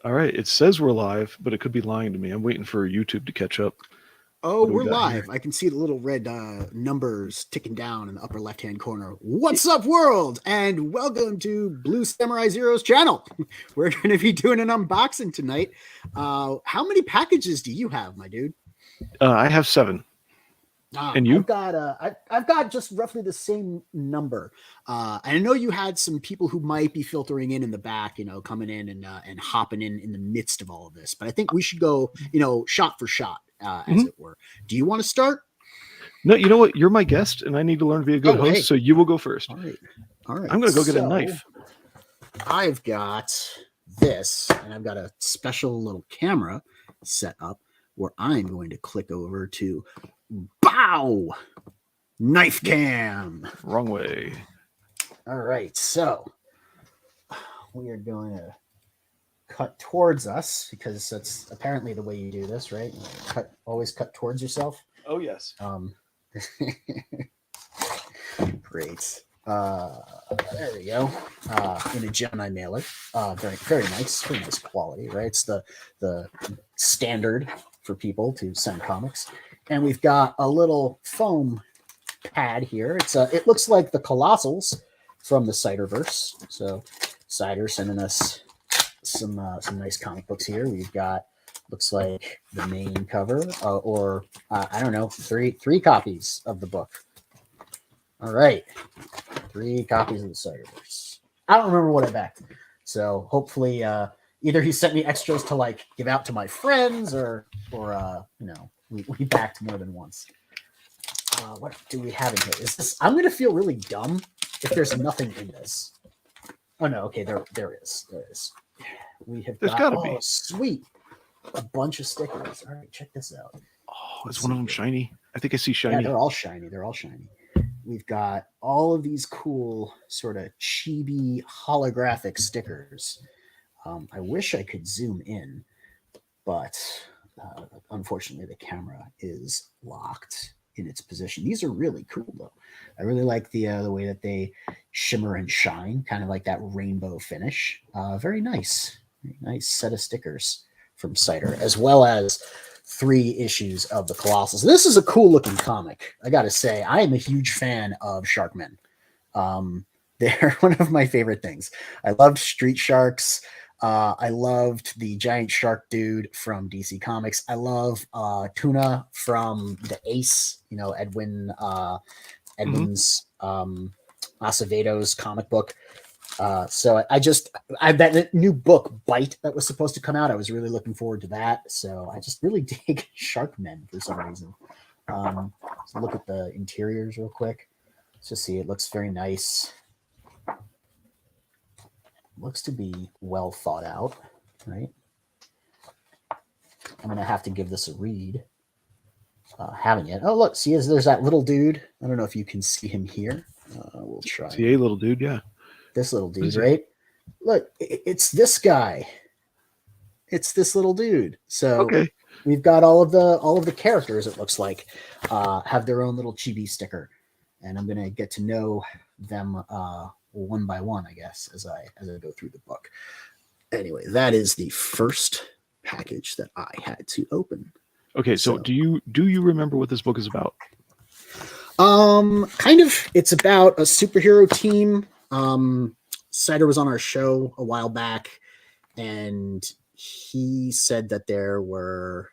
All right, it says we're live, but it could be lying to me. I'm waiting for YouTube to catch up. Oh, What do we we're got here? live. I can see the little red numbers ticking down in the upper left-hand corner. What's up, world? And welcome to Blue Samurai Zero's channel. We're going to be doing an unboxing tonight. How many packages do you have, my dude? I have 7. And you? I've got just roughly the same number. I know you had some people who might be filtering in the back, coming in and hopping in the midst of all of this. But I think we should go, shot for shot, as Mhm. it were. Do you want to start? No, you know what? You're my guest, and I need to learn to be a good Oh, host, hey. so you will go first. All right. All right. I'm going to go get a So knife. I've got this, and I've got a special little camera set up where I'm going to click over to Bow Knife Cam. Wrong way. All right. So we are going to cut towards us because that's apparently the way you do this, right? Always cut towards yourself. Oh, yes. Great. There we go. In a Gemini mailer. Very, very nice quality, right? It's the standard for people to send comics. And we've got a little foam pad here. It looks like the Colossals from the Ciderverse. So Cider sending us some nice comic books here. We've got looks like the main cover, or I don't know, three copies of the book. All right, 3 copies of the Ciderverse. I don't remember what I backed, so hopefully, either he sent me extras to like give out to my friends, or we backed more than once. What do we have in here? Is this? I'm gonna feel really dumb if there's nothing in this. Oh no, okay, there is. We have There's got, gotta be. Sweet, a bunch of stickers. All right, check this out. Oh, is one of them shiny? I think I see shiny. Yeah, they're all shiny. We've got all of these cool sort of chibi holographic stickers. I wish I could zoom in, but unfortunately the camera is locked in its position. These are really cool though. I really like the way that they shimmer and shine, kind of like that rainbow finish. Very nice set of stickers from Cider, as well as 3 issues of the Colossals. This is a cool looking comic. I gotta say, I am a huge fan of Sharkmen. They're one of my favorite things. I loved Street Sharks. I loved the giant shark dude from DC Comics. I love Tuna from the Ace, Edwin's Acevedo's comic book. So I that new book Bite that was supposed to come out. I was really looking forward to that. So I just really dig Sharkmen for some reason. So look at the interiors real quick. Let's just see. It looks very nice. Looks to be well thought out, right? I'm gonna have to give this a read. Haven't yet. Oh look, see, there's that little dude. I don't know if you can see him here. We'll try. See a little dude, yeah. This little dude, right? Look, it's this guy. It's this little dude. So okay. We've got all of the characters. It looks like have their own little chibi sticker, and I'm gonna get to know them one by one, I guess, as I go through the book. Anyway, that is the first package that I had to open. Okay, so do you remember what this book is about? Kind of. It's about a superhero team. Cider was on our show a while back, and he said that there were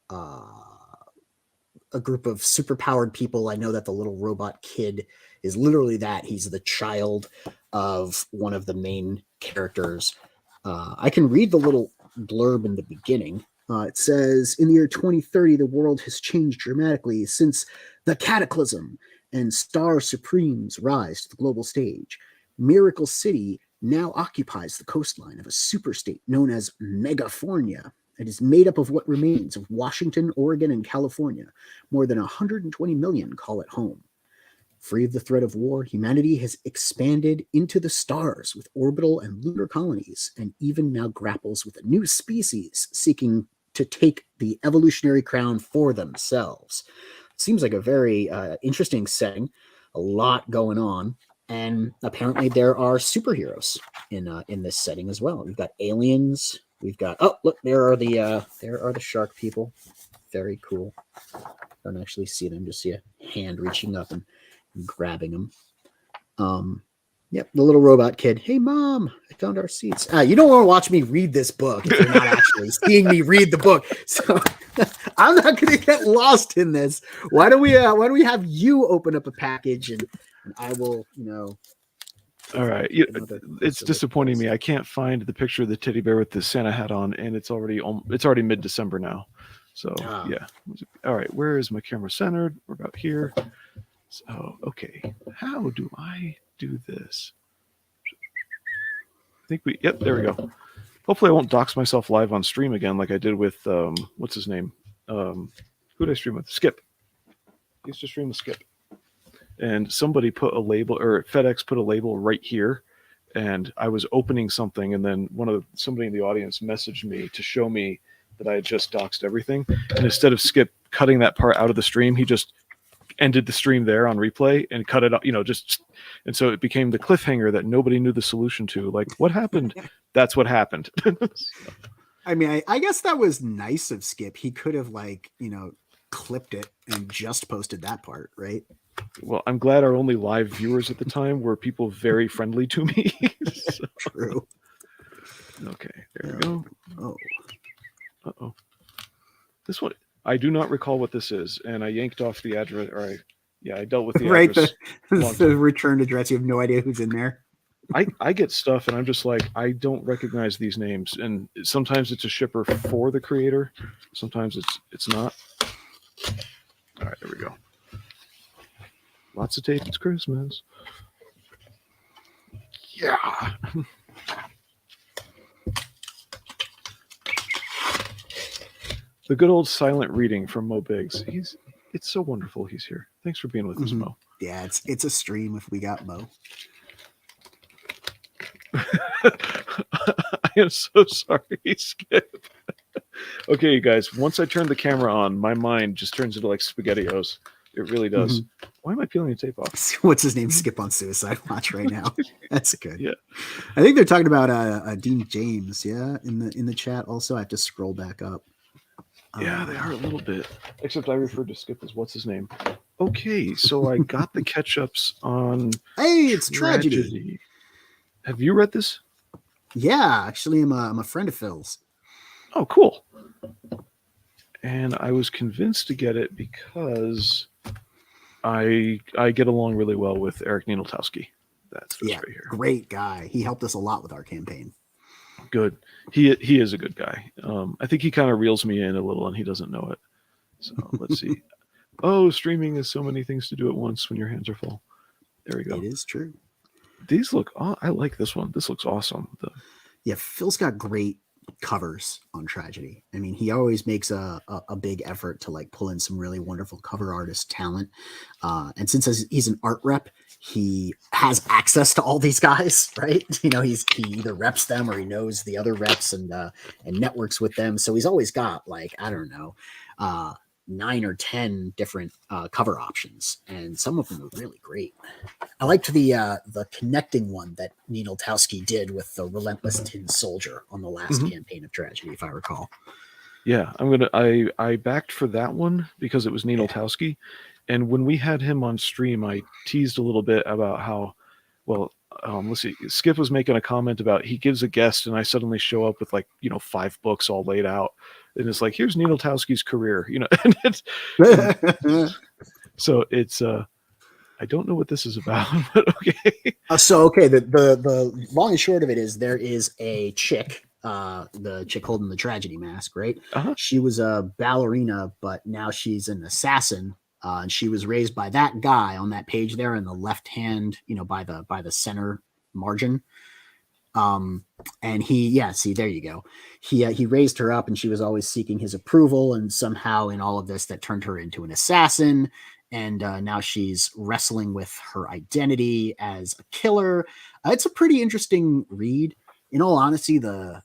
a group of superpowered people. I know that the little robot kid is literally that. He's the child of one of the main characters. I can read the little blurb in the beginning. It says, in the year 2030, the world has changed dramatically since the cataclysm and star supremes rise to the global stage. Miracle City now occupies the coastline of a superstate known as Megafornia. It is made up of what remains of Washington, Oregon, and California. More than 120 million call it home. Free of the threat of war, humanity has expanded into the stars with orbital and lunar colonies, and even now grapples with a new species seeking to take the evolutionary crown for themselves. Seems like a very interesting setting, a lot going on. And apparently there are superheroes in this setting as well. We've got aliens. We've got, oh look, there are the shark people. Very cool. Don't actually see them, just see a hand reaching up and grabbing them. Yep, the little robot kid. Hey, Mom, I found our seats. You don't want to watch me read this book if you're not actually seeing me read the book. So I'm not going to get lost in this. Why don't we have you open up a package and I will, All right. It's disappointing me. I can't find the picture of the teddy bear with the Santa hat on, and it's already mid-December now. So yeah. All right. Where is my camera centered? We're about here. So okay. How do I do this? I think yep, there we go. Hopefully I won't dox myself live on stream again like I did with what's his name? Who did I stream with? Skip. I used to stream with Skip. And somebody put a label, or FedEx put a label right here, and I was opening something, and then somebody in the audience messaged me to show me that I had just doxed everything. And instead of Skip cutting that part out of the stream, he just ended the stream there on replay and cut it up, and so it became the cliffhanger that nobody knew the solution to. Like, what happened? That's what happened. I mean, I guess that was nice of Skip. He could have clipped it and just posted that part, right? Well, I'm glad our only live viewers at the time were people very friendly to me. So. True. Okay, there we go. Oh. Uh-oh. This one, I do not recall what this is, and I yanked off the address, I dealt with the address. Right, the return address, you have no idea who's in there. I get stuff, and I'm just like, I don't recognize these names, and sometimes it's a shipper for the creator, sometimes it's not. All right, there we go. Lots of tape. It's Christmas. Yeah. The good old silent reading from Mo Biggs. It's so wonderful he's here. Thanks for being with us, Mo. Yeah, it's a stream if we got Mo. I am so sorry, Skip. Okay, you guys, once I turn the camera on, my mind just turns into like SpaghettiOs. It really does. Why am I peeling the tape off? What's his name? Skip on Suicide Watch right now. That's good. Yeah. I think they're talking about Dean James, yeah, in the chat also. I have to scroll back up. Yeah, they are a little bit. Except I referred to Skip as what's his name. Okay, so I got the catch-ups on Hey, it's Tragedy. Have you read this? Yeah, actually I'm a friend of Phil's. Oh, cool. And I was convinced to get it because I get along really well with Eric Nienoltowski. That's this right here. Great guy. He helped us a lot with our campaign. Good. He is a good guy. I think he kind of reels me in a little, and he doesn't know it. So let's see. Oh, streaming is so many things to do at once when your hands are full. There we go. It is true. These look. I like this one. This looks awesome. Yeah, Phil's got great covers on Tragedy. I mean, he always makes a big effort to like pull in some really wonderful cover artist talent. And since he's an art rep, he has access to all these guys, right? You know, he either reps them or he knows the other reps and networks with them. So he's always got like, I don't know, 9 or 10 different cover options, and some of them are really great. I liked the connecting one that Nienoltowski did with the Relentless Tin Soldier on the last campaign of Tragedy, if I recall. Yeah, I backed for that one because it was Nienoltowski, and when we had him on stream, I teased a little bit about how, well, let's see, Skip was making a comment about he gives a guest, and I suddenly show up with 5 books all laid out. And it's like, here's Nienoltowski's career, and it's so it's I don't know what this is about, but okay. The long and short of it is there is a chick, the chick holding the Tragedy mask, right? She was a ballerina, but now she's an assassin, and she was raised by that guy on that page there in the left hand, by the center margin. And see, there you go. He raised her up, and she was always seeking his approval, and somehow in all of this that turned her into an assassin. And now she's wrestling with her identity as a killer. It's a pretty interesting read. In all honesty, the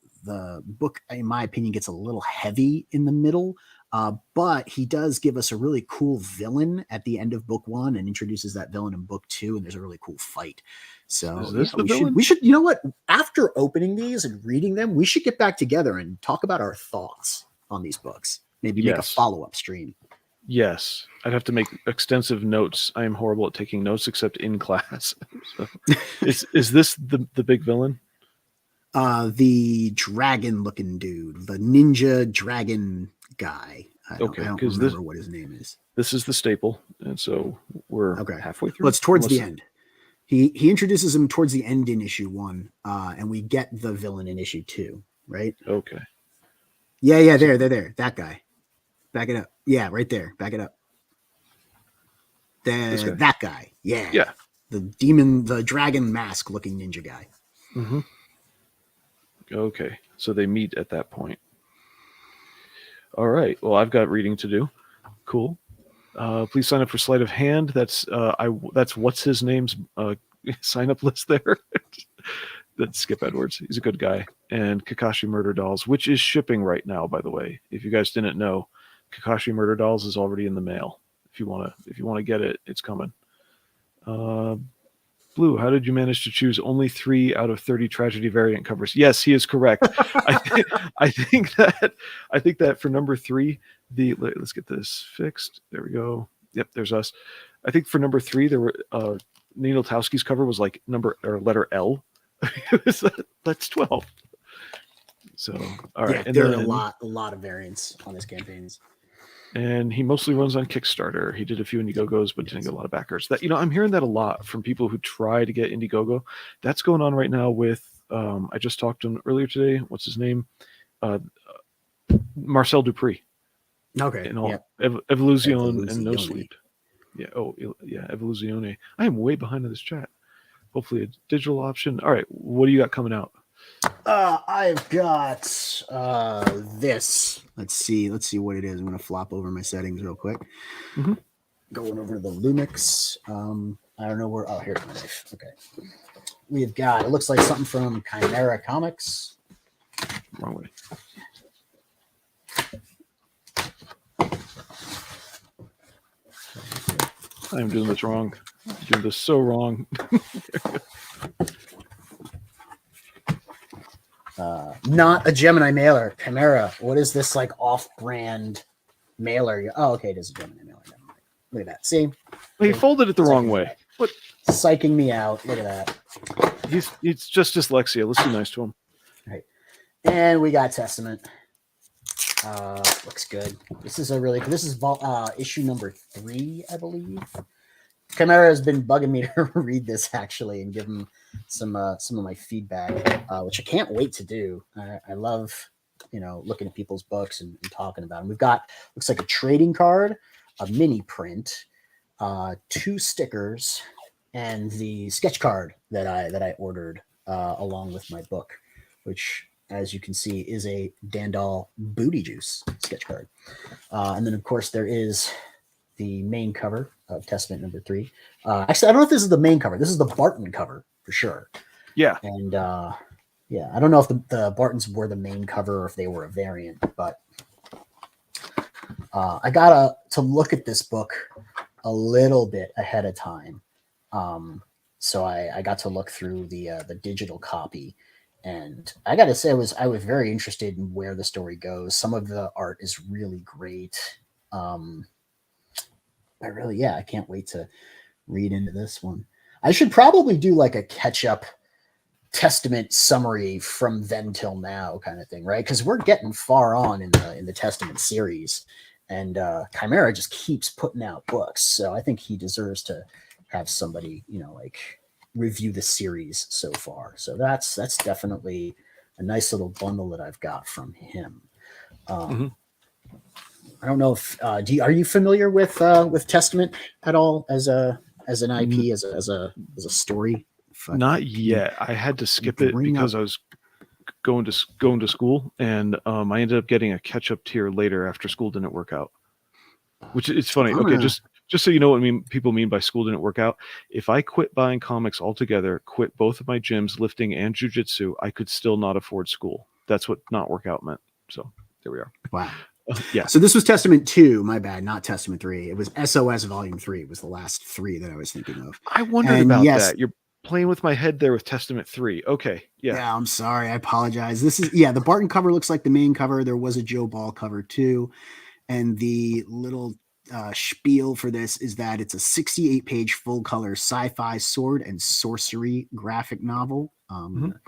book, in my opinion, gets a little heavy in the middle. But he does give us a really cool villain at the end of book 1 and introduces that villain in book 2, and there's a really cool fight. So Is this the villain? we should, you know what? After opening these and reading them, we should get back together and talk about our thoughts on these books. Maybe make a follow-up stream. Yes, I'd have to make extensive notes. I am horrible at taking notes, except in class. So, is this the big villain? The dragon-looking dude, the ninja dragon guy. I don't remember what his name is. This is the staple, and so we're halfway through. Well, it's towards the end. He introduces him towards the end in issue 1, and we get the villain in issue 2, right? Okay. Yeah, there. That guy. Back it up. Yeah, right there. Back it up. That guy. Yeah. Yeah. The dragon mask looking ninja guy. Mm-hmm. Okay. So they meet at that point. All right. Well, I've got reading to do. Cool. Please sign up for Sleight of Hand. That's what's his name's sign up list there. That's Skip Edwards. He's a good guy. And Kakashi Murder Dolls, which is shipping right now, by the way. If you guys didn't know, Kakashi Murder Dolls is already in the mail. If you wanna get it, it's coming. Blue, how did you manage to choose only 3 out of 30 tragedy variant covers? Yes, he is correct. I think that for number 3, let's get this fixed. There we go. Yep, there's us. I think for number 3, there were Neil Towski's cover was like letter L. That's 12. So all right, yeah, there are a lot of variants on his campaigns. And he mostly runs on Kickstarter. He did a few Indiegogos, but didn't get a lot of backers. That I'm hearing that a lot from people who try to get Indiegogo. That's going on right now with I just talked to him earlier today. What's his name? Marcel Dupree. Okay. And all Evolution and No Sleep. Yeah. Oh, yeah. Evoluzione. I am way behind in this chat. Hopefully a digital option. All right. What do you got coming out? I've got this. Let's see what it is. I'm going to flop over my settings real quick. Mm-hmm. Going over to the Lumix. I don't know where. Oh, here's my knife. Okay. We've got, it looks like something from Chimera Comics. Wrong way. I am doing this wrong. I'm doing this so wrong. Not a Gemini mailer. Chimera. What is this like off-brand mailer? Oh, okay, it is a Gemini mailer. Look at that. See? He folded it the wrong way. What? Psyching me out. Look at that. He's just dyslexia. Let's be nice to him. Right. And we got Testament. Looks good. This is issue number 3, I believe. Chimera has been bugging me to read this actually and give him some of my feedback, which I can't wait to do. I love, looking at people's books and talking about them. We've got, looks like a trading card, a mini print, 2 stickers, and the sketch card that I ordered along with my book, which, as you can see, is a Dandal Booty Juice sketch card. And then, of course, there is the main cover of Testament number 3. Actually, I don't know if this is the main cover. This is the Barton cover for sure. Yeah. And yeah, I don't know if the Bartons were the main cover or if they were a variant, but I got to look at this book a little bit ahead of time. So I got to look through the digital copy. And I got to say, I was very interested in where the story goes. Some of the art is really great. I can't wait to read into this one. I should probably do like a catch-up Testament summary from then till now kind of thing, right? Because we're getting far on in the Testament series, and Chimera just keeps putting out books. So I think he deserves to have somebody, review the series so far. So that's definitely a nice little bundle that I've got from him. I don't know if are you familiar with Testament at all as an IP, as a story? Not yet. I had to skip it because I was going to school, and I ended up getting a catch-up tier later after school didn't work out. Which it's funny. Okay, just so you know what people mean by school didn't work out. If I quit buying comics altogether, quit both of my gyms, lifting and jiu-jitsu, I could still not afford school. That's what not work out meant. So there we are. Wow. Yeah. So this was Testament 2, my bad, not Testament 3. It was SOS Volume 3 was the last 3 that I was thinking of. I wondered And about yes, that. You're playing with my head there with Testament 3. Okay. Yeah. Yeah, I'm sorry. I apologize. This is the Barton cover looks like the main cover. There was a Joe Ball cover too. And the little spiel for this is that it's a 68-page full color sci-fi sword and sorcery graphic novel. I'm gonna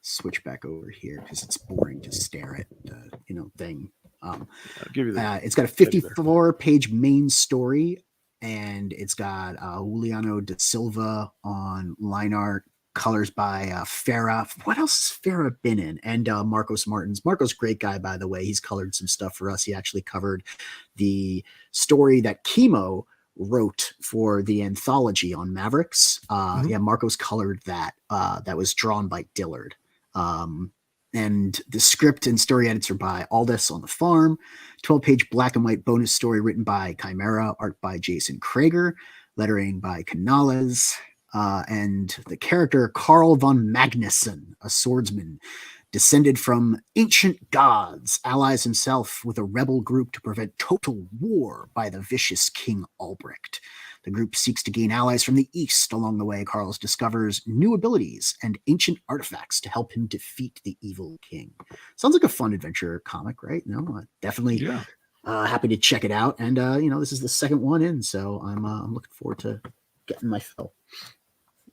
switch back over here because it's boring to stare at the thing. I'll give you that. It's got a 54-page main story, and it's got Juliano da Silva on line art, colors by Farah. What else has Farah been in? And Marcos Martins. Marcos, great guy, by the way. He's colored some stuff for us. He actually covered the story that Chemo wrote for the anthology on Mavericks. Yeah, Marcos colored that. That was drawn by Dillard. And the script and story edits are by Aldous on the Farm. 12-page black and white bonus story written by Chimera, art by Jason Krager, lettering by Canales. And the character Carl von Magnuson, a swordsman descended from ancient gods, allies himself with a rebel group to prevent total war by the vicious King Albrecht. The group seeks to gain allies from the east. Along the way, Carlos discovers new abilities and ancient artifacts to help him defeat the evil king. Sounds like a fun adventure comic, right? No, definitely happy to check it out. And this is the second one in, so I'm looking forward to getting my fill.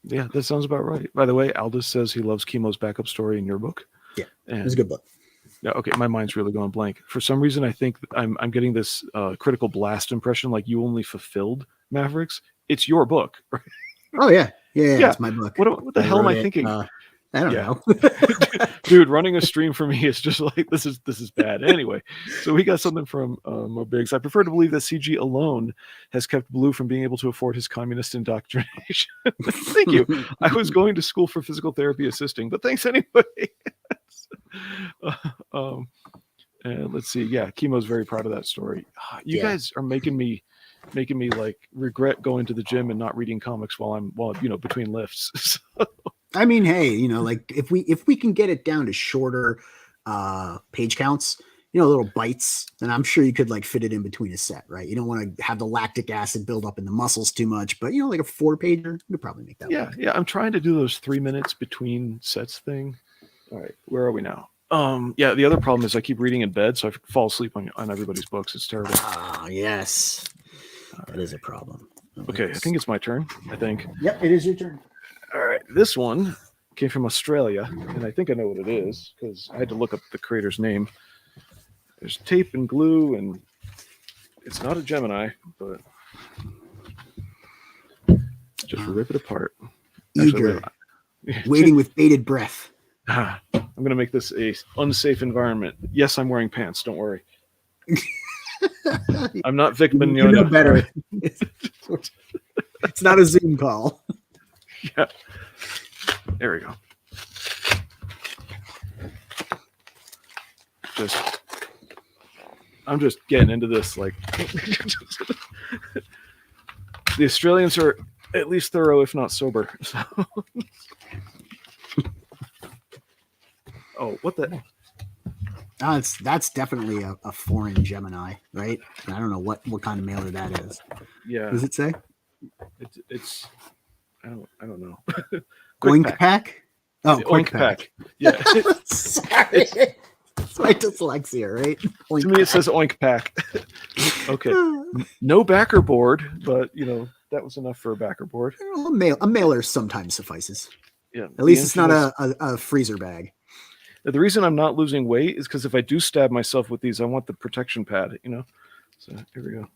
Yeah, that sounds about right. By the way, Aldous says he loves Chemo's backup story in your book. Yeah, it's a good book. Yeah, okay, my mind's really going blank. For some reason, I think I'm getting this Critical Blast impression, like you only fulfilled Mavericks. It's your book, right? Oh yeah, it's my book. What the hell am I thinking? I don't know. Dude, running a stream for me is just like this is bad. Anyway, so we got something from Mo Biggs. I prefer to believe that CG alone has kept Blue from being able to afford his communist indoctrination. Thank you. I was going to school for physical therapy assisting, but thanks anyway. And let's see. Yeah, Chemo's very proud of that story. You guys are making me like regret going to the gym and not reading comics while between lifts. I mean, hey, like if we can get it down to shorter page counts, little bites, then I'm sure you could like fit it in between a set, right? You don't want to have the lactic acid build up in the muscles too much, but like a 4-pager, you could probably make that work. Yeah, I'm trying to do those 3 minutes between sets thing. All right, where are we now? The other problem is I keep reading in bed, so I fall asleep on everybody's books. It's terrible. Yes. That is a problem. Okay, I think it's my turn. I think. Yep, it is your turn. All right, this one came from Australia, and I think I know what it is because I had to look up the creator's name. There's tape and glue, and it's not a Gemini, but just rip it apart. Eager, waiting with bated breath. I'm going to make this a unsafe environment. Yes, I'm wearing pants. Don't worry. I'm not Vic Mignogna. You know better. It's not a Zoom call. Yeah. There we go. I'm just getting into this like the Australians are at least thorough, if not sober. So. Oh, what the? That's definitely a foreign Gemini, right? I don't know what kind of mailer that is. Yeah. What does it say? It's I don't know. Oink pack? Oh, Oink pack. Yeah. Sorry. It's my dyslexia, right? To me, it says oink pack. Okay. No backer board, but that was enough for a backer board. A mailer sometimes suffices. Yeah. At least it's not a freezer bag. The reason I'm not losing weight is because if I do stab myself with these, I want the protection pad, So here we go.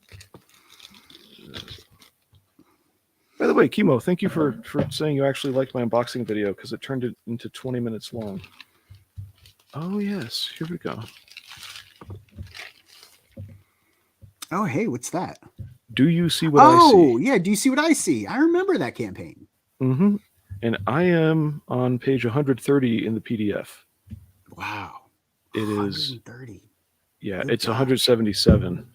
By the way, Chemo, thank you for saying you actually liked my unboxing video because it turned it into 20 minutes long. Oh, yes. Here we go. Oh, hey, what's that? Do you see what I see? Oh, yeah. Do you see what I see? I remember that campaign. Mm-hmm. And I am on page 130 in the PDF. Wow. It 130. is. Yeah, it's 177.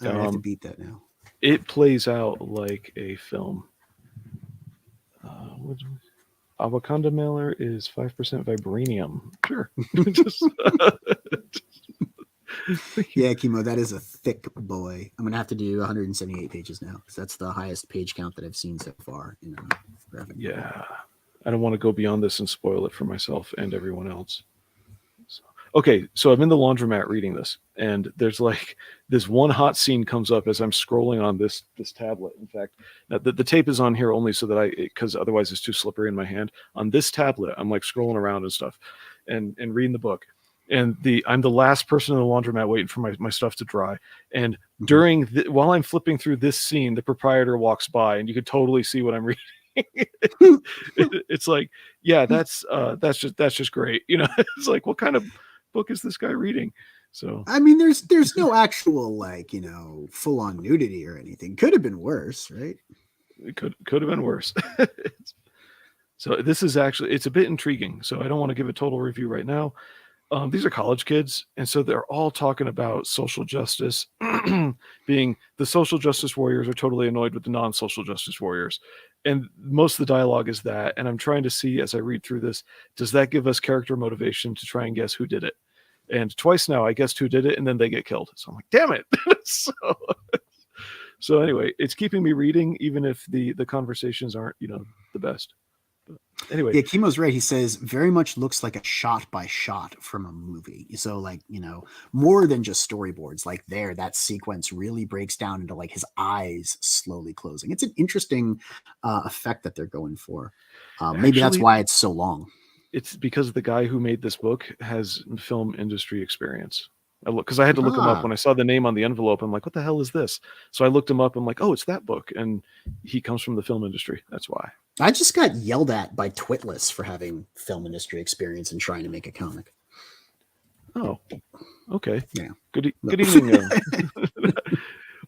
I have to beat that now. It plays out like a film. Avocado mailer is 5% vibranium. Sure. Yeah, Chemo, that is a thick boy. I'm gonna have to do 178 pages now because that's the highest page count that I've seen so far in a graphic novel. Yeah. I don't want to go beyond this and spoil it for myself and everyone else. So, okay, so I'm in the laundromat reading this, and there's like this one hot scene comes up as I'm scrolling on this tablet. In fact, now the tape is on here only so that because otherwise it's too slippery in my hand. On this tablet, I'm like scrolling around and stuff, and reading the book. And I'm the last person in the laundromat waiting for my stuff to dry. And while I'm flipping through this scene, the proprietor walks by, and you could totally see what I'm reading. It's like, yeah, that's just great. It's like, what kind of book is this guy reading? So I mean, there's no actual like full on nudity or anything. Could have been worse, right? it could have been worse. So this is actually, it's a bit intriguing. So I don't want to give a total review right now. These are college kids, and so they're all talking about social justice, being the social justice warriors are totally annoyed with the non-social justice warriors. And most of the dialogue is that. And I'm trying to see as I read through this, does that give us character motivation to try and guess who did it? And twice now, I guessed who did it, and then they get killed. So I'm like, damn it. So anyway, it's keeping me reading, even if the conversations aren't, the best. Anyway, yeah, Chemo's right. He says very much looks like a shot by shot from a movie. So like, more than just storyboards, like that sequence really breaks down into like his eyes slowly closing. It's an interesting effect that they're going for. Maybe that's why it's so long. It's because the guy who made this book has film industry experience. Because I had to look him up when I saw the name on the envelope. I'm like, what the hell is this? So I looked him up. I'm like, oh, it's that book. And he comes from the film industry. That's why. I just got yelled at by Twitless for having film industry experience and trying to make a comic. Oh, okay. Yeah. Good evening.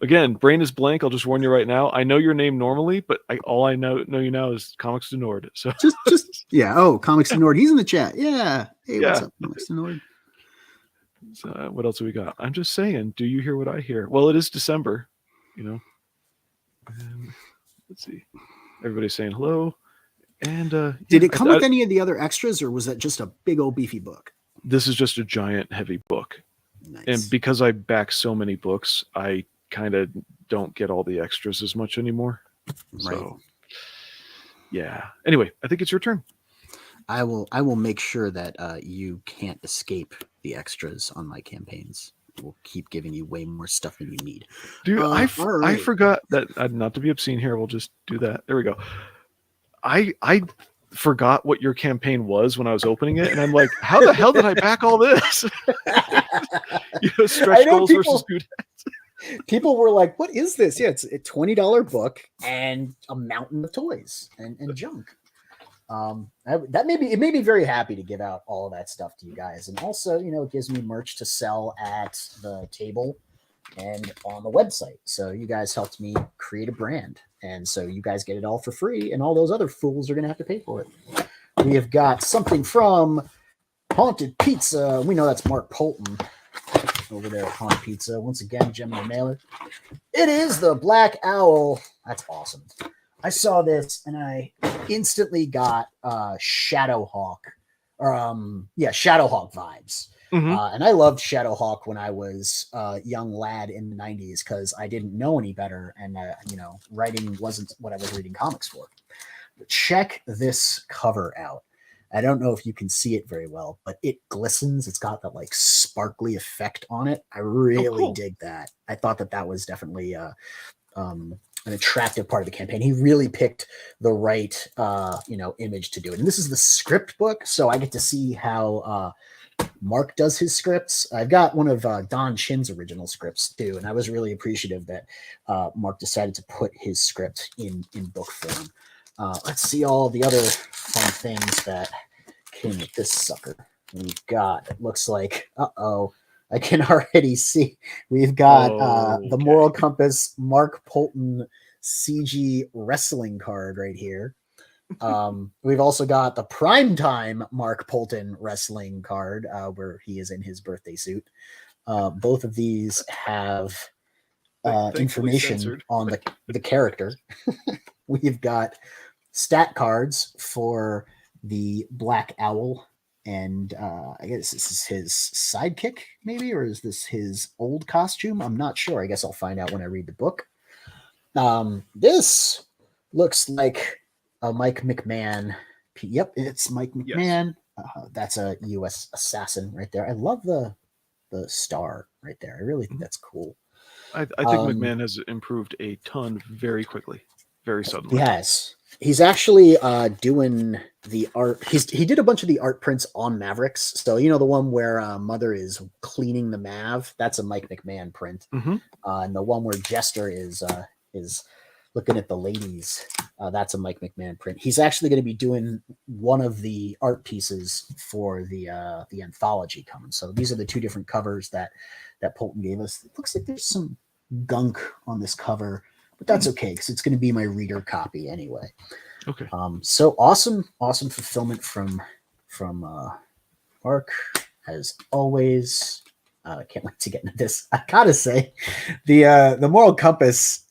Again, brain is blank. I'll just warn you right now. I know your name normally, but all I know you now is Comics to Nord. So just yeah. Oh, Comics to Nord. He's in the chat. Yeah. Hey, what's up, Comics to Nord? So, what else have we got? I'm just saying, do you hear what I hear? Well, it is December, And let's see. Everybody's saying hello. And did it come with any of the other extras, or was that just a big old beefy book? This is just a giant heavy book. Nice. And because I back so many books, I kind of don't get all the extras as much anymore. Right. So, yeah. Anyway, I think it's your turn. I will make sure that you can't escape the extras on my campaigns. We'll keep giving you way more stuff than you need. Dude, I forgot that, not to be obscene here, we'll just do that. There we go. I forgot what your campaign was when I was opening it, and I'm like, how the hell did I back all this? Stretch goals versus dudettes. People were like, what is this? Yeah, it's a $20 book and a mountain of toys and junk. It made me very happy to give out all of that stuff to you guys. And also, it gives me merch to sell at the table and on the website. So you guys helped me create a brand. And so you guys get it all for free, and all those other fools are going to have to pay for it. We have got something from Haunted Pizza. We know that's Mark Polton over there at Haunted Pizza. Once again, Gemini Mailer. It is the Black Owl. That's awesome. I saw this and I instantly got Shadowhawk vibes. Mm-hmm. And I loved Shadowhawk when I was a young lad in the 90s because I didn't know any better, and writing wasn't what I was reading comics for. But check this cover out. I don't know if you can see it very well, but it glistens. It's got that like sparkly effect on it. I really dig that. I thought that was definitely an attractive part of the campaign. He really picked the right image to do it. And this is the script book, so I get to see how Mark does his scripts. I've got one of Don Chin's original scripts too, and I was really appreciative that Mark decided to put his script in book form. Let's see all the other fun things that came with this sucker. We've got, it looks like, I can already see we've got the Moral Compass Mark Polton CG wrestling card right here. We've also got the Primetime Mark Polton wrestling card where he is in his birthday suit. Both of these have information censored on the character. We've got stat cards for the Black Owl and I guess this is his sidekick, maybe, or is this his old costume? I'm not sure. I guess I'll find out when I read the book. This looks like a Mike McMahon. Yep, it's Mike Yes. McMahon. That's a U.S. assassin right there. I love the star right there. I really think that's cool. I think McMahon has improved a ton very quickly, very suddenly. He has. He's actually doing the art. He did a bunch of the art prints on Mavericks. So you know the one where Mother is cleaning the Mav. That's a Mike McMahon print. Mm-hmm. And the one where Jester is looking at the ladies. That's a Mike McMahon print. He's actually going to be doing one of the art pieces for the anthology coming. So these are the two different covers that Polton gave us. It looks like there's some gunk on this cover, but that's okay because it's going to be my reader copy anyway. Okay. So awesome fulfillment from Mark as always. I can't wait to get into this. I gotta say, the moral compass,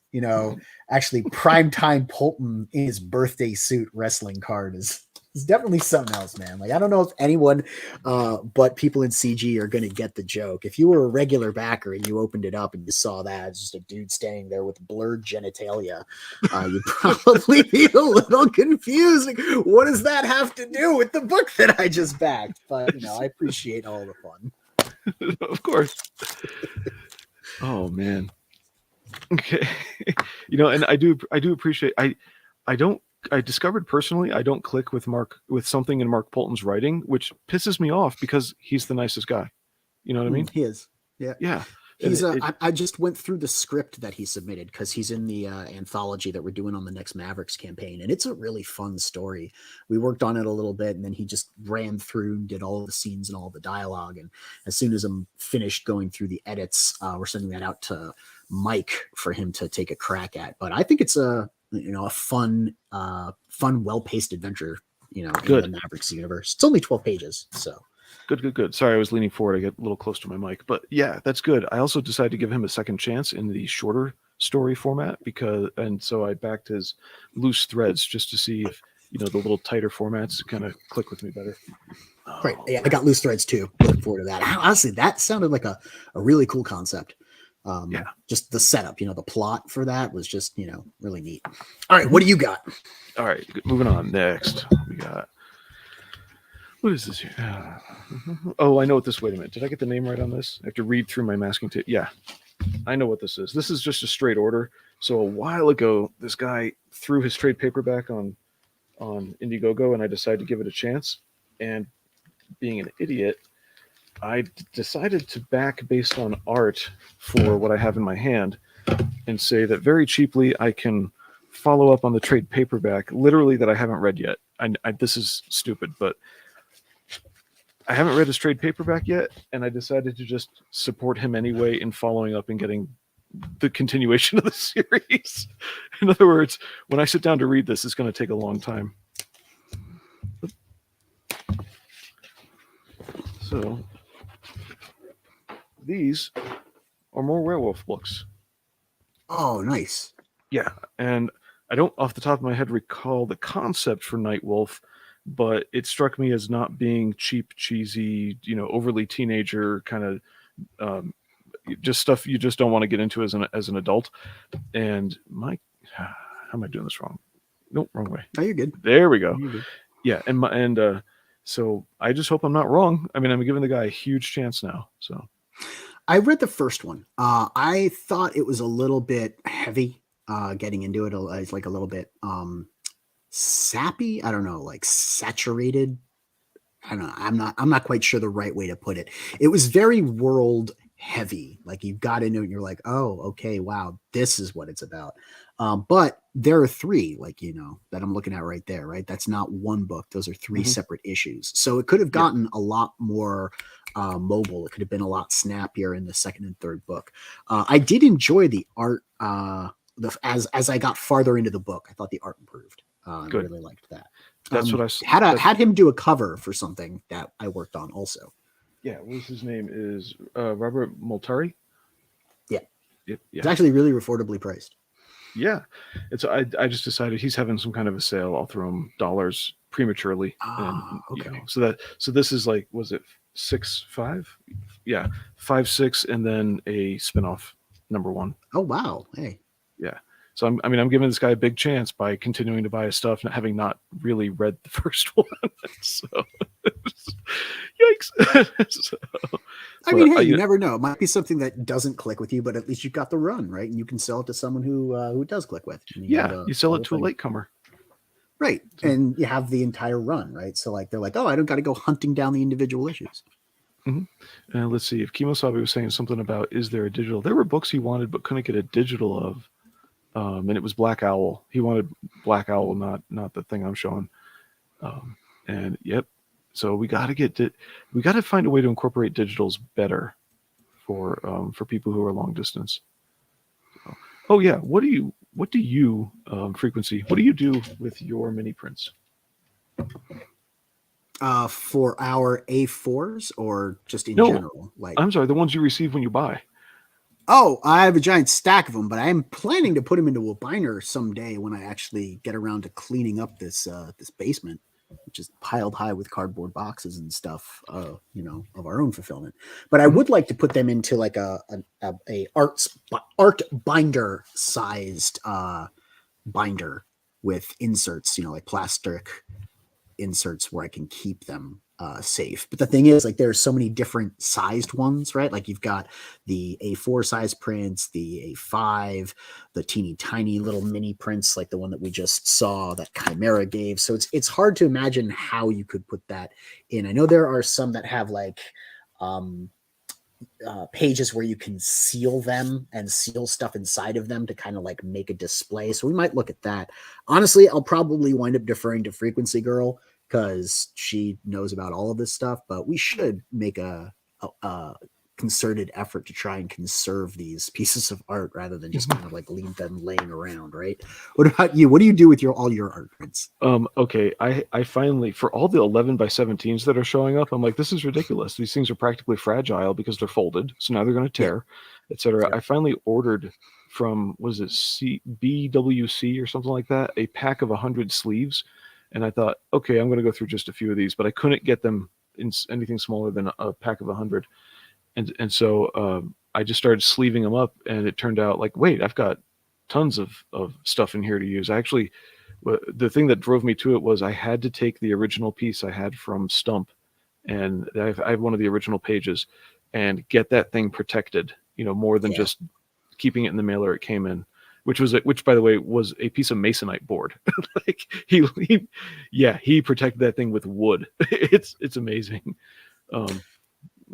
actually primetime Polton in his birthday suit wrestling card is definitely something else, man. Like I don't know if anyone but people in CG are gonna get the joke. If you were a regular backer and you opened it up and you saw that it's just a dude standing there with blurred genitalia, you'd probably be a little confused. Like, what does that have to do with the book that I just backed? But I appreciate all the fun. Of course. Oh man. Okay. And I do appreciate I discovered personally I don't click with something in Mark Polton's writing, which pisses me off because he's the nicest guy. You know what I mean? He is. Yeah. Yeah. I just went through the script that he submitted because he's in the anthology that we're doing on the next Mavericks campaign, and it's a really fun story. We worked on it a little bit, and then he just ran through and did all the scenes and all the dialogue. And as soon as I'm finished going through the edits, we're sending that out to Mike for him to take a crack at. But I think it's a fun, well-paced adventure. In the Mavericks universe. It's only 12 pages, so. Good. Sorry, I was leaning forward. I get a little close to my mic, but yeah, that's good. I also decided to give him a second chance in the shorter story format and so I backed his loose threads just to see if the little tighter formats kind of click with me better. Great. Yeah, I got loose threads too. Looking forward to that. Honestly, that sounded like a really cool concept. Yeah. Just the setup, the plot for that was just, really neat. All right, what do you got? All right, moving on. Next, we got. What is this here? Oh, I know what this. Wait a minute. Did I get the name right on this? I have to read through my masking tape. Yeah, I know what this is. This is just a straight order. So a while ago, this guy threw his trade paperback on Indiegogo, and I decided to give it a chance. And being an idiot, I decided to back based on art for what I have in my hand, and say that very cheaply I can follow up on the trade paperback, literally that I haven't read yet. This is stupid, but. I haven't read his trade paperback yet, and I decided to just support him anyway in following up and getting the continuation of the series. In other words, when I sit down to read this, it's going to take a long time. So, these are more werewolf books. Oh, nice. Yeah, and I don't, off the top of my head, recall the concept for Nightwolf, but it struck me as not being cheap, cheesy, overly teenager kind of just stuff you just don't want to get into as an adult. And how am I doing this wrong? Nope, wrong way. Oh, you're good. There we go. Yeah, so I just hope I'm not wrong. I mean, I'm giving the guy a huge chance now. So I read the first one. I thought it was a little bit heavy. Getting into it, it's like a little bit sappy. I don't know, like saturated. I don't know. I'm not quite sure the right way to put it. It was very world heavy. Like you got into it and you're like, oh, okay, wow, this is what it's about. But there are three, that I'm looking at right there, right? That's not one book. Those are three separate issues. So it could have gotten a lot more mobile. It could have been a lot snappier in the second and third book. I did enjoy the art. As I got farther into the book, I thought the art improved. I really liked that. That's what I had him do a cover for something that I worked on also. Yeah, what's his name is Robert Moltari. Yeah. Yeah, it's actually really affordably priced. Yeah, I just decided he's having some kind of a sale. I'll throw him dollars prematurely, and Okay. so this is like, was it 6-5? Yeah, 5-6, and then a spinoff #1. Oh wow. Hey. Yeah. So I'm giving this guy a big chance by continuing to buy his stuff, having not really read the first one. So, yikes. So, I mean, hey, you never know. It might be something that doesn't click with you, but at least you've got the run, right? And you can sell it to someone who does click with. And you have you sell the it whole to a thing. latecomer. Right. And you have the entire run, right? So like they're like, oh, I don't got to go hunting down the individual issues. Mm-hmm. Let's see, if Kimosabe was saying something about, is there a digital? There were books he wanted but couldn't get a digital of. And it was Black Owl. He wanted Black Owl, not the thing I'm showing. And yep. So we got to find a way to incorporate digitals better for people who are long distance. So, oh yeah, what do you Frequency? What do you do with your mini prints? For our A4s or just in No, general? Like, I'm sorry, the ones you receive when you buy. oh, I have a giant stack of them, but I am planning to put them into a binder someday when I actually get around to cleaning up this basement, which is piled high with cardboard boxes and stuff, of our own fulfillment. But I would like to put them into like a art binder sized binder with inserts, like plastic inserts where I can keep them safe. But the thing is, like, there's so many different sized ones, right? Like you've got the A4 size prints, the A5, the teeny tiny little mini prints, like the one that we just saw that Chimera gave. So it's hard to imagine how you could put that in. I know there are some that have like pages where you can seal them and seal stuff inside of them to kind of like make a display. So we might look at that. Honestly, I'll probably wind up deferring to Frequency Girl because she knows about all of this stuff, but we should make a concerted effort to try and conserve these pieces of art rather than just kind of like leave them laying around, right? What about you? What do you do with all your art prints? Okay, I finally, for all the 11 by 17s that are showing up, I'm like, this is ridiculous. These things are practically fragile because they're folded, so now they're going to tear, etc. Yep. I finally ordered from, was it BWC or something like that, a pack of 100 sleeves, and I thought, okay, I'm going to go through just a few of these, but I couldn't get them in anything smaller than a pack of 100, and so I just started sleeving them up, and it turned out like, wait, I've got tons of stuff in here to use. I actually, the thing that drove me to it was I had to take the original piece I had from Stump, and I have one of the original pages, and get that thing protected, more than just keeping it in the mailer it came in, which by the way was a piece of masonite board. Like he protected that thing with wood. It's amazing.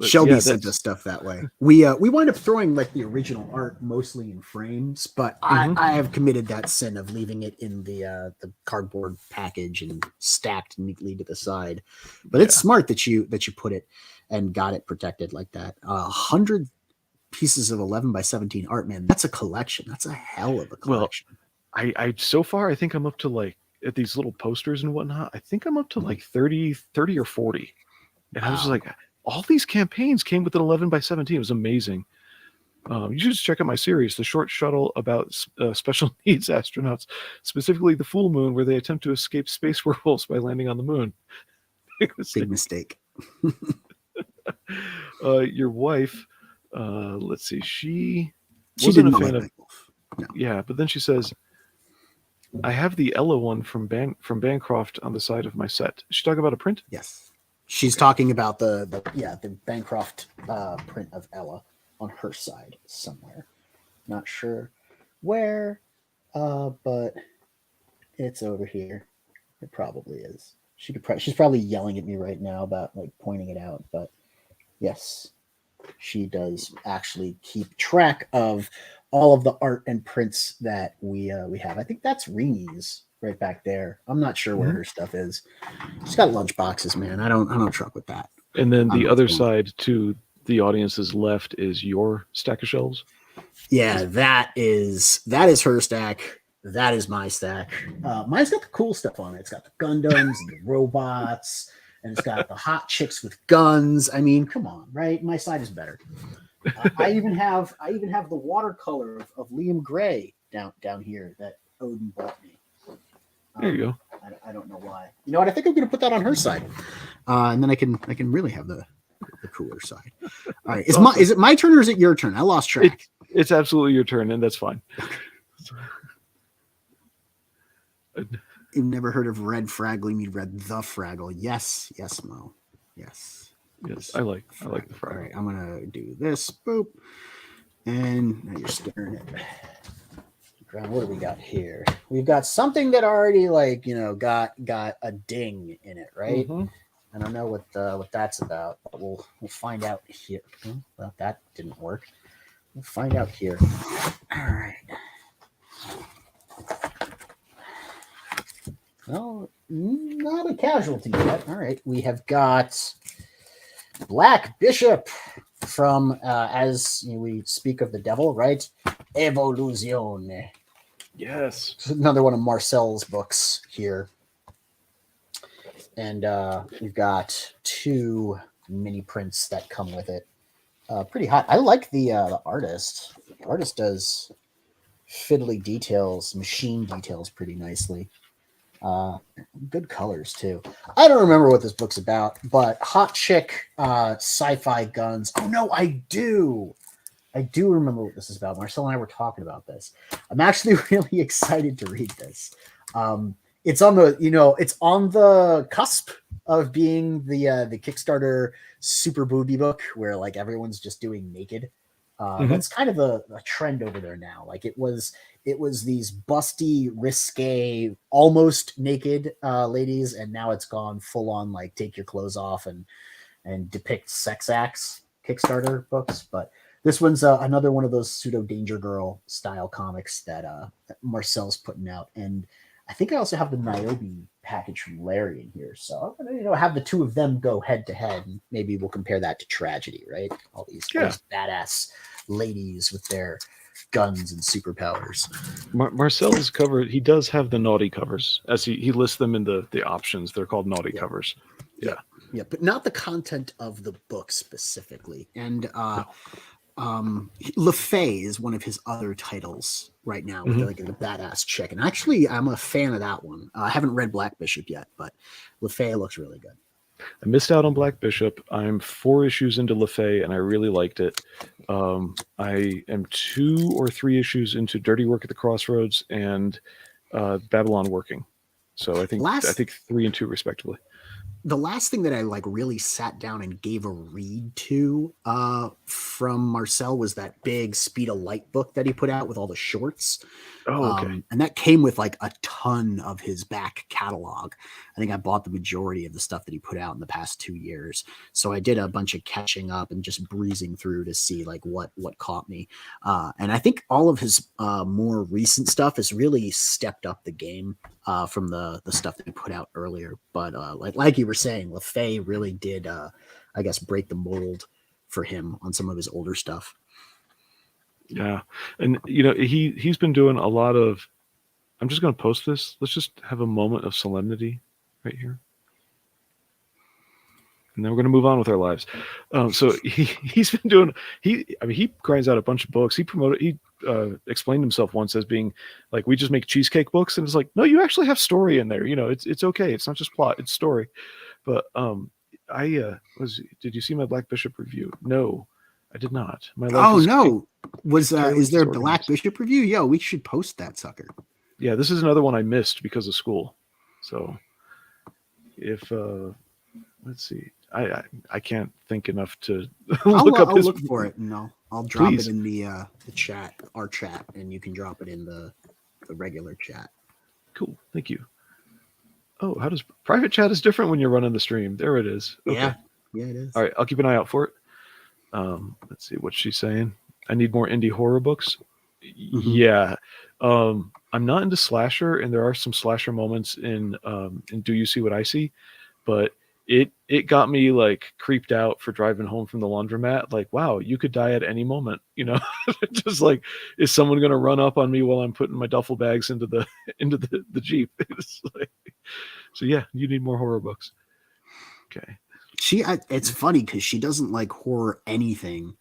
Shelby sent us stuff that way. We wind up throwing like the original art mostly in frames, but I have committed that sin of leaving it in the cardboard package and stacked neatly to the side. But it's smart that you put it and got it protected like that. 100 pieces of 11 by 17 art, man. That's a collection. That's a hell of a collection. Well, I so far I think I'm up to, like, at these little posters and whatnot, I think I'm up to like 30 or 40. And I was just like, all these campaigns came with an 11 by 17. It was amazing. You should just check out my series, The Short Shuttle, about special needs astronauts, specifically the Full Moon, where they attempt to escape space werewolves by landing on the moon. Big mistake. Your wife, let's see, she wasn't a fan of. No. Yeah, but then she says, I have the Ella one from Bancroft on the side of my set. Is she talking about a print? Yes. She's talking about the Bancroft print of Ella on her side somewhere. Not sure where, but it's over here. It probably is. She's probably yelling at me right now about like pointing it out, but yes, she does actually keep track of all of the art and prints that we have. I think that's Rini's right back there. I'm not sure where her stuff is. She's got lunch boxes, man. I don't truck with that. And then the other side to the audience's left is your stack of shelves. Yeah, that is her stack. That is my stack. Mine's got the cool stuff on it. It's got the Gundams and the robots, and it's got the hot chicks with guns. I mean, come on, right? My side is better. I even have the watercolor of Liam Gray down here that Odin bought me. There you go. I don't know why. You know what? I think I'm going to put that on her side, and then I can really have the cooler side. All right, is it my turn or is it your turn? I lost track. It's absolutely your turn, and that's fine. You've never heard of Red Fraggle? You mean Red the Fraggle? Yes, Mo. Yes. I like the Fraggle. All right, I'm gonna do this. Boop. And now you're staring at what do we got here? We've got something that already got a ding in it, right? Mm-hmm. I don't know what that's about, but we'll find out here. Well, that didn't work. We'll find out here. All right. Well, not a casualty yet. All right, we have got Black Bishop from as we speak of the devil, right? Evolution. Yes. It's another one of Marcel's books here. And we've got 2 mini prints that come with it. Pretty hot. I like the artist. The artist does fiddly details, machine details pretty nicely. Good colors too. I don't remember what this book's about, but hot chick sci-fi guns. Oh no, I do remember what this is about. Marcel and I were talking about this. I'm actually really excited to read this. It's on the cusp of being the Kickstarter super booby book where like everyone's just doing naked. That's kind of a trend over there now. Like it was these busty, risque, almost naked ladies, and now it's gone full on like take your clothes off and depict sex acts Kickstarter books. But this one's another one of those pseudo Danger Girl style comics that Marcel's putting out, and I think I also have the Niobe package from Larry in here. So I'm gonna have the 2 of them go head to head, and maybe we'll compare that to Tragedy, right? All these badass ladies with their guns and superpowers. Marcel's cover, he does have the naughty covers, as he lists them in the options. They're called naughty covers. Yeah, but not the content of the book specifically. And Lefe is one of his other titles right now with like a badass chick. And actually, I'm a fan of that one. I haven't read Black Bishop yet, but Lefe looks really good. I missed out on Black Bishop. I'm 4 issues into Lefe, and I really liked it. I am 2 or 3 issues into Dirty Work at the Crossroads and Babylon Working. So I think 3 and 2 respectively. The last thing that I like really sat down and gave a read to from Marcel was that big Speed of Light book that he put out with all the shorts. Oh, okay. And that came with like a ton of his back catalog. I think I bought the majority of the stuff that he put out in the past 2 years. So I did a bunch of catching up and just breezing through to see like what caught me. And I think all of his more recent stuff has really stepped up the game from the stuff that he put out earlier. But like you were saying, Lefe really did, I guess, break the mold for him on some of his older stuff. Yeah. And, he's been doing a lot of, I'm just going to post this. Let's just have a moment of solemnity right here. And then we're going to move on with our lives. So he's been doing, he grinds out a bunch of books. He explained himself once as being like, we just make cheesecake books. And it's like, no, you actually have story in there. It's okay. It's not just plot, it's story. But did you see my Black Bishop review? No, I did not. My life is there a Black Bishop review? Yo, we should post that sucker. Yeah, this is another one I missed because of school. So if let's see, I can't think enough to look up. I'll look for it, and I'll drop it in the chat, our chat, and you can drop it in the regular chat. Cool, thank you. Oh, how does private chat is different when you're running the stream? There it is. Okay. Yeah, it is. All right, I'll keep an eye out for it. Let's see what she's saying. I need more indie horror books. Yeah. I'm not into slasher, and there are some slasher moments in Do You See What I See? But it got me like creeped out for driving home from the laundromat. Like, wow, you could die at any moment, just like, is someone going to run up on me while I'm putting my duffel bags into the Jeep? So yeah, you need more horror books. Okay. It's funny because she doesn't like horror anything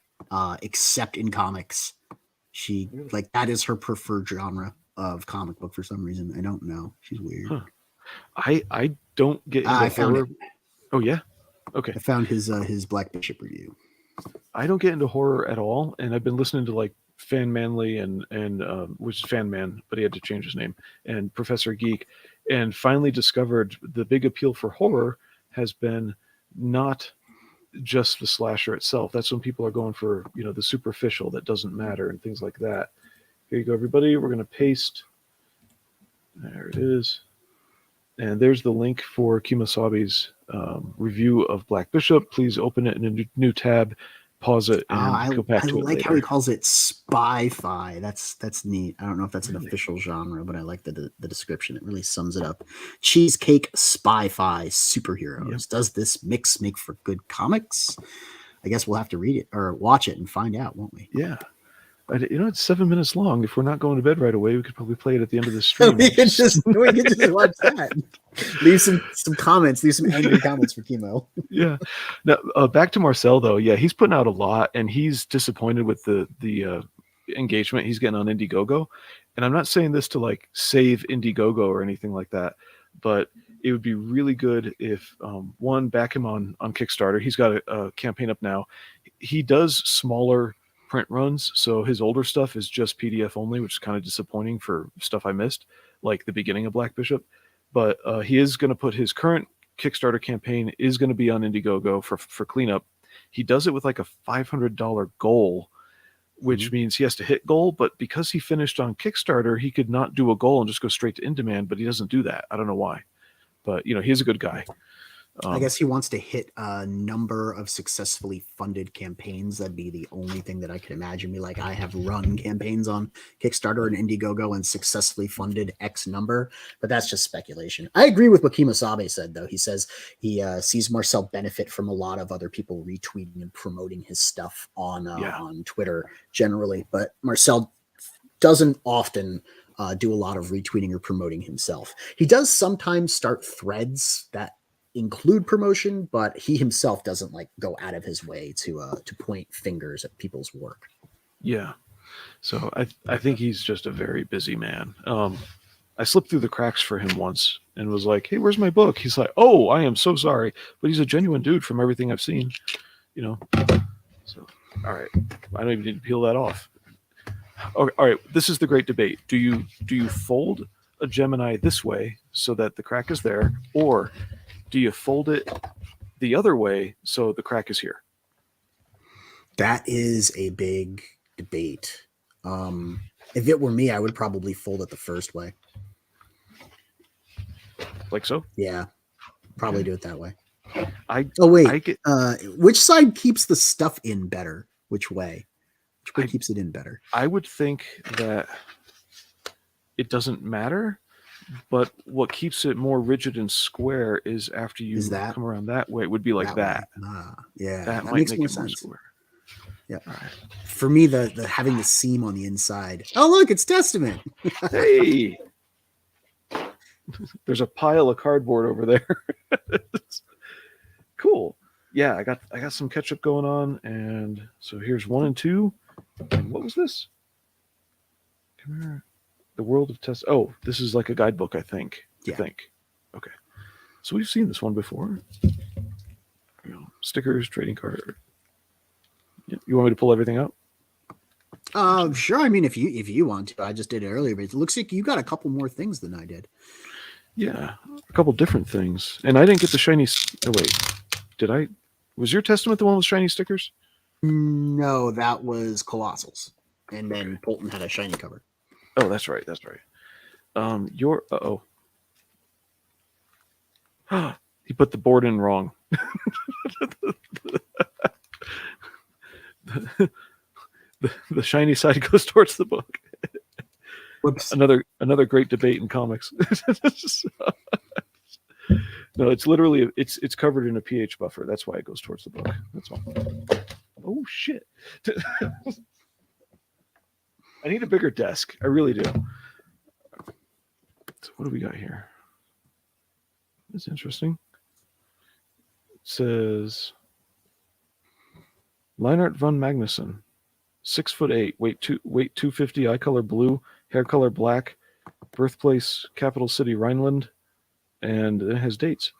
except in comics. She like that is her preferred genre. of comic book for some reason. I don't know. She's weird. Huh. I don't get into I found horror. it. Oh yeah, okay. I found his Black Bishop review. I don't get into horror at all, and I've been listening to like Fan Manley and which is Fan Man, but he had to change his name, and Professor Geek, and finally discovered the big appeal for horror has been not just the slasher itself. That's when people are going for, you know, the superficial that doesn't matter and things like that. Here you go, everybody. We're going to paste. There it is. And there's the link for Kimasabi's review of Black Bishop. Please open it in a new tab, pause it, and go back to it like later. how he calls it spy-fi. That's neat. I don't know if that's an official genre, but I like the description. It really sums it up. Cheesecake spy-fi superheroes. Yep. Does this mix make for good comics? I guess we'll have to read it or watch it and find out, won't we? Yeah. You know, it's 7 minutes long. If we're not going to bed right away, we could probably play it at the end of the stream. we could just watch that. Leave some comments. Leave some angry comments for Chemo. Yeah. Now, back to Marcel, though. Yeah, he's putting out a lot, and he's disappointed with the engagement he's getting on Indiegogo. And I'm not saying this to, like, save Indiegogo or anything like that, but it would be really good if, one, back him on Kickstarter. He's got a campaign up now. He does smaller print runs, so his older stuff is just PDF only, which is kind of disappointing for stuff I missed, like the beginning of Black Bishop. But he is going to put his current Kickstarter campaign is going to be on Indiegogo for cleanup. He does it with like a $500 goal, which means he has to hit goal. But because he finished on Kickstarter, he could not do a goal and just go straight to in demand. But he doesn't do that. I don't know why. But you know, he's a good guy. I guess he wants to hit a number of successfully funded campaigns. That'd be the only thing that I could imagine. Be like, I have run campaigns on Kickstarter and Indiegogo and successfully funded X number, but that's just speculation. I agree with what Kimasabe said, though. He says he sees Marcel benefit from a lot of other people retweeting and promoting his stuff on Twitter generally, but Marcel doesn't often do a lot of retweeting or promoting himself. He does sometimes start threads that include promotion, but he himself doesn't like go out of his way to point fingers at people's work. Yeah. So I think he's just a very busy man. I slipped through the cracks for him once and was like, "Hey, where's my book?" He's like, "Oh, I am so sorry," but he's a genuine dude from everything I've seen, you know. So, all right, I don't even need to peel that off. Okay, all right, this is the great debate. Do you fold a Gemini this way so that the crack is there, or do you fold it the other way so the crack is here? That is a big debate. If it were me, I would probably fold it the first way. Like so? Yeah, probably do it that way. Wait. Which side keeps the stuff in better? Which way? Which way keeps it in better? I would think that it doesn't matter. But what keeps it more rigid and square is after you come around that way, it would be like that. Yeah, that might make it more square. Yeah. All right. For me, the having the seam on the inside. Oh, look, it's Testament. Hey, there's a pile of cardboard over there. Cool. Yeah, I got some ketchup going on, and so here's 1 and 2. And what was this? Come here. The World of Test. Oh, this is like a guidebook, I think. Yeah. Okay. So we've seen this one before. Stickers, trading card. You want me to pull everything out? Sure. I mean, if you want to, I just did it earlier, but it looks like you got a couple more things than I did. Yeah, a couple different things, and I didn't get the shiny. Oh wait, did I? Was your Testament the one with shiny stickers? No, that was Colossals, and then Polton had a shiny cover. Oh, that's right. Your he put the board in wrong. the shiny side goes towards the book. Whoops. Another great debate in comics. No, it's literally it's covered in a pH buffer. That's why it goes towards the book. That's all. Oh shit. I need a bigger desk. I really do. So what do we got here? That's interesting. It says Leinart von Magnuson, 6'8", weight 250, eye color blue, hair color black, birthplace, capital city, Rhineland, and it has dates.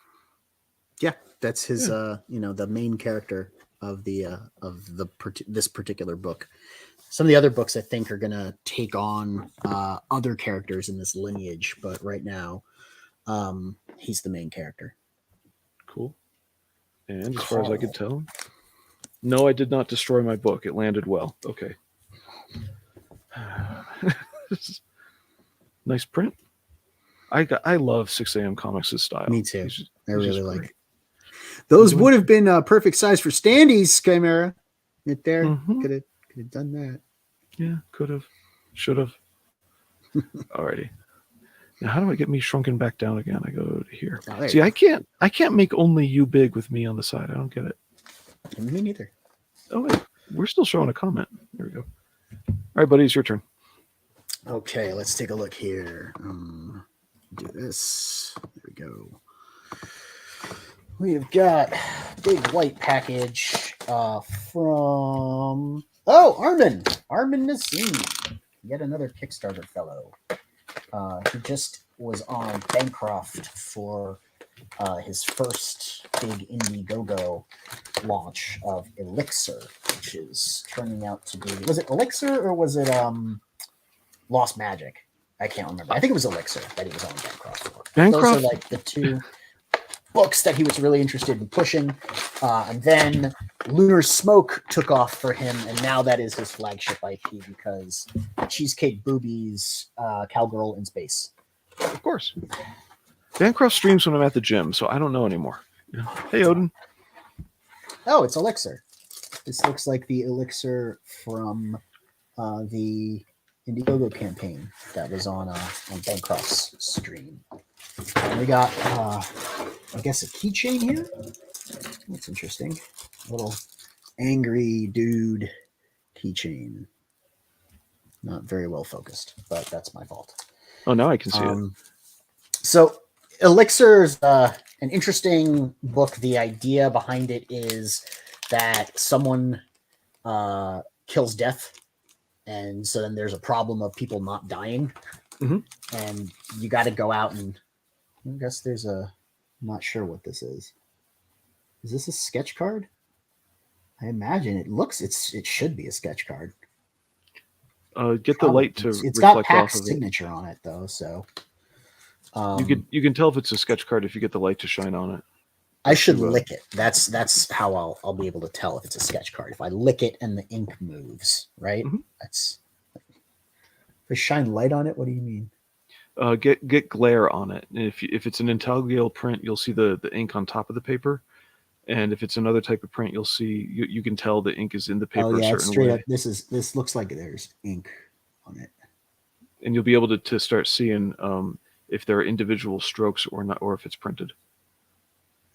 Yeah, that's his. The main character of this particular book. Some of the other books I think are gonna take on other characters in this lineage, but right now, he's the main character. Cool. And as far as I could tell, no, I did not destroy my book. It landed well. Okay. Nice print. I love 6 a.m. Comics' style. Me too. I really like great. Those would have been perfect size for Standy's Chimera. Right there. Mm-hmm. Could have done that. Yeah, could have. Should have. Alrighty. Now how do I get me shrunken back down again? I go to here. Oh, see, I can't make only you big with me on the side. I don't get it. Me neither. Oh wait, we're still showing a comment. There we go. All right, buddy, it's your turn. Okay, let's take a look here. Do this. There we go. We've got big white package from Armin Nassim, yet another Kickstarter fellow. He just was on Bancroft for his first big Indiegogo launch of Elixir, which is turning out to be, was it Elixir or was it Lost Magic? I can't remember. I think it was Elixir that he was on Bancroft for. Bancroft? Those are like the two books that he was really interested in pushing. And then Lunar Smoke took off for him, and now that is his flagship IP because Cheesecake Boobies, Cowgirl in Space. Of course. Bancroft streams when I'm at the gym, so I don't know anymore. Hey, Odin. Oh, it's Elixir. This looks like the Elixir from the Indiegogo campaign that was on Bancroft's stream. And we got, I guess, a keychain here. That's interesting. A little angry dude keychain. Not very well focused, but that's my fault. Oh, now I can see it. So Elixir is an interesting book. The idea behind it is that someone kills death, and so then there's a problem of people not dying, and you got to go out and I guess there's a. I'm not sure what this is. Is this a sketch card? I imagine it looks. It should be a sketch card. Get the light to it's reflect got off Pack's of it. signature on it though, so You can tell if it's a sketch card if you get the light to shine on it. I should lick it. That's how I'll be able to tell if it's a sketch card. If I lick it and the ink moves, right? That's. If I shine light on it, what do you mean? Get glare on it. And if it's an intaglio print, you'll see the ink on top of the paper. And if it's another type of print, you'll see you can tell the ink is in the paper. Oh yeah, a certain it's straight way. up. This looks like there's ink on it. And you'll be able to start seeing if there are individual strokes or not, or if it's printed.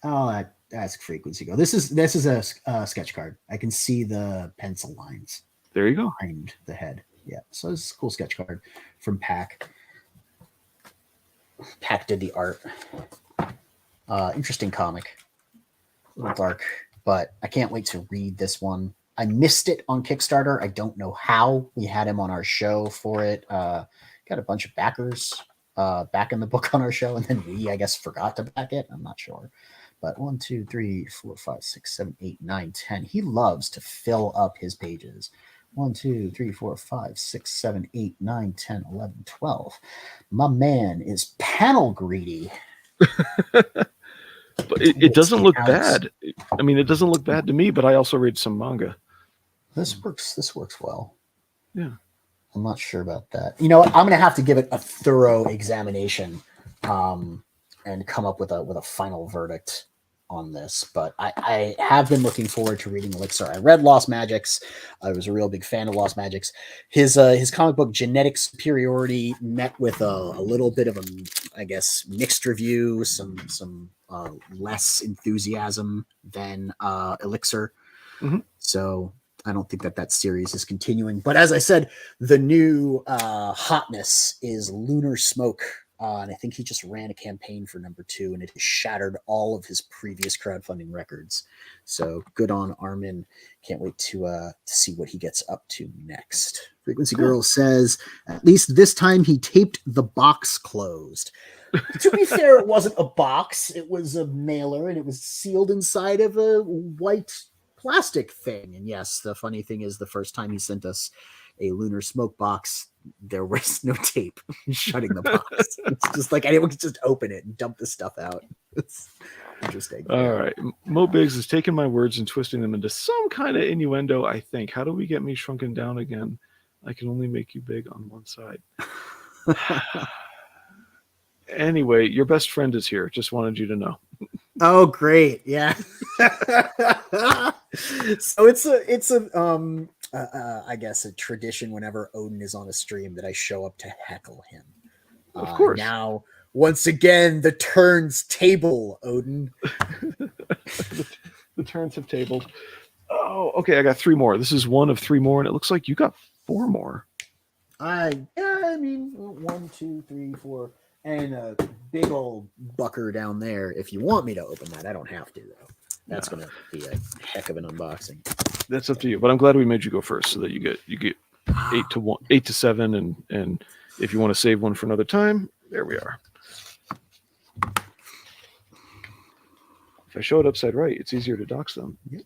Oh, that's frequency go. This is a sketch card. I can see the pencil lines. There you go. Behind the head. Yeah. So this is a cool sketch card from Pack. Pack did the art. Interesting comic. A little dark, but I can't wait to read this one. I missed it on Kickstarter. I don't know how. We had him on our show for it. Got a bunch of backers backing the book on our show, and then we, I guess, forgot to back it. I'm not sure. But 1, 2, 3, 4, 5, 6, 7, 8, 9, 10. He loves to fill up his pages. 1, 2, 3, 4, 5, 6, 7, 8, 9, 10, 11, 12. My man is panel greedy. But it doesn't look bad. I mean, it doesn't look bad to me, but I also read some manga. This works well. Yeah. I'm not sure about that. You know what? I'm going to have to give it a thorough examination and come up with a final verdict on this. But I have been looking forward to reading Elixir. I read Lost Magics. I was a real big fan of Lost Magics. His comic book Genetic Superiority met with a little bit of a, I guess, mixed review, some less enthusiasm than Elixir. So I don't think that series is continuing. But as I said, the new hotness is Lunar Smoke and I think he just ran a campaign for number 2, and it has shattered all of his previous crowdfunding records. So good on Armin. Can't wait to see what he gets up to next. Frequency Cool. Girl says, at least this time he taped the box closed. To be fair, it wasn't a box. It was a mailer, and it was sealed inside of a white plastic thing. And yes, the funny thing is, the first time he sent us a Lunar Smoke box, there was no tape shutting the box. It's just like anyone could just open it and dump the stuff out. It's interesting. All right. Mo Biggs is taking my words and twisting them into some kind of innuendo, I think. How do we get me shrunken down again? I can only make you big on one side. Anyway, your best friend is here. Just wanted you to know. Oh, great. Yeah. So it's I guess a tradition whenever Odin is on a stream that I show up to heckle him. Of course. Now, once again, the turns table, Odin. The turns have tabled. Oh, okay. I got 3 more. This is one of 3 more, and it looks like you got 4 more. I mean, 1, 2, 3, 4, and a big old bucker down there. If you want me to open that, I don't have to though. That's gonna be a heck of an unboxing. That's up to you. But I'm glad we made you go first, so that you get 8 to 7, and if you want to save one for another time, there we are. If I show it upside right, it's easier to dox them. Yep.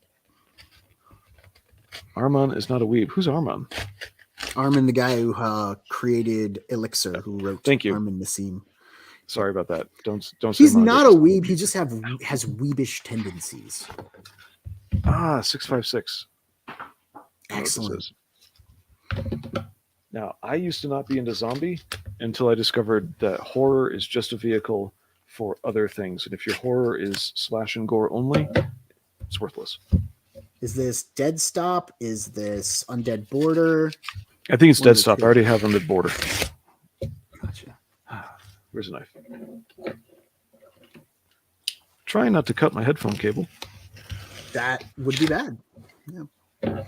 Arman is not a weeb. Who's Arman? Armin, the guy who created Elixir, who wrote Thank you. Armin Nassim. Sorry about that. Don't. He's not a weeb. He just has weebish tendencies. 656. Excellent. Now, I used to not be into zombie until I discovered that horror is just a vehicle for other things. And if your horror is slash and gore only, it's worthless. Is this Dead Stop? Is this Undead Border? I think it's Dead Stop. I already have them at border. Gotcha. Where's a knife? Trying not to cut my headphone cable. That would be bad. Yeah.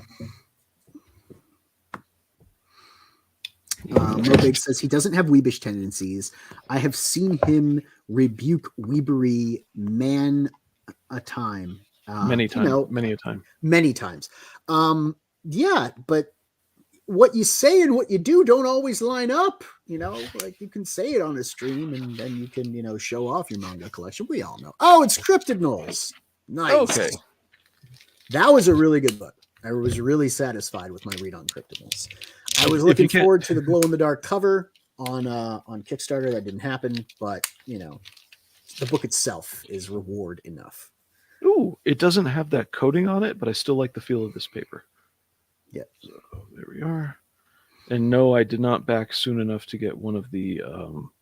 Mobig says he doesn't have weebish tendencies. I have seen him rebuke weebery man a time. Many times. Yeah, but what you say and what you do don't always line up. Like you can say it on a stream and then you can, show off your manga collection. We all know. Oh, it's Cryptid Knolls. Nice. Okay. That was a really good book. I was really satisfied with my read on Cryptid Knolls. I was looking forward to the glow in the dark cover on Kickstarter. That didn't happen, but the book itself is reward enough. Ooh, it doesn't have that coating on it, but I still like the feel of this paper. Yeah. So there we are. And no, I did not back soon enough to get one of the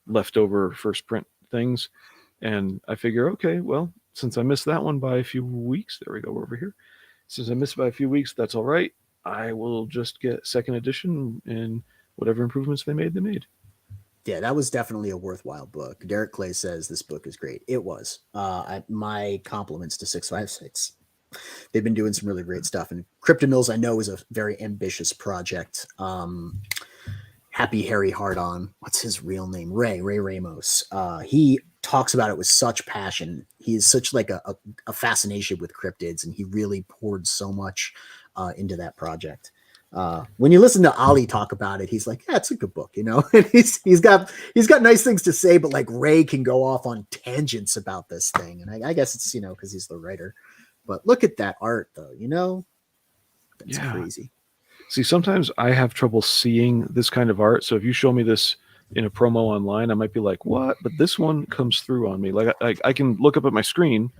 leftover first print things. And I figure, okay, well, since I missed that one by a few weeks, there we go, over here. Since I missed by a few weeks, that's all right. I will just get second edition, and whatever improvements they made. Yeah, that was definitely a worthwhile book. Derek Clay says this book is great. It was. My compliments to 656. They've been doing some really great stuff. And Cryptid Knolls, I know, is a very ambitious project. Happy Harry Hardon. What's his real name? Ray Ramos. He talks about it with such passion. He is such like a fascination with cryptids, and he really poured so much into that project. When you listen to Ali talk about it, he's like, yeah, it's a good book, and he's got nice things to say, but like Ray can go off on tangents about this thing. And I guess it's, because he's the writer, but look at that art though, that's crazy. See, sometimes I have trouble seeing this kind of art. So if you show me this in a promo online, I might be like, what? But this one comes through on me. Like I can look up at my screen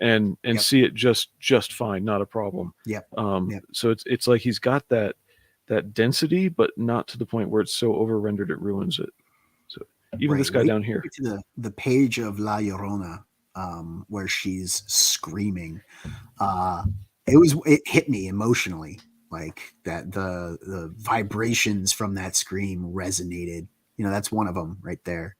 and Yep. see it just fine, not a problem. Yep. So it's like he's got that density, but not to the point where it's so over rendered it ruins it. So even this guy down here, to the page of La Llorona, where she's screaming, it hit me emotionally, like that the vibrations from that scream resonated. That's one of them right there.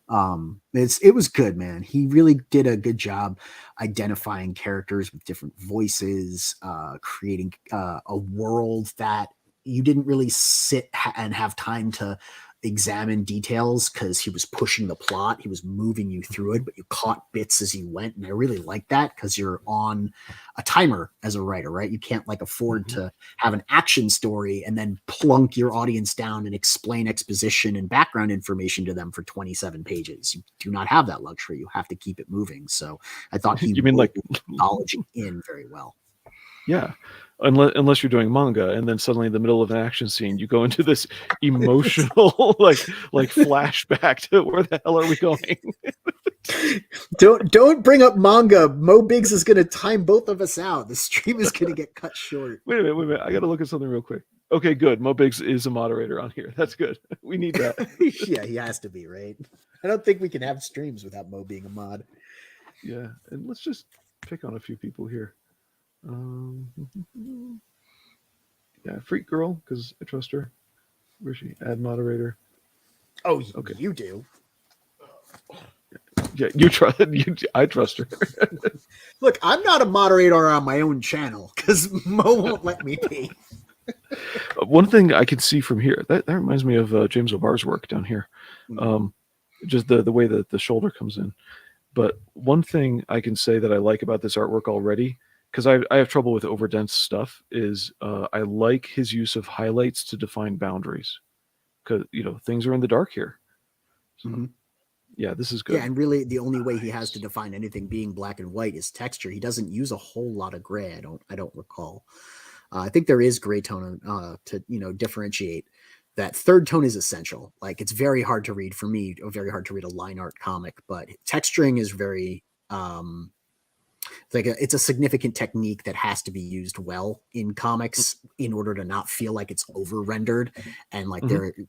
It was good, man. He really did a good job identifying characters with different voices, creating a world that you didn't really sit and have time to examine details because he was pushing the plot. He was moving you through it, but you caught bits as you went. And I really like that because you're on a timer as a writer, right? You can't like afford to have an action story and then plunk your audience down and explain exposition and background information to them for 27 pages. You do not have that luxury. You have to keep it moving. So I thought he You mean like knowledge in very well. Yeah, unless you're doing manga, and then suddenly in the middle of an action scene, you go into this emotional like flashback to where the hell are we going? Don't bring up manga. Mo Biggs is going to time both of us out. The stream is going to get cut short. Wait a minute. I got to look at something real quick. Okay, good. Mo Biggs is a moderator on here. That's good. We need that. Yeah, he has to be, right? I don't think we can have streams without Mo being a mod. Yeah, and let's just pick on a few people here. Yeah, Freak Girl, because I trust her. Where's she? Add moderator. Oh, okay. You do. Yeah, you trust. I trust her. Look, I'm not a moderator on my own channel because Mo won't let me be. One thing I can see from here that reminds me of James O'Barr's work down here. Just the way that the shoulder comes in. But one thing I can say that I like about this artwork already, because I have trouble with overdense stuff, is I like his use of highlights to define boundaries. Because things are in the dark here. So, yeah, this is good. Yeah, and really the only way he has to define anything being black and white is texture. He doesn't use a whole lot of gray. I don't recall. I think there is gray tone to differentiate. That third tone is essential. Like it's very hard to read for me, or very hard to read a line art comic, but texturing is very it's a significant technique that has to be used well in comics in order to not feel like it's over rendered and like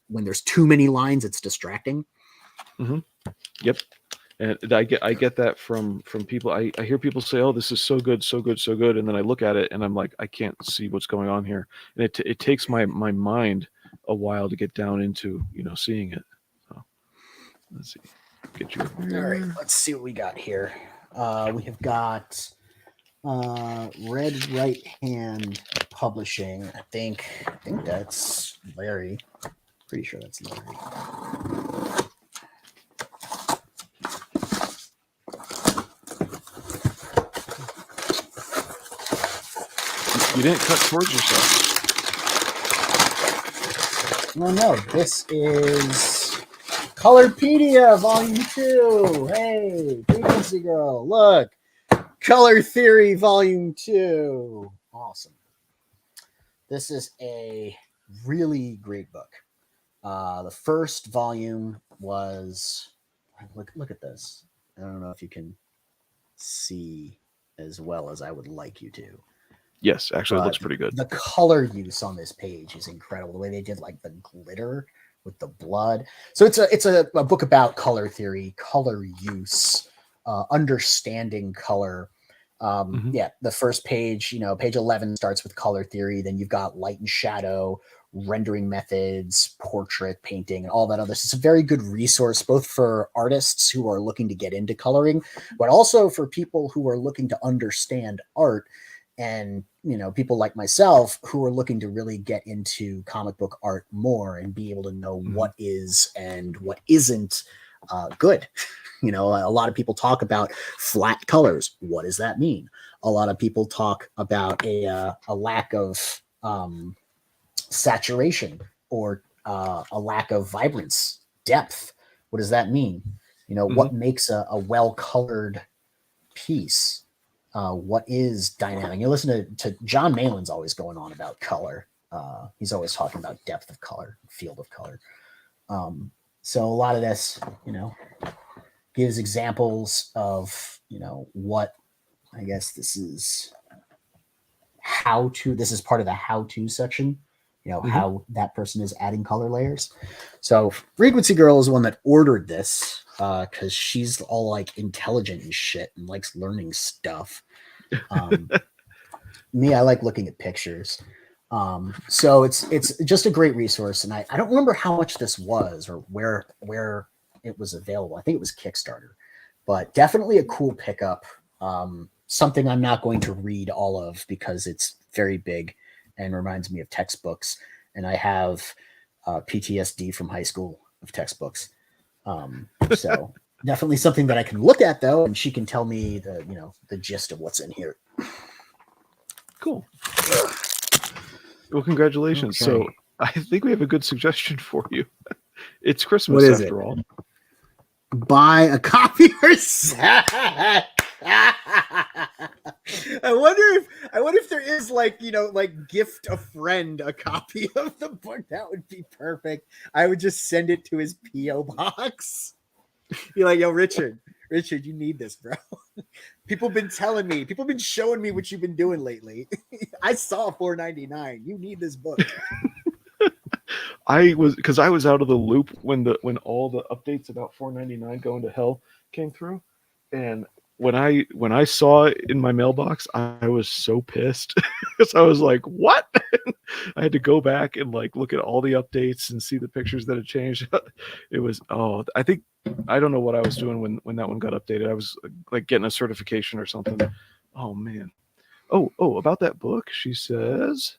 when there's too many lines, it's distracting. Yep. And I get that from people. I hear people say, "Oh, this is so good, so good, so good," and then I look at it and I'm like, I can't see what's going on here, and it takes my mind a while to get down into seeing it. So let's see, get you. All right, let's see what we got here. We have got Red Right Hand Publishing. I think that's Larry. Pretty sure that's Larry. You didn't cut towards yourself. Well, no, this is Colorpedia Volume 2. Hey, Frequency Girl, look. Color Theory Volume 2. Awesome. This is a really great book. The first volume was... Look at this. I don't know if you can see as well as I would like you to. Yes, actually, it looks pretty good. The color use on this page is incredible. The way they did like the glitter with the blood. So it's a book about color theory, color use, understanding color. Yeah, the first page, page 11 starts with color theory. Then you've got light and shadow, rendering methods, portrait painting, and all that other. It's a very good resource, both for artists who are looking to get into coloring, but also for people who are looking to understand art. And, people like myself who are looking to really get into comic book art more and be able to know what is and what isn't good. A lot of people talk about flat colors. What does that mean? A lot of people talk about a lack of saturation or a lack of vibrance, depth. What does that mean? What makes a well-colored piece? What is dynamic? You listen to John Malin's always going on about color. He's always talking about depth of color, field of color. So a lot of this, gives examples of, what I guess this is this is part of the how-to section, how that person is adding color layers. So Frequency Girl is one that ordered this because she's all like intelligent and shit and likes learning stuff. Me, I like looking at pictures. So it's just a great resource. And I don't remember how much this was or where it was available. I think it was Kickstarter, but definitely a cool pickup. Something I'm not going to read all of because it's very big and reminds me of textbooks. And I have PTSD from high school. of textbooks. So definitely something that I can look at though, and she can tell me the gist of what's in here. Cool. Well, congratulations. Okay. So I think we have a good suggestion for you. It's Christmas What is after all. Buy a copy yourself. I wonder if there is like gift a friend a copy of the book. That would be perfect. I would just send it to his P.O. box. Be like, yo, Richard, you need this, bro. People been telling me, people been showing me what you've been doing lately. I saw $4.99. You need this book. I was out of the loop when all the updates about $4.99 going to hell came through, and when I saw it in my mailbox, I was so pissed because I was like, "What?" I had to go back and like look at all the updates and see the pictures that had changed. It was I don't know what I was doing when that one got updated. I was like getting a certification or something. Oh man. Oh, about that book, she says.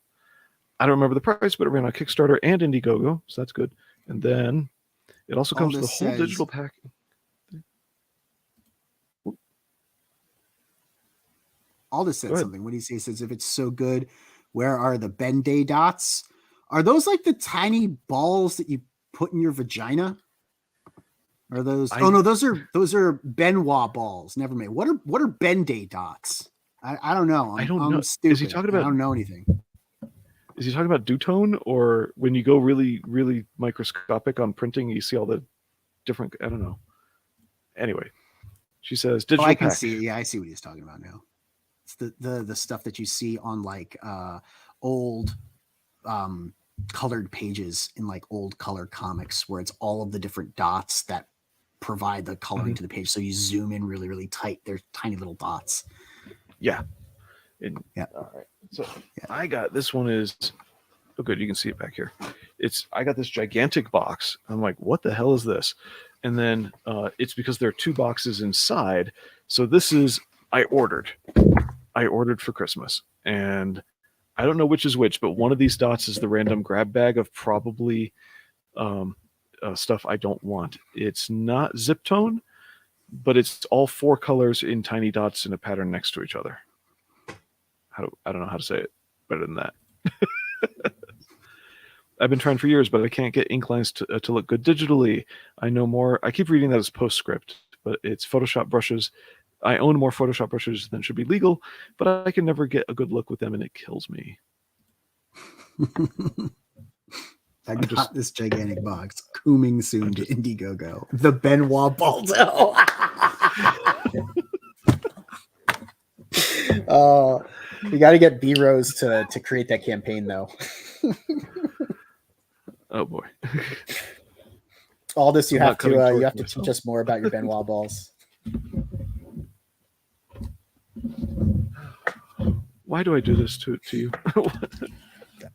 I don't remember the price, but it ran on Kickstarter and Indiegogo, so that's good. And then it also comes with a whole digital pack. Aldous said something. What do you say? He says, if it's so good, where are the Ben-Day dots? Are those like the tiny balls that you put in your vagina? Are those? Oh no, those are Benoit balls. Never mind. What are Ben-Day dots? I don't know. I don't know. Stupid. Is he talking about? I don't know anything. Is he talking about Dutone, or when you go really, really microscopic on printing, you see all the different? I don't know. Anyway, she says digital. I can see. Yeah, I see what he's talking about now. It's the stuff that you see on like old colored pages in like old color comics, where it's all of the different dots that provide the coloring to the page. So you zoom in really, really tight. They're tiny little dots. Yeah. Yeah. All right. So I got this one is good. You can see it back here. I got this gigantic box. I'm like, what the hell is this? And then it's because there are two boxes inside. So this is I ordered for Christmas, and I don't know which is which, but one of these dots is the random grab bag of probably stuff I don't want. It's not zip tone, but it's all four colors in tiny dots in a pattern next to each other. I don't know how to say it better than that. I've been trying for years, but I can't get ink lines to look good digitally. I know more. I keep reading that as Postscript, but it's Photoshop brushes. I own more Photoshop brushes than should be legal, but I can never get a good look with them, and it kills me. I got this gigantic box. Coming soon to Indiegogo. The Benoit Baldo. You got to get B-Rose to create that campaign, though. Oh boy! Aldous, you have to teach us more about your Benoit balls. Why do I do this to you?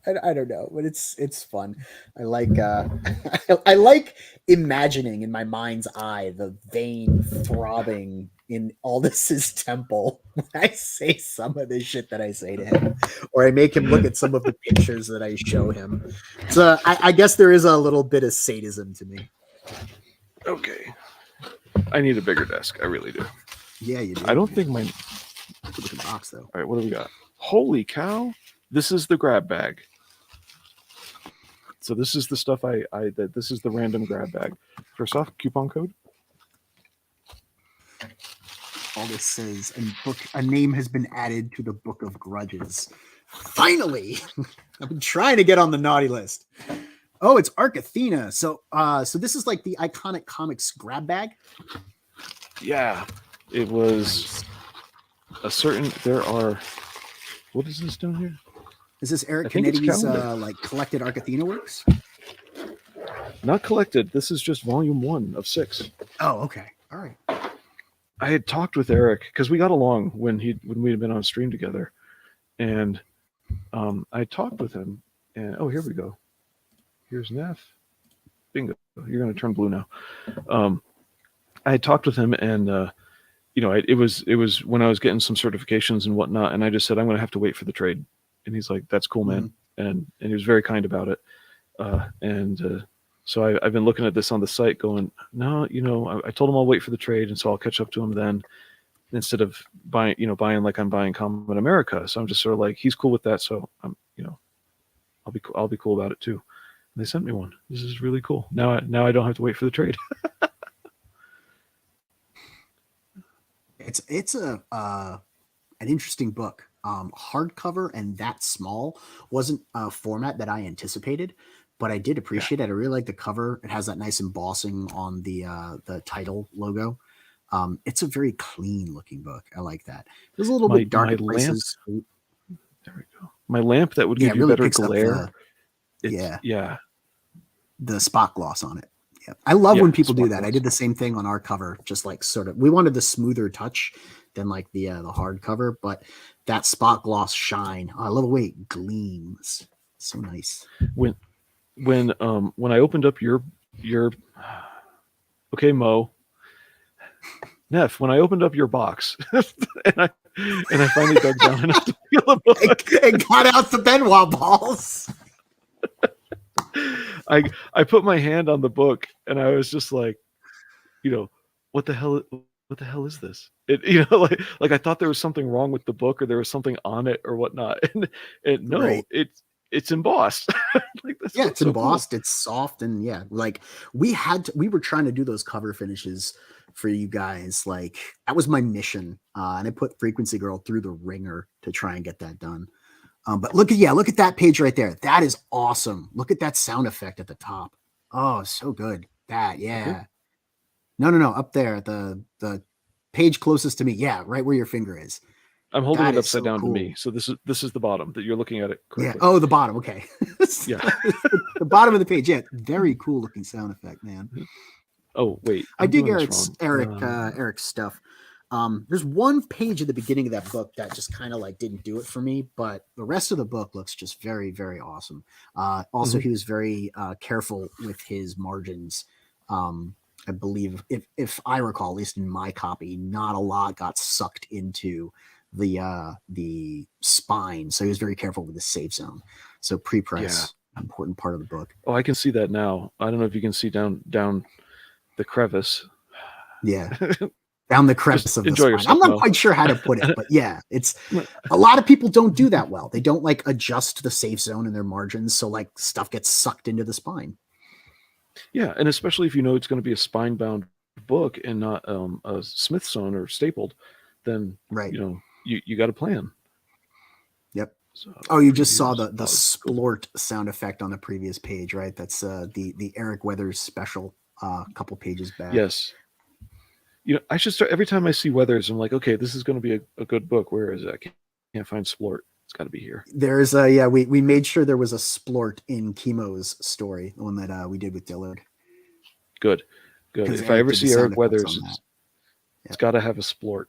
I don't know, but it's fun. I like I like imagining in my mind's eye the vein throbbing in Aldous' temple when I say some of the shit that I say to him, or I make him look at some of the pictures that I show him. So I guess there is a little bit of sadism to me. Okay, I need a bigger desk. I really do. Yeah, you do. I don't think my Look at the box though. All right, what do we got? Holy cow! This is the grab bag. So this is the stuff this is the random grab bag. First off, coupon code. All this says, a name has been added to the Book of Grudges. Finally, I've been trying to get on the naughty list. Oh, it's Arc Athena. So this is like the iconic comics grab bag. Yeah, it was a certain. There are. What is this down here? Is this Eric Canetti's like collected Arc Athena works? Not collected. This is just volume 1 of 6. Oh, okay. All right. I had talked with Eric because we got along when we had been on stream together, and I talked with him. And here we go. Here's Neff. Bingo. You're going to turn blue now. I had talked with him, and it was when I was getting some certifications and whatnot, and I just said I'm going to have to wait for the trade. And he's like, "That's cool, man." And he was very kind about it. So I've been looking at this on the site going, no, I told him I'll wait for the trade, and so I'll catch up to him then, instead of buying like I'm buying Common America. So I'm just sort of like, he's cool with that, so I'll be cool about it too. And they sent me one. This is really cool. Now I don't have to wait for the trade. It's an interesting book. Hardcover and that small wasn't a format that I anticipated, but I did appreciate it. I really like the cover. It has that nice embossing on the title logo. It's a very clean looking book. I like that. It was a little bit dark my at places. lamp. There we go. My lamp that would Yeah, give it you really better picks up glare. yeah, the spot gloss on it. Yeah, I love when people do that. gloss. I did the same thing on our cover, just like sort of. We wanted the smoother touch than like the hardcover, but that spot gloss shine. Oh, I love the way it gleams. So nice. When I opened up your okay, Mo, Neff, when I opened up your box and I finally dug down enough to feel the book, and got out the Benoit balls. I put my hand on the book and I was just like, what the hell is this? It like I thought there was something wrong with the book or there was something on it or whatnot. And no, Right. it's embossed. Like, Yeah, it's so embossed, cool. it's soft, and yeah, like we were trying to do those cover finishes for you guys. Like that was my mission. And I put Frequency Girl through the ringer to try and get that done. But look at that page right there. That is awesome. Look at that sound effect at the top. Oh, so good. That, yeah. Okay. No, up there, the page closest to me. Yeah, right where your finger is. I'm holding That it is upside so down cool. to me. So this is the bottom that you're looking at it correctly. Yeah. Oh, the bottom. Okay. Yeah. The bottom of the page. Yeah. Very cool looking sound effect, man. Oh, wait. I dig Eric's stuff. There's one page at the beginning of that book that just kind of like didn't do it for me, but the rest of the book looks just very, very awesome. Also, he was very careful with his margins. I believe, if I recall, at least in my copy, not a lot got sucked into the spine, so he was very careful with the safe zone. So pre-press, important part of the book. Oh, I can see that now. I don't know if you can see down the crevice. Yeah. Down the crevice of the spine. Yourself, I'm not quite sure how to put it, but yeah, it's a lot of people don't do that well. They don't like adjust the safe zone in their margins, so like stuff gets sucked into the spine. Yeah, and especially if it's going to be a spine-bound book and not a Smith sewn or stapled, then right. You got a plan. Yep. So, oh, you just saw the splort sound effect on the previous page, right? That's the Eric Weathers special a couple pages back. Yes. I should start every time I see Weathers. I'm like, okay, this is going to be a good book. Where is it? I can't find splort. It's got to be here. There's we made sure there was a splort in Chemo's story, the one that we did with Dillard. Good. If I ever see Eric Weathers, it's got to have a splort.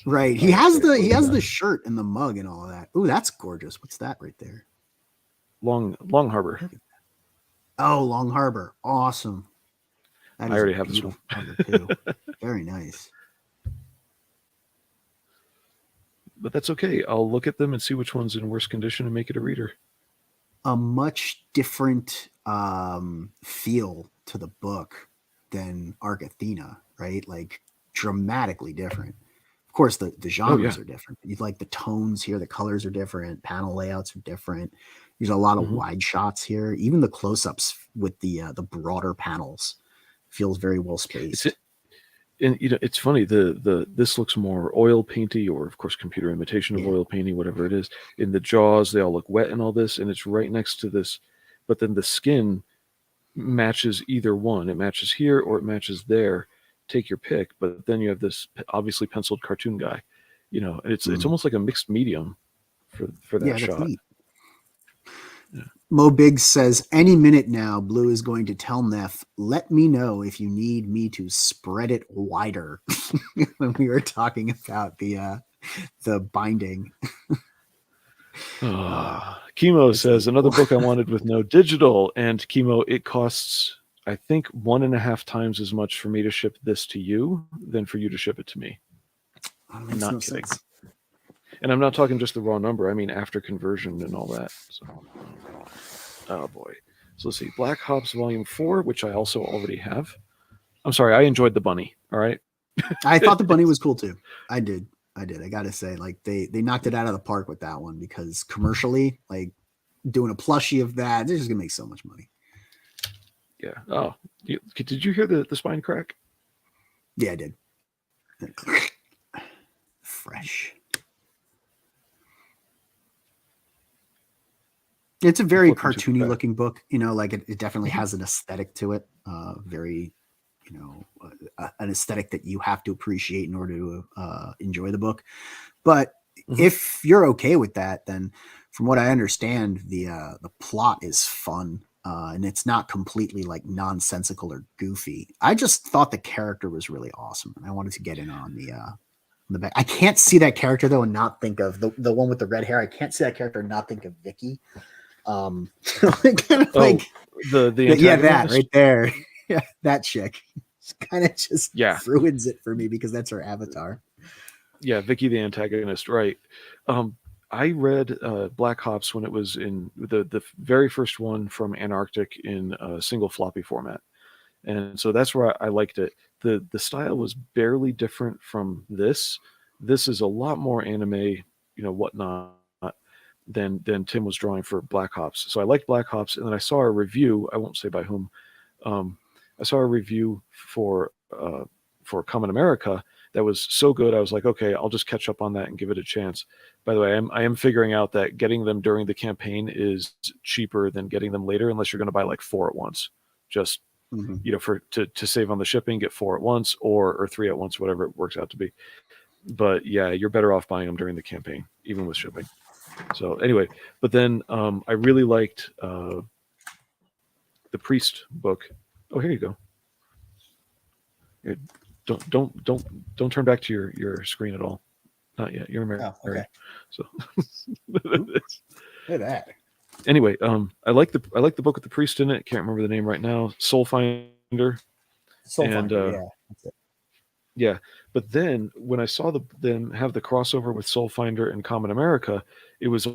Right. He has the shirt and the mug and all of that. Ooh, that's gorgeous. What's that right there? Long Harbor. Oh, Long Harbor. Awesome. I already have this one. Too. Very nice. But that's okay. I'll look at them and see which one's in worse condition and make it a reader. A much different feel to the book than Arc Athena, right? Like dramatically different. Of course, the genres are different. You like the tones here, the colors are different, panel layouts are different. There's a lot of wide shots here. Even the close-ups with the broader panels feels very well spaced. And it's funny. This looks more oil painty, or of course computer imitation of oil painting, whatever it is. In the jaws, they all look wet and all this, and it's right next to this. But then the skin matches either one. It matches here or it matches there. Take your pick. But then you have this obviously penciled cartoon guy. It's almost like a mixed medium for that shot. Neat. Yeah. Mo Biggs says, any minute now, Blue is going to tell Neff, let me know if you need me to spread it wider. When we were talking about the binding. Chemo says, another book I wanted with no digital. And Chemo, it costs, I think, 1.5 times as much for me to ship this to you than for you to ship it to me. I'm not kidding. Sense. And I'm not talking just the raw number. I mean, after conversion and all that. So, oh boy. So let's see, Black Hops Volume 4, which I also already have. I'm sorry, I enjoyed the bunny. All right. I thought the bunny was cool too. I did. I gotta say, like they knocked it out of the park with that one because commercially, like doing a plushie of that, they're just gonna make so much money. Yeah. Oh, did you hear the spine crack? Yeah, I did. Fresh. It's a very cartoony looking book, you know, like it definitely has an aesthetic to it. Very, you know, an aesthetic that you have to appreciate in order to enjoy the book. But if you're okay with that, then from what I understand, the plot is fun. And it's not completely like nonsensical or goofy. I just thought the character was really awesome, and I wanted to get in on the back. I can't see that character though and not think of the one with the red hair. I can't see that character and not think of Vicky. Kind of like the yeah, that right there. Yeah, that chick. It's kind of just ruins it for me because that's her avatar. Yeah, Vicky the antagonist, right? I read Black Hops when it was in the very first one from Antarctic in a single floppy format, and so that's where I liked it. The style was barely different from this. This is a lot more anime, you know, whatnot, than Tim was drawing for Black Hops. So I liked Black Hops, and then I saw a review. I won't say by whom. I saw a review for Common America that was so good. I was like, okay, I'll just catch up on that and give it a chance. By the way, I am figuring out that getting them during the campaign is cheaper than getting them later, unless you're going to buy like 4 at once. Just you know, to save on the shipping, get 4 at once or 3 at once, whatever it works out to be. But yeah, you're better off buying them during the campaign, even with shipping. So anyway, but then I really liked the Priest book. Oh, here you go. Here, don't turn back to your screen at all. Not yet. You're married. Oh, okay. So look at that. Anyway, I like the book with the priest in it. Can't remember the name right now. Soulfinder. Soulfinder, yeah. That's it. Yeah, but then when I saw them have the crossover with Soulfinder and Common America, it was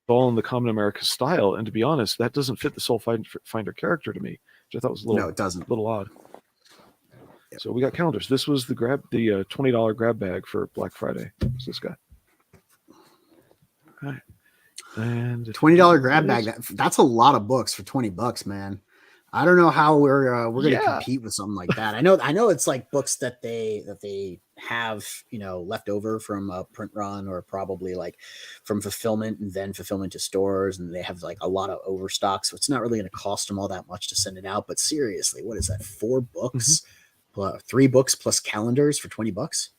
all in the Common America style. And to be honest, that doesn't fit the Soulfinder character to me, which I thought was a little, no, it doesn't. Little odd. Yep. So we got calendars. This was the $20 grab bag for Black Friday. It's this guy. All right. And $20 grab bag. That's a lot of books for $20, man. I don't know how we're going to compete with something like that. I know it's like books that they have, you know, left over from a print run or probably like from fulfillment and then fulfillment to stores, and they have like a lot of overstock, so it's not really going to cost them all that much to send it out. But seriously, what is that? 4 books, 3 books plus calendars for $20?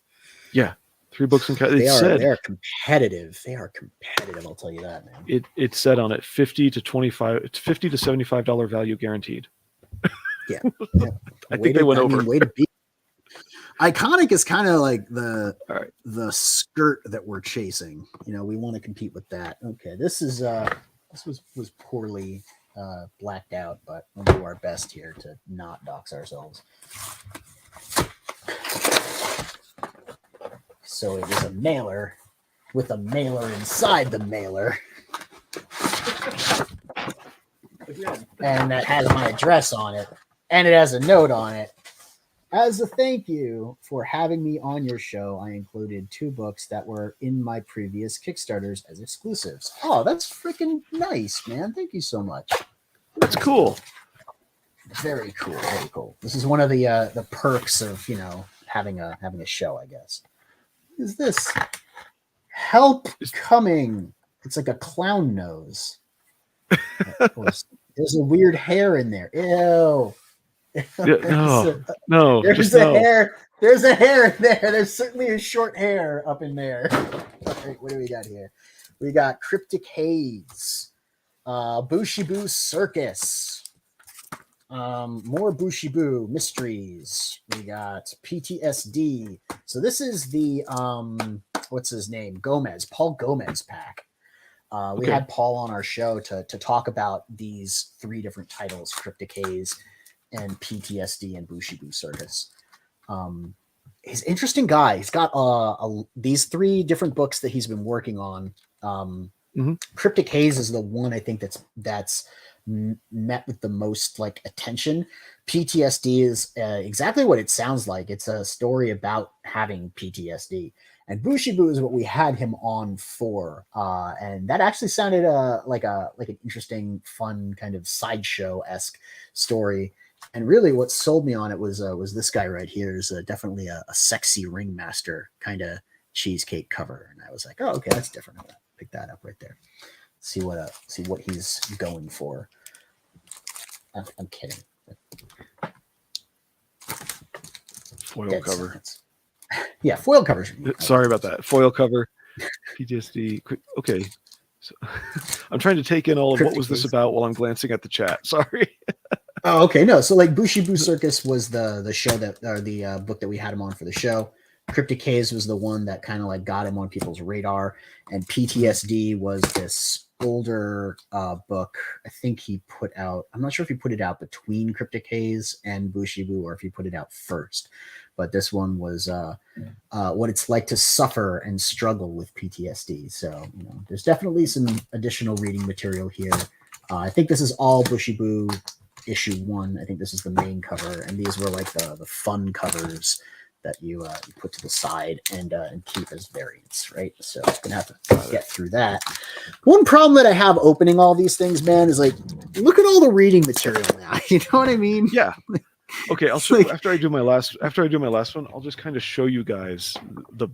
Yeah. 3 books and they are competitive. They are competitive. I'll tell you that, man. It said on it $50 to $75 value guaranteed. Yeah. I think they went over. Way to be. Iconic is kind of like the skirt that we're chasing. You know, we want to compete with that. Okay, this was poorly blacked out, but we'll do our best here to not dox ourselves. So it was a mailer with a mailer inside the mailer. And that has my address on it. And it has a note on it. As a thank you for having me on your show, I included 2 books that were in my previous Kickstarters as exclusives. Oh, that's freaking nice, man. Thank you so much. That's cool. Very cool. Very cool. This is one of the perks of, you know, having a show, I guess. Is this help coming? It's like a clown nose. There's a weird hair in there. Ew. No. There's a hair. There's a hair in there. There's certainly a short hair up in there. Right, what do we got here? We got Cryptic Haze, Bushibu Circus, more Bushibu Mysteries. We got PTSD. So this is the what's his name? Paul Gomez pack. We had Paul on our show to talk about these 3 different titles: Cryptic Haze and PTSD and Bushibu Circus. He's an interesting guy. He's got these 3 different books that he's been working on. Cryptic Haze is the one I think that's met with the most like attention. PTSD is exactly what it sounds like. It's a story about having PTSD, and Bushibu is what we had him on for. And that actually sounded like an interesting, fun kind of sideshow esque story. And really, what sold me on it was this guy right here. Is definitely a sexy ringmaster kind of cheesecake cover, and I was like, oh, okay, that's different. I'm gonna pick that up right there. See what he's going for. I'm kidding. Foil Dead cover. silence. Yeah, foil covers. Sorry about that. Foil cover. PTSD. Okay. So, I'm trying to take in all of what was this about while I'm glancing at the chat. Sorry. Oh, okay. No, so like Bushibu Circus was the show that, or the book that we had him on for the show. Cryptic Haze was the one that kind of like got him on people's radar, and PTSD was this older book. I think he put out. I'm not sure if he put it out between Cryptic Haze and Bushibu, or if he put it out first. But this one was what it's like to suffer and struggle with PTSD. So there's definitely some additional reading material here. I think this is all Bushibu issue 1. I think this is the main cover, and these were like the fun covers that you put to the side and keep as variants, right? So I'm gonna have to get through that. One problem that I have opening all these things, man, is like, look at all the reading material now. You know what I mean? Yeah. Okay. I'll show like, after I do my last one. I'll just kind of show you guys the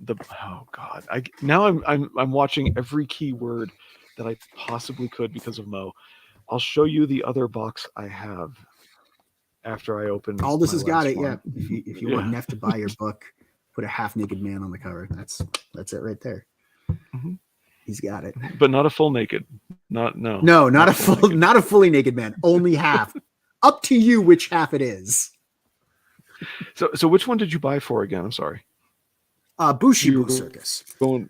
oh god. I'm watching every keyword that I possibly could because of Mo. I'll show you the other box I have after I open. All this has got it. one. Yeah. If you want Neff to buy your book, put a half naked man on the cover. That's it right there. Mm-hmm. He's got it. But not a full naked. Not a fully naked man. Only half. Up to you which half it is. So which one did you buy for again? I'm sorry. Bushibu Circus. Going.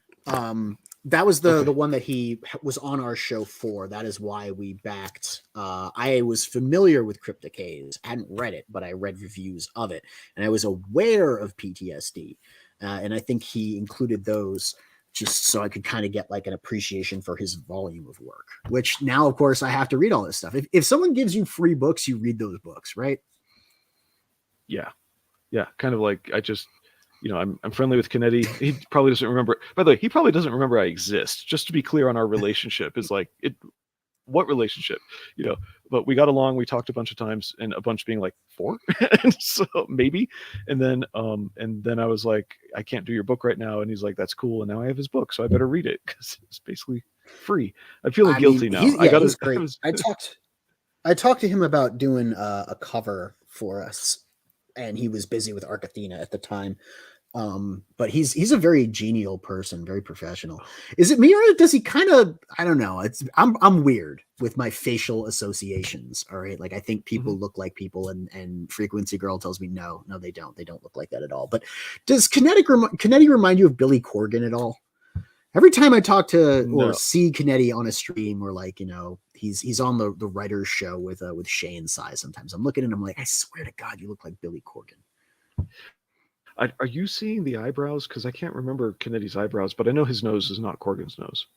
That was the one that he was on our show for. That is why we backed. I was familiar with Cryptic Haze. I hadn't read it, but I read reviews of it, and I was aware of PTSD. And I think he included those just so I could kind of get like an appreciation for his volume of work. Which now, of course, I have to read all this stuff. If someone gives you free books, you read those books, right? Yeah, kind of like I just. I'm friendly with Kennedy. He probably doesn't remember. By the way, he probably doesn't remember I exist. Just to be clear on our relationship is like it. What relationship? But we got along. We talked a bunch of times, and a bunch being like 4, and so maybe. And then I was like, I can't do your book right now, and he's like, that's cool. And now I have his book, so I better read it because it's basically free. I'm feeling guilty now. He's great. I talked to him about doing a cover for us. And he was busy with Arcathena at the time. But he's a very genial person, very professional. Is it me or does he kind of, I don't know. I'm weird with my facial associations. All right. Like I think people look like people and Frequency Girl tells me, no, they don't. They don't look like that at all. But does Kennedy remind you of Billy Corgan at all? Every time I talk to or see Kennedy on a stream or like, he's on the writer's show with Shay and Sai sometimes. I'm looking and I'm like, I swear to God, you look like Billy Corgan. Are you seeing the eyebrows? Because I can't remember Kennedy's eyebrows, but I know his nose is not Corgan's nose.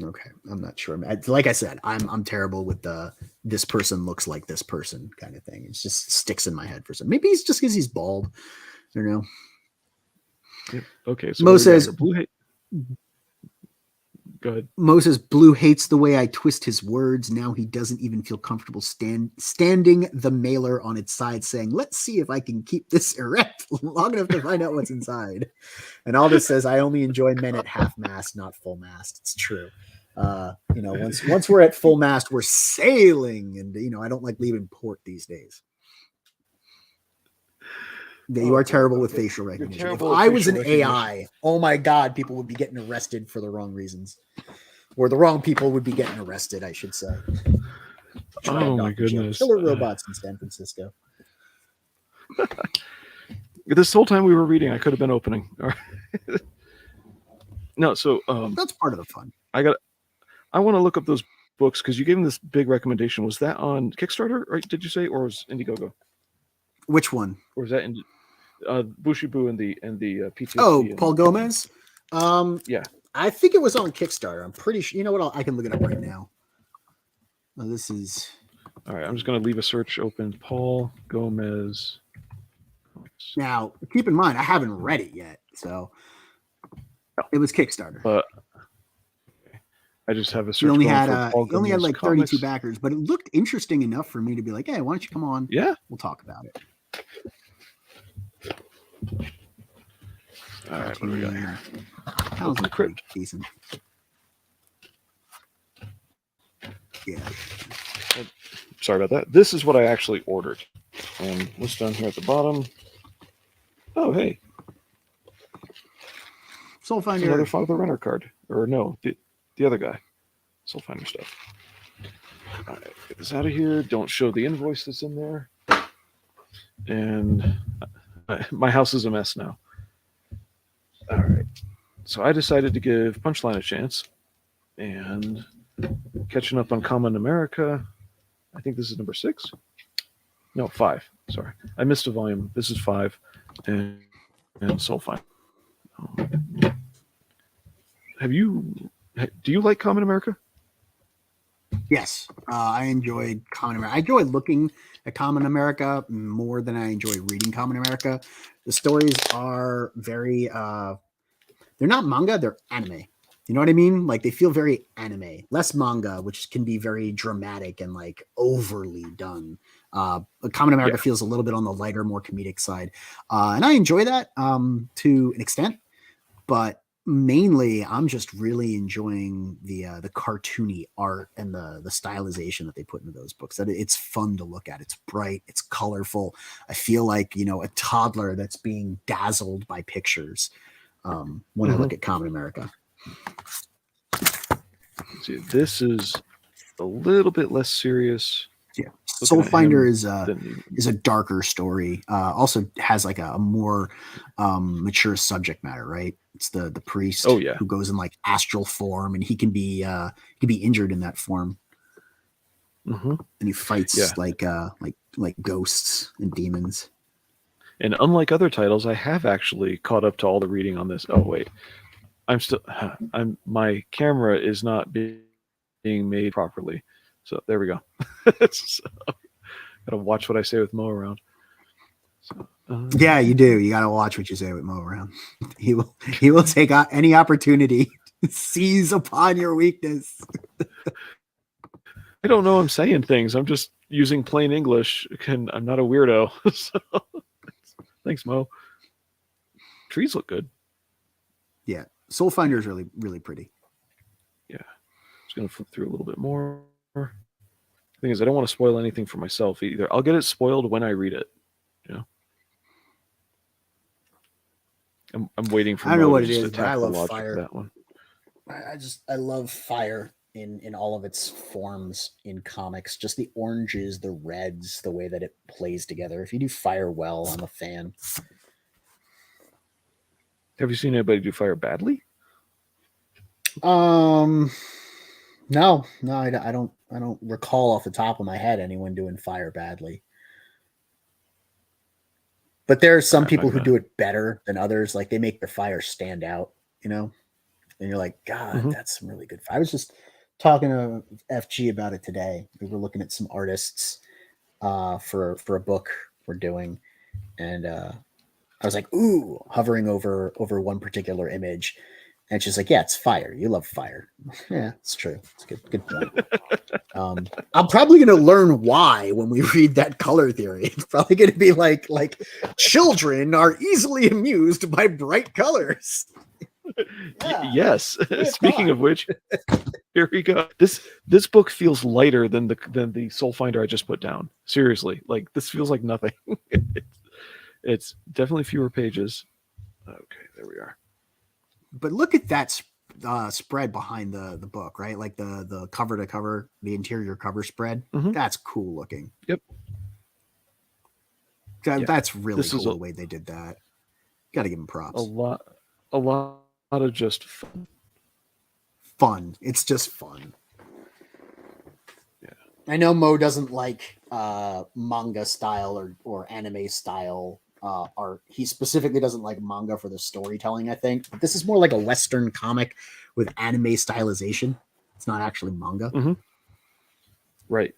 Okay, I'm not sure. Like I said, I'm terrible with the this person looks like this person kind of thing. It just sticks in my head for some. Maybe it's just because he's bald. I don't know. Yep. Okay, so Mo says blue. Go ahead. Mo says Blue hates the way I twist his words. Now he doesn't even feel comfortable standing the mailer on its side saying, let's see if I can keep this erect long enough to find out what's inside. And Aldous says, I only enjoy men at half mast, not full mast. It's true. Once we're at full mast, we're sailing. And, I don't like leaving port these days. You are terrible with facial recognition. If I was an AI, oh my God, people would be getting arrested for the wrong reasons. Or the wrong people would be getting arrested, I should say. Oh my goodness. Killer robots in San Francisco. This whole time we were reading, I could have been opening. No, so that's part of the fun. I want to look up those books because you gave me this big recommendation. Was that on Kickstarter, right? Did you say, or was Indiegogo? Which one? Or was that in Bushibu and the PTSD? Oh, Paul Gomez. Yeah, I think it was on Kickstarter. I'm pretty sure. You know what? I can look it up right now. Well, this is All right, I'm just going to leave a search open. Paul Gomez. now. Keep in mind, I haven't read it yet, so it was Kickstarter. But I just have a search He only going had for Paul he only had Gomez like 32 comics. backers, but it looked interesting enough for me to be like, hey, why don't you come on? Yeah. We'll talk about it. All right, what do we got here? That was Open the crypt. decent. Yeah. Sorry about that. This is what I actually ordered. And what's down here at the bottom? Oh, hey, Soul it's Finder. another Father Renner card. Or no, the other guy. Soul Finder stuff. All right, get this out of here. Don't show the invoice that's in there. And my house is a mess now. All right. So I decided to give Punchline a chance. And catching up on Common America. I think this is number 6. No, 5. Sorry. I missed a volume. This is 5. And Soul Finder. Do you like Common America? Yes, I enjoyed Common America. I enjoy looking at Common America more than I enjoy reading Common America. The stories are very, they're not manga, they're anime. You know what I mean? Like they feel very anime, less manga, which can be very dramatic and like overly done. Common America feels a little bit on the lighter, more comedic side. And I enjoy that to an extent, but mainly I'm just really enjoying the cartoony art and the stylization that they put into those books. That it's fun to look at. It's bright, it's colorful. I feel like, you know, a toddler that's being dazzled by pictures when I look at Common America. See, this is a little bit less serious. Yeah, Soul Finder is a darker story. Also has like a more mature subject matter, right? It's the priest who goes in like astral form, and he can be injured in that form, and he fights like ghosts and demons. And unlike other titles, I have actually caught up to all the reading on this. Oh wait, my camera is not being made properly. So there we go. Gotta watch what I say with Mo around. So, yeah, you do. You gotta watch what you say with Mo around. He will take any opportunity to seize upon your weakness. I don't know. I'm saying things. I'm just using plain English. And I'm not a weirdo. So, thanks, Mo. Trees look good. Yeah, Soul Finder is really, really pretty. Yeah, just gonna flip through a little bit more. The thing is, I don't want to spoil anything for myself either. I'll get it spoiled when I read it. You know, I'm waiting for. I don't know what it is, but I love fire. That one. I love fire in all of its forms in comics. Just the oranges, the reds, the way that it plays together. If you do fire well, I'm a fan. Have you seen anybody do fire badly? No, I don't recall off the top of my head anyone doing fire badly. But there are some people who do it better than others. Like they make their fire stand out, you know? And you're like, God, that's some really good fire. I was just talking to FG about it today. We were looking at some artists for a book we're doing. And I was like, ooh, hovering over one particular image. And she's like, yeah, it's fire. You love fire. Yeah, it's true. It's a good point. I'm probably going to learn why when we read that color theory. It's probably going to be like children are easily amused by bright colors. Yeah. Yes. Speaking of which, here we go. This book feels lighter than the Soul Finder I just put down. Seriously, like this feels like nothing. It's definitely fewer pages. Okay, there we are. But look at that spread behind the book, right? Like the cover to cover, the interior cover spread. That's cool looking. Yep. That's really cool the way they did that. Got to give them props. A lot of just fun. It's just fun. Yeah. I know Mo doesn't like manga style or anime style art. He specifically doesn't like manga for the storytelling, I think. But this is more like a Western comic with anime stylization. It's not actually manga. Right.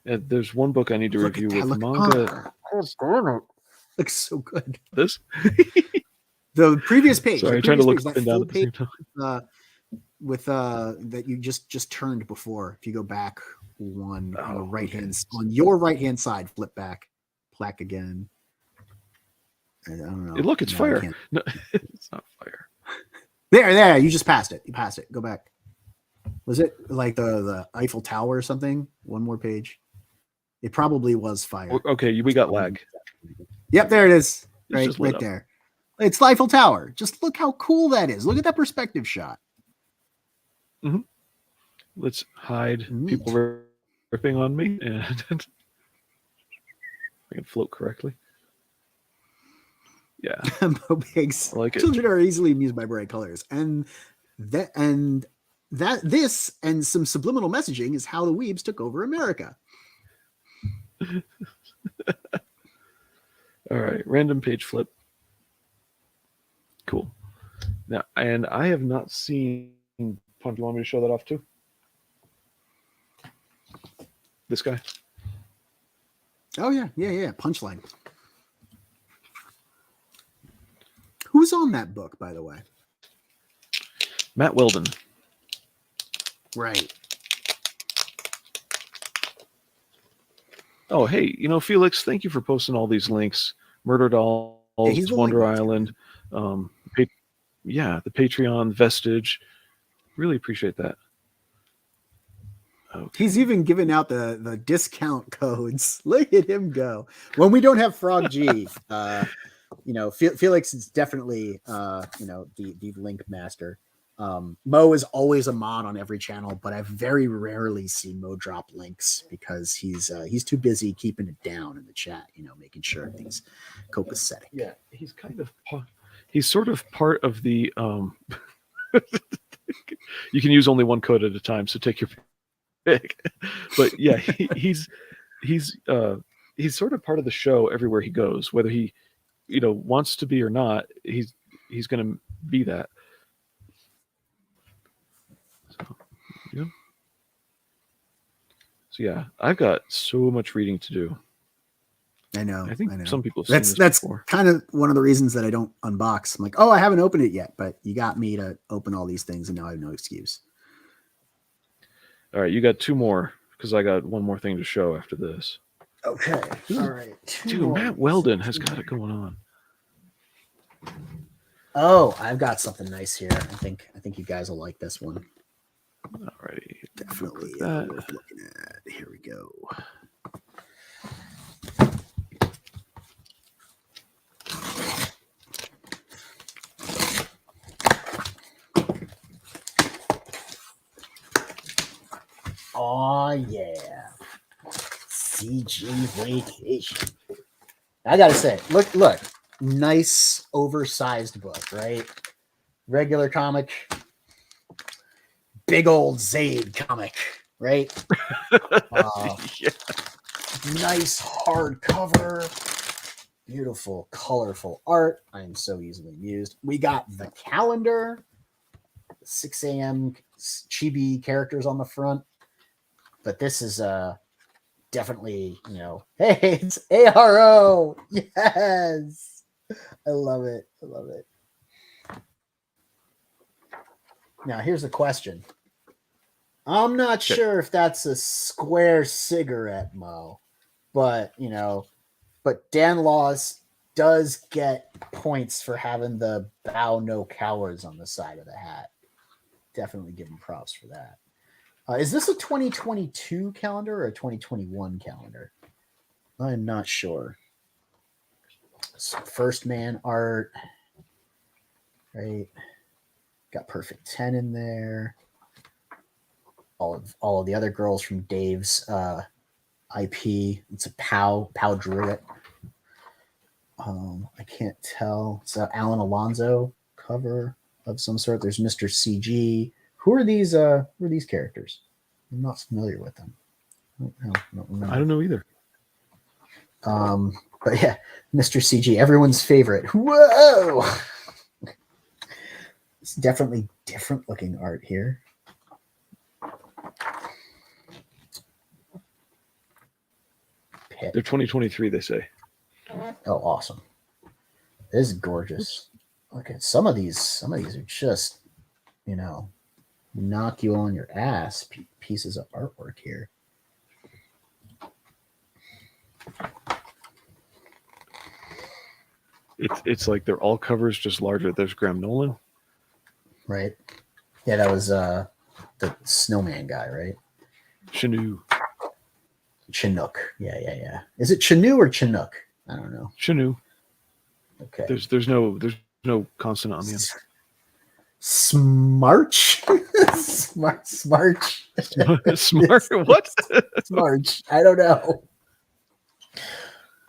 And there's one book I need to Look review at that. with Look, manga. looks so good. This? The previous page. Sorry, the trying to previous look page, up and that down full at the page same time. with that you just turned before. If you go back one on the right hand on your right hand side, flip back, plaque again. I don't know. Hey, look, it's fire. No, it's not fire. There. You just passed it. You passed it. Go back. Was it like the Eiffel Tower or something? One more page. It probably was fire. Okay, we got lag. Yep, there it is. It's Right there. It's the Eiffel Tower. Just look how cool that is. Look at that perspective shot. Mm-hmm. Let's hide people ripping on me, and I can float correctly. Yeah. Mo Biggs. I like it. Children are easily amused by bright colors. And this and some subliminal messaging is how the weebs took over America. All right, random page flip. Cool. Now, and I have not seen. Do you want me to show that off too? This guy. Oh yeah. Punchline. Who's on that book, by the way? Matt Weldon. Right. Oh, hey, Felix, thank you for posting all these links. Murder Dolls, Wonder Island, the Patreon, Vestige. Really appreciate that. Okay. He's even giving out the discount codes. Look at him go. When we don't have Frog G, Felix is definitely the link master. Mo is always a mod on every channel, but I very rarely see Mo drop links because he's too busy keeping it down in the chat, making sure everything's copacetic. Yeah, he's sort of part of the you can use only one code at a time, so take your pick. But yeah, he's sort of part of the show everywhere he goes, whether he wants to be or not. He's going to be that. So yeah, I've got so much reading to do. I know. I think some people have that's before. Kind of one of the reasons that I don't unbox. I'm like, oh, I haven't opened it yet, but you got me to open all these things, and now I have no excuse. All right, you got two more because I got one more thing to show after this. Okay. All right. Dude, Matt Weldon has got it going on. Oh, I've got something nice here. I think you guys will like this one. Alrighty. Definitely worth looking at. Here we go. Oh yeah. CG Vacation. I gotta say, look, nice oversized book, right? Regular comic, big old Zaid comic, right? Yeah. Nice hardcover, beautiful, colorful art. I am so easily amused. We got the calendar, 6 a.m. chibi characters on the front, but this is definitely, hey, it's ARO. Yes. I love it. Now, here's the question. I'm not sure if that's a square cigarette, Mo, but, but Dan Laws does get points for having the bow no cowards on the side of the hat. Definitely give him props for that. Is this a 2022 calendar or a 2021 calendar? I'm not sure. Some First Man art, right? Got Perfect 10 in there. All of the other girls from Dave's IP. It's a Pow Druid. I can't tell. It's an Alan Alonso cover of some sort. There's Mr. CG. Who are these characters? I'm not familiar with them. I don't know either. But yeah, Mr. CG, everyone's favorite. Whoa! It's definitely different looking art here. hit. They're 2023, they say. Oh, awesome! This is gorgeous. Look at some of these. Some of these are just, knock you on your ass pieces of artwork here. It's like they're all covers, just larger. There's Graham Nolan. Right. Yeah, that was the snowman guy, right? Chinook. Chinook. Yeah. Is it Chinook or Chinook? I don't know. Chinook. Okay. There's no consonant on the end. Smarch? Smarch. Smart. What? Smarch. I don't know.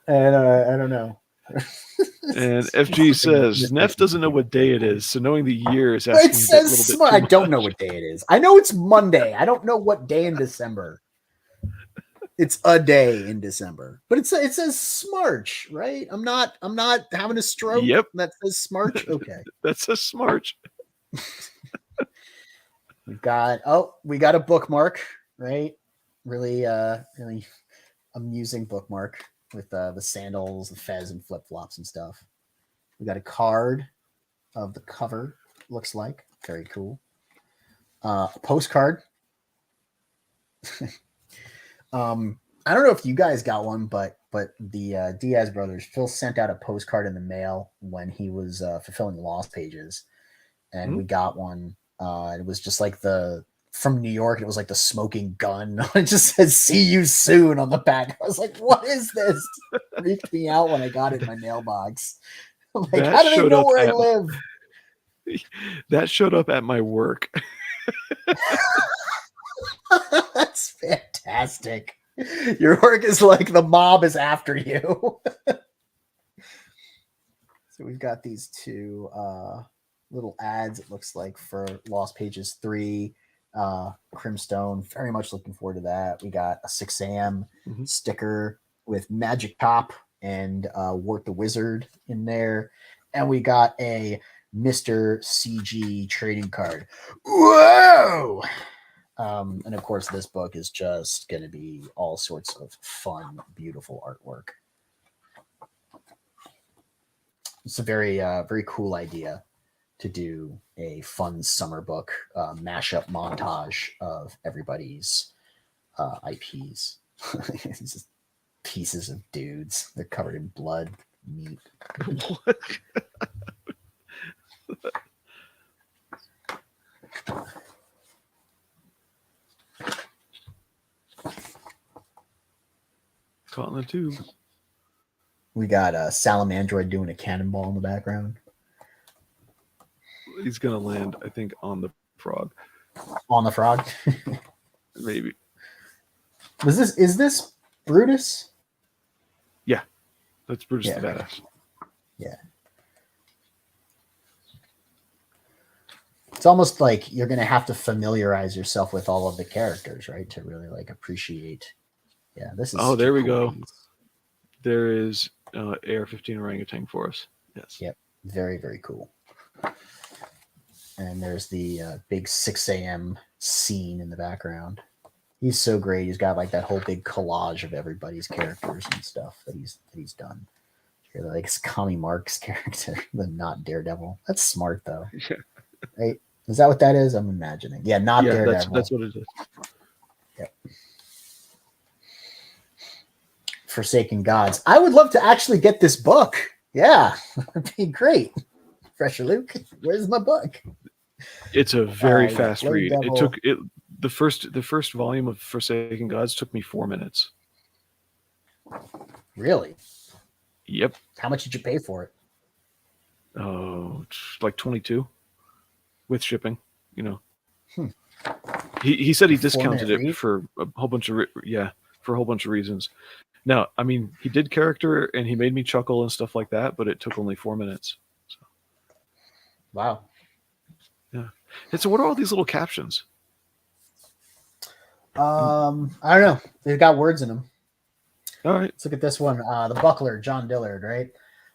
I don't know. And FG says Neff doesn't know what day it is, so knowing the year is asking It a says little bit smart. too I don't much. know what day it is. I know it's Monday. I don't know what day in December. It's a day in December, but it says Smarch, right? I'm not having a stroke. Yep. That says Smarch. Okay. That's a smarch. We got a bookmark, right? Really amusing bookmark with the sandals, the fez, and flip flops and stuff. We got a card of the cover. Looks like very cool. A postcard. I don't know if you guys got one, but the Diaz brothers, Phil sent out a postcard in the mail when he was fulfilling Lost Pages, and we got one. It was just like from New York. It was like the smoking gun. It just says "See you soon" on the back. I was like, "What is this?" It freaked me out when I got it in my mailbox. I'm like, That how do they showed know up where I at- live? That showed up at my work. That's fantastic. Your work is like the mob is after you. So we've got these two little ads, it looks like, for Lost Pages 3, Crimstone. Very much looking forward to that. We got a 6 a.m. sticker with Magic Top and Wart the Wizard in there. And we got a Mr. CG trading card. Whoa! And of course, this book is just going to be all sorts of fun, beautiful artwork. It's a very, very cool idea to do a fun summer book mashup montage of everybody's IPs. It's just pieces of dudes. They're covered in blood, meat. Caught in the tube. We got a Salamandroid doing a cannonball in the background. He's gonna land, I think, on the frog. On the frog? Maybe. Is this Brutus? Yeah. That's Brutus the right. Badass. Yeah. It's almost like you're going to have to familiarize yourself with all of the characters, right? To really like appreciate. Yeah, this is. Oh, there we go. There is AR-15 orangutan for us. Yes. Yep. Very, very cool. And there's the big 6 a.m. scene in the background. He's so great. He's got like that whole big collage of everybody's characters and stuff that he's done. You're like Kami Mark's character, the not Daredevil. That's smart though. Yeah. Right? Is that what that is? I'm imagining. Yeah, not Daredevil. That's what it is. Yep. Forsaken Gods. I would love to actually get this book. Yeah, that'd be great. Fresher Luke, where's my book? It's a very fast Flame read. Devil. It took it the first volume of Forsaken Gods took me 4 minutes. Really? Yep. How much did you pay for it? Oh, like 22 with shipping, you know. He said he discounted it for a whole bunch of reasons. Now, I mean, he did character and he made me chuckle and stuff like that, but it took only 4 minutes. So. Wow. Yeah. And so what are all these little captions? I don't know. They've got words in them. All right. Let's look at this one. The Buckler, John Dillard, right?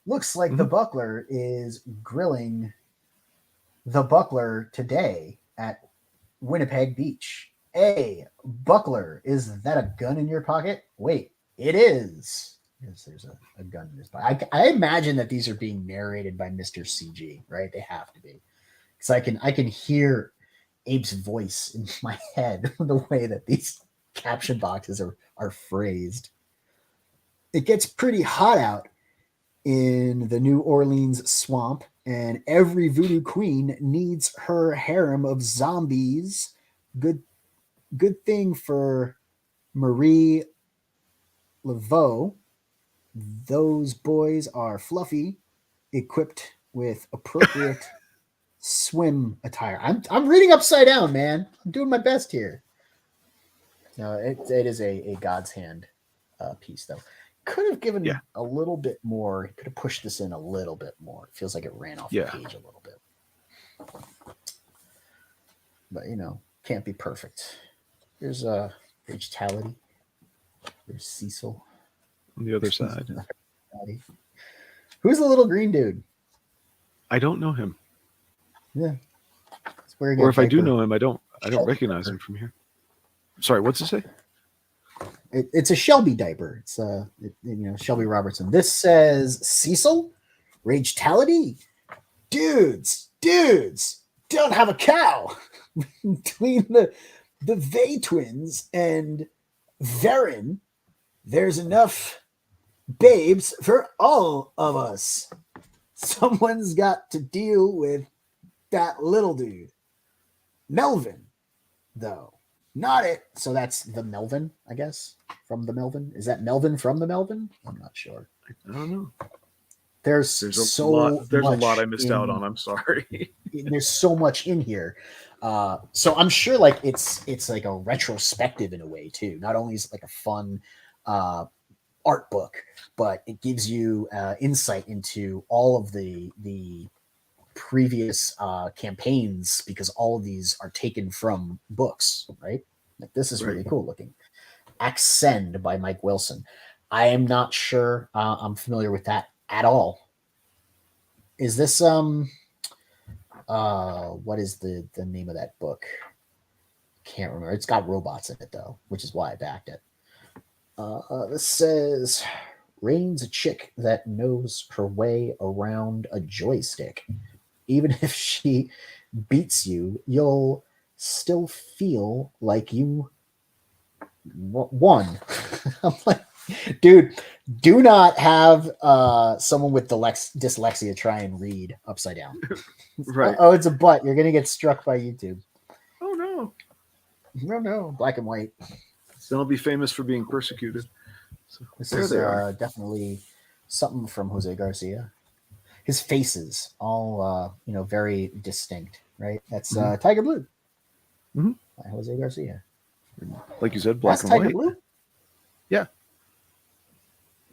Looks like the Buckler is grilling the Buckler today at Winnipeg Beach. A Buckler, is that a gun in your pocket? Wait, It is. Yes, there's a gun in this box. I imagine that these are being narrated by Mr. CG, right? They have to be. Because I can hear Abe's voice in my head the way that these caption boxes are phrased. It gets pretty hot out in the New Orleans swamp, and every voodoo queen needs her harem of zombies. Good thing for Marie Laveau. Those boys are fluffy, equipped with appropriate swim attire. I'm reading upside down, man. I'm doing my best here. No, it is a God's hand piece, though. Could have given a little bit more. Could have pushed this in a little bit more. It feels like it ran off the page a little bit. But, can't be perfect. There's Digitality. There's Cecil. On the other side. Who's the little green dude? I don't know him. Yeah. Or if I do know him, I don't recognize him from here. Sorry, what's it say? It's a Shelby diaper. It's Shelby Robertson. This says Cecil, Ragetality, dudes, don't have a cow. Between the Vey twins and Varen, there's enough babes for all of us. Someone's got to deal with that little dude. Melvin, though. Not it. So that's the Melvin, I guess, from the Melvin. Is that Melvin from the Melvin? I'm not sure. I don't know. There's a lot I missed out on. I'm sorry. There's so much in here. So I'm sure like it's like a retrospective in a way too. Not only is it like a fun art book, but it gives you insight into all of the previous campaigns, because all of these are taken from books, right? Like this is really cool looking. Accend by Mike Wilson. I am not sure I'm familiar with that at all. Is this what is the name of that book? Can't remember. It's got robots in it though, which is why I backed it. This says Rain's a chick that knows her way around a joystick. Even if she beats you, you'll still feel like you won. I'm like, dude, do not have someone with dyslexia try and read upside down. Right. Oh, it's a butt. You're going to get struck by YouTube. Oh, no. No. Black and white. So I'll be famous for being persecuted. So this is definitely something from Jose Garcia. His faces all very distinct, right? That's Tiger Blue by Jose Garcia. Like you said, black and Tiger white. Blue? Yeah,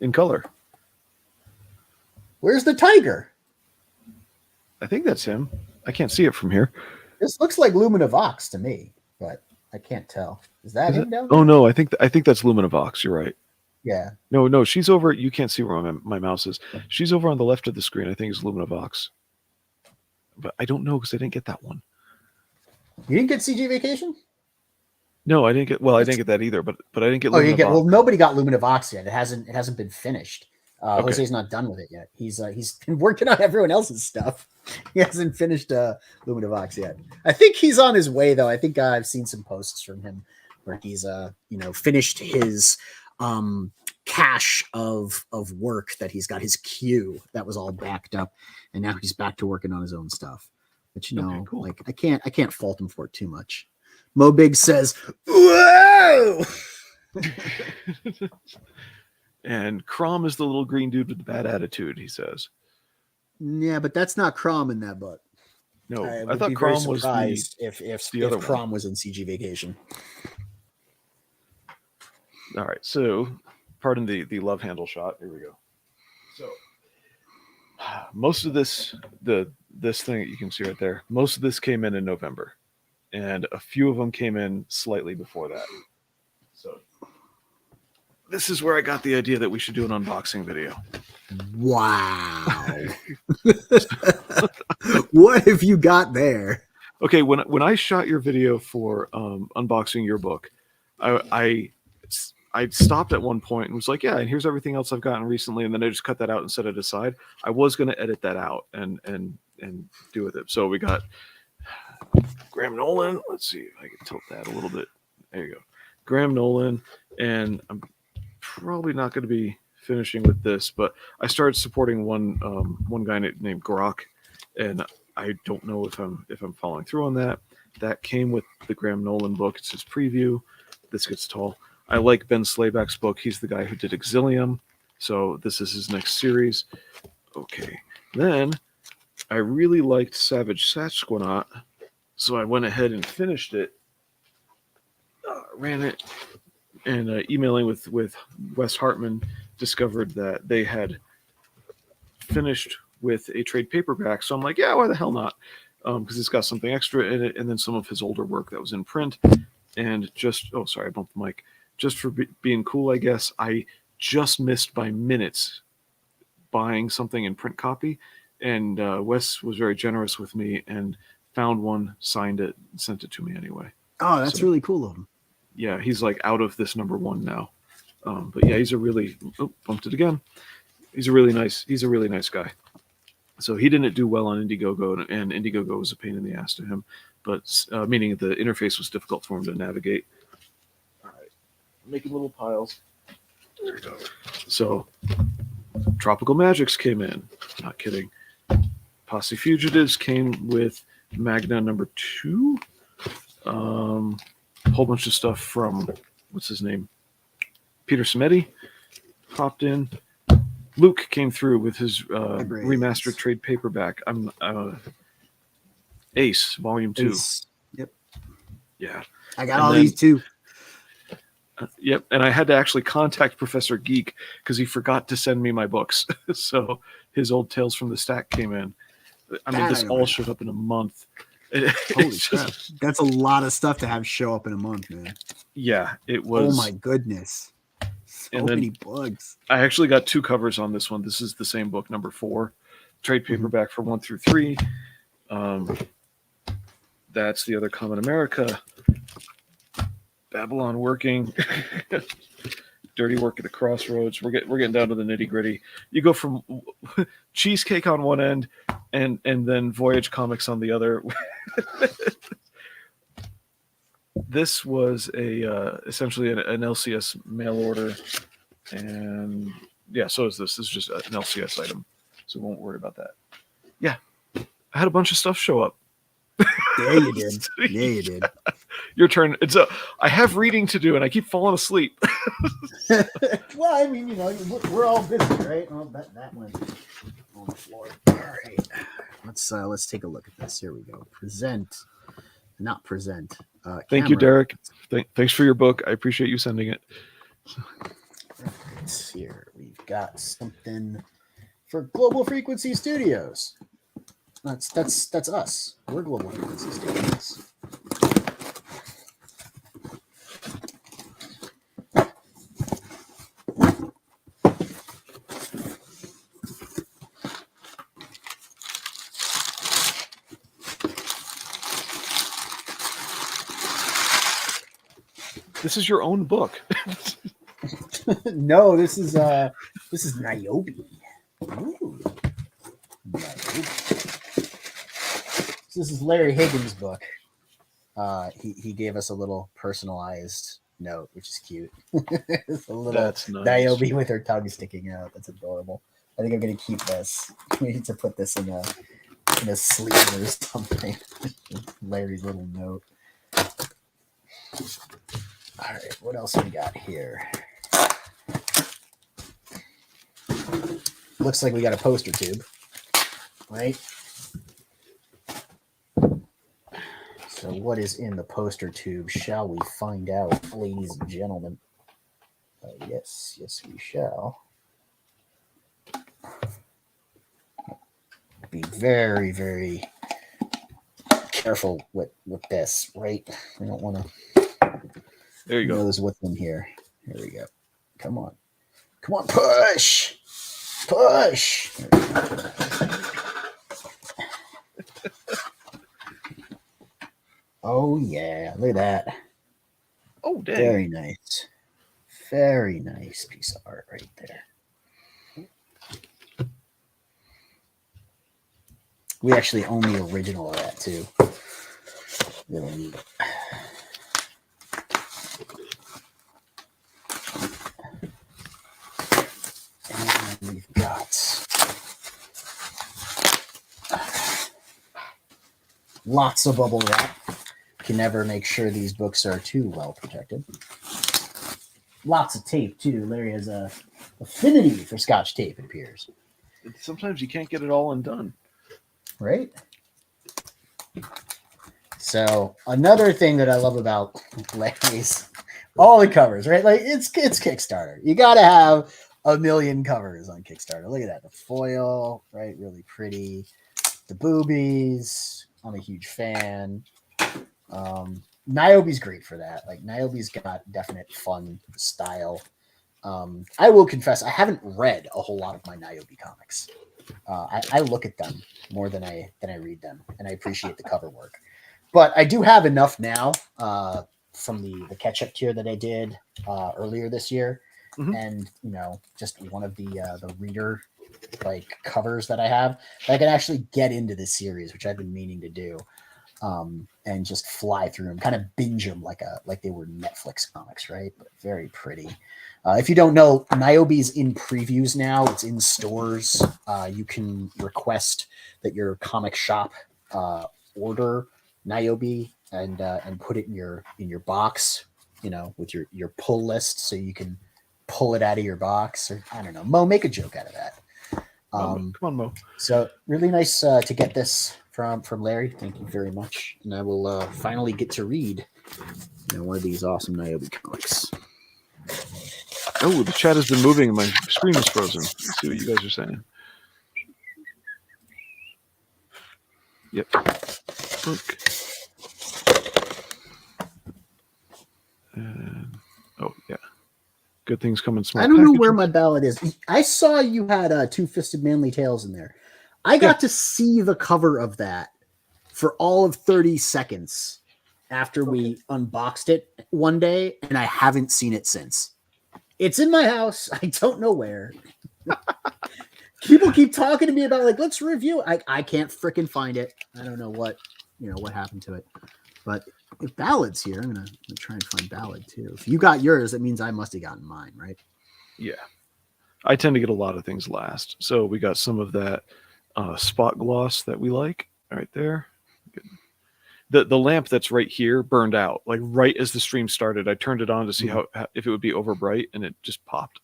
in color. Where's the tiger? I think that's him. I can't see it from here. This looks like Lumina Vox to me, but I can't tell. Is that him down there? Oh no, I think that's Lumina Vox. You're right. Yeah. No, she's over. You can't see where my mouse is. She's over on the left of the screen. I think it's Lumina Vox. But I don't know because I didn't get that one. You didn't get CG Vacation? No, I didn't get. Well, I didn't get that either. But I didn't get. Oh, you get. Well, nobody got Lumina Vox yet. It hasn't been finished. Okay. Jose's not done with it yet. He's been working on everyone else's stuff. He hasn't finished Lumina Vox yet. I think he's on his way though. I think I've seen some posts from him where he's finished his cache of work that he's got, his queue that was all backed up, and now he's back to working on his own stuff. But cool. like I can't fault him for it too much. Mo Big says, "Whoa!" And Crom is the little green dude with the bad attitude, he says. Yeah, but that's not Crom in that book. No, I thought Crom was if Crom was in CG Vacation. All right, so pardon the love handle shot. Here we go. So most of this thing that you can see right there, most of this came in November, and a few of them came in slightly before that. So this is where I got the idea that we should do an unboxing video. Wow. What have you got there? Okay, when I shot your video for unboxing your book, I I stopped at one point and was like, yeah, and here's everything else I've gotten recently, and then I just cut that out and set it aside. I was going to edit that out and do with it. So we got Graham Nolan. Let's see if I can tilt that a little bit. There you go. Graham Nolan, and I'm probably not going to be finishing with this, but I started supporting one guy named Grok, and I don't know if I'm following through on that. That came with the Graham Nolan book. It's his preview. This gets tall. I like Ben Slayback's book. He's the guy who did Exilium, so this is his next series. Okay, then I really liked Savage Sasquatch, so I went ahead and finished it. Ran it, and emailing with Wes Hartman, discovered that they had finished with a trade paperback. So I'm like, yeah, why the hell not? Because it's got something extra in it, and then some of his older work that was in print. And just, oh, sorry, I bumped the mic. Just for being cool, I guess, I just missed by minutes buying something in print copy. And Wes was very generous with me and found one, signed it, and sent it to me anyway. Oh, that's really cool of him. Yeah, he's like out of this #1 now. But yeah, he's a really, bumped it again. He's a really nice guy. So he didn't do well on Indiegogo, and Indiegogo was a pain in the ass to him, but meaning the interface was difficult for him to navigate. All right, making little piles. There we go. So Tropical Magics came in. Not kidding. Posse Fugitives came with Magna #2. A whole bunch of stuff from, what's his name? Peter Samedi popped in. Luke came through with his remastered trade paperback. I'm Ace Volume 2. Ace. Yep. Yeah. I got all these too. Yep. And I had to actually contact Professor Geek because he forgot to send me my books. So his old Tales from the Stack came in. I mean, this all showed up in a month. Holy crap. That's a lot of stuff to have show up in a month, man. Yeah, it was. Oh my goodness. So many bugs. I actually got 2 covers on this one. This is the same book, #4. Trade paperback for 1 through 3. That's the other Common America. Babylon Working. Dirty Work at the Crossroads. We're getting down to the nitty gritty. You go from Cheesecake on one end and then Voyage Comics on the other. This was essentially an LCS mail order, and yeah, so is this. This is just an LCS item, so we won't worry about that. Yeah, I had a bunch of stuff show up. Yeah, you did. Yeah, you did. Your turn. I have reading to do, and I keep falling asleep. Well, I mean, we're all busy, right? Well, that went on the floor. All right, let's take a look at this. Here we go. Not present. Thank you, Derek. Thanks for your book. I appreciate you sending it. Right, here we've got something for Global Frequency Studios. That's us. We're Global Frequency Studios. This is your own book. No, this is Niobe. Ooh. This is Larry Higgins' book. He gave us a little personalized note, which is cute. It's a little That's nice. Niobe with her tongue sticking out. That's adorable. I think I'm gonna keep this. We need to put this in a sleeve or something. Larry's little note. All right, what else we got here? Looks like we got a poster tube, right? So what is in the poster tube? Shall we find out, ladies and gentlemen? Yes, we shall. Be very, very careful with this, right? We don't want to. There you go. Knows what's in here. Here we go. Come on, push. Oh yeah, look at that. Oh, dang. Very nice. Very nice piece of art right there. We actually own the original of that too. Really neat. And we've got lots of bubble wrap. Can never make sure these books are too well protected. Lots of tape too. Larry has a affinity for Scotch tape, it appears. Sometimes you can't get it all undone. Right? So another thing that I love about Larry's, all the covers, right? Like it's Kickstarter. You got to have a million covers on Kickstarter. Look at that. The foil, right? Really pretty. The boobies. I'm a huge fan. Niobe's great for that. Like Niobe's got definite fun style. I will confess, I haven't read a whole lot of my Niobe comics. I look at them more than I read them, and I appreciate the cover work. But I do have enough now from the catch-up tier that I did earlier this year, and just one of the reader like covers that I have that I can actually get into this series, which I've been meaning to do, and just fly through them, kind of binge them like they were Netflix comics, right? But very pretty. If you don't know, Niobe's in previews now. It's in stores. You can request that your comic shop order Niobe and put it in your box, with your pull list, so you can pull it out of your box. Or I don't know, Mo, make a joke out of that. Come on, Mo. So really nice to get this from Larry. Thank you very much, and I will finally get to read one of these awesome Niobe comics. Oh, the chat has been moving and my screen is frozen. Let's see what you guys are saying. Yep. Look. Oh, yeah. Good things come in small I don't packages. know where my ballot is. I saw you had Two-Fisted Manly Tales in there. I got to see the cover of that for all of 30 seconds after we unboxed it one day, and I haven't seen it since. It's in my house. I don't know where. People keep talking to me about like, let's review it. I can't freaking find it. I don't know what happened to it. But if Ballad's here, I'm gonna try and find Ballad too. If you got yours, that means I must have gotten mine, right? Yeah. I tend to get a lot of things last. So we got some of that spot gloss that we like right there. The lamp that's right here burned out, like right as the stream started. I turned it on to see how if it would be over bright, and it just popped.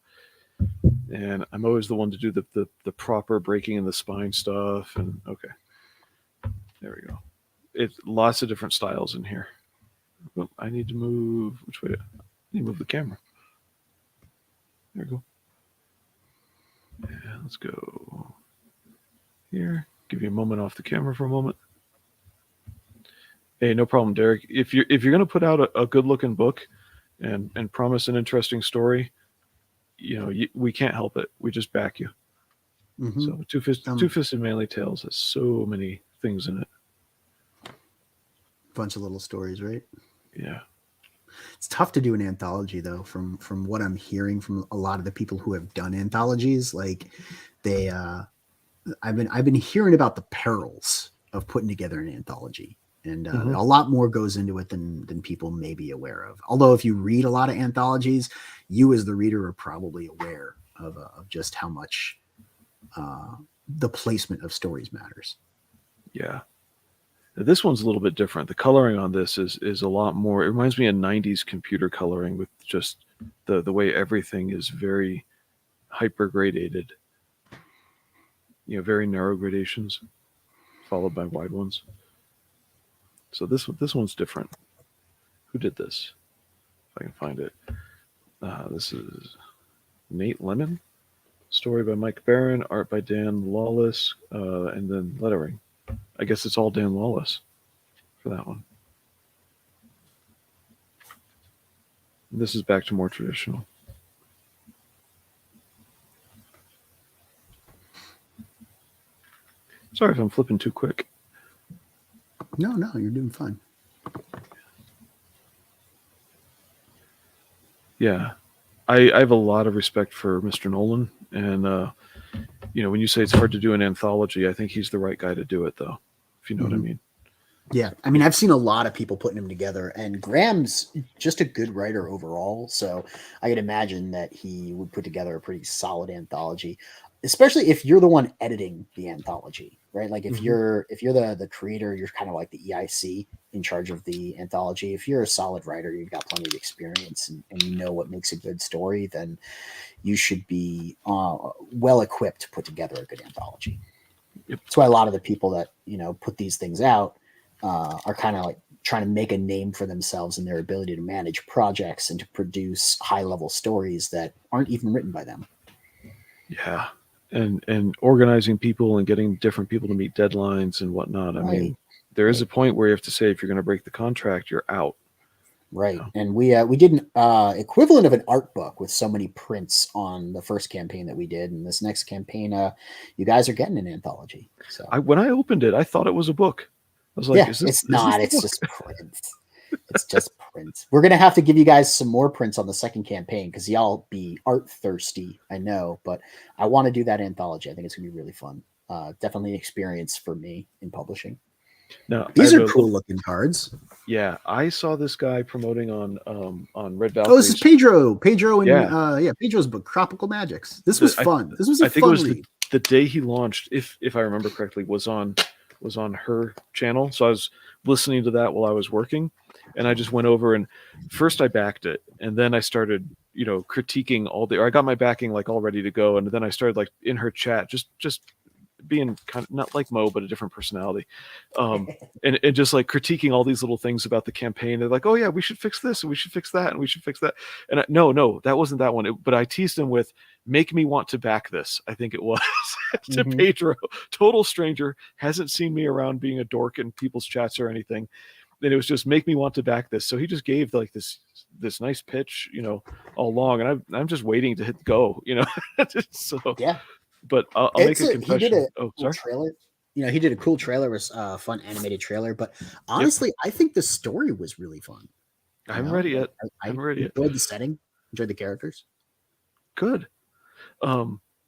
And I'm always the one to do the proper breaking in the spine stuff. And okay, there we go. It's lots of different styles in here. Oh, I need to move. Which way? I need to move the camera. There we go. Yeah, let's go here. Give you a moment off the camera for a moment. Hey, no problem, Derek. If you're gonna put out a good looking book and promise an interesting story, we can't help it. We just back you. So Two-Fisted Manly Tales has so many things in it. Bunch of little stories, right? Yeah. It's tough to do an anthology though, from what I'm hearing from a lot of the people who have done anthologies. Like they I've been hearing about the perils of putting together an anthology. And a lot more goes into it than people may be aware of. Although if you read a lot of anthologies, you as the reader are probably aware of just how much the placement of stories matters. Yeah. This one's a little bit different. The coloring on this is a lot more. It reminds me of 90s computer coloring with just the way everything is very hyper gradated. Very narrow gradations followed by wide ones. So this one's different. Who did this? If I can find it. This is Nate Lemon. Story by Mike Barron, art by Dan Lawless, and then lettering. I guess it's all Dan Lawless for that one. And this is back to more traditional. Sorry if I'm flipping too quick. No, you're doing fine. Yeah. I have a lot of respect for Mr. Nolan, and when you say it's hard to do an anthology, I think he's the right guy to do it, though. If you know what I mean. Yeah, I mean, I've seen a lot of people putting him together, and Graham's just a good writer overall. So I could imagine that he would put together a pretty solid anthology, especially if you're the one editing the anthology, right? Like if you're the creator, you're kind of like the EIC in charge of the anthology. If you're a solid writer, you've got plenty of experience, and you know what makes a good story, then you should be well equipped to put together a good anthology. Yep. That's why a lot of the people that put these things out are kind of like trying to make a name for themselves in their ability to manage projects and to produce high level stories that aren't even written by them. Yeah. And organizing people and getting different people to meet deadlines and whatnot. I mean, there is a point where you have to say, if you're going to break the contract, you're out. Right. And we did an equivalent of an art book with so many prints on the first campaign that we did. And this next campaign, you guys are getting an anthology. So when I opened it, I thought it was a book. I was like, yeah, it's not. It's just prints. It's just prints. We're gonna have to give you guys some more prints on the second campaign because y'all be art thirsty, I know, but I want to do that anthology. I think it's gonna be really fun. Definitely an experience for me in publishing. Now, These are cool looking cards. Yeah, I saw this guy promoting on Red Valkyries. Oh, this is Pedro. Pedro and Pedro's book, Tropical Magics. This was fun. This was a fun read. The day he launched, if I remember correctly, was on her channel. So I was listening to that while I was working, and I just went over and first I backed it, and then I started critiquing I got my backing like all ready to go, and then I started like in her chat just being kind of not like Mo, but a different personality. And just like critiquing all these little things about the campaign. They're like, oh yeah, we should fix this and we should fix that and we should fix that. And no, that wasn't that one. But I teased him with make me want to back this. I think it was to Pedro, total stranger, hasn't seen me around being a dork in people's chats or anything. And it was just make me want to back this. So he just gave like this nice pitch, all along. And I'm just waiting to hit go, so yeah. But I'll make a confession. He did a cool trailer. He did a cool trailer. It was a fun animated trailer. But honestly, I think the story was really fun. I haven't read it yet. I enjoyed the setting. Enjoyed the characters. Good.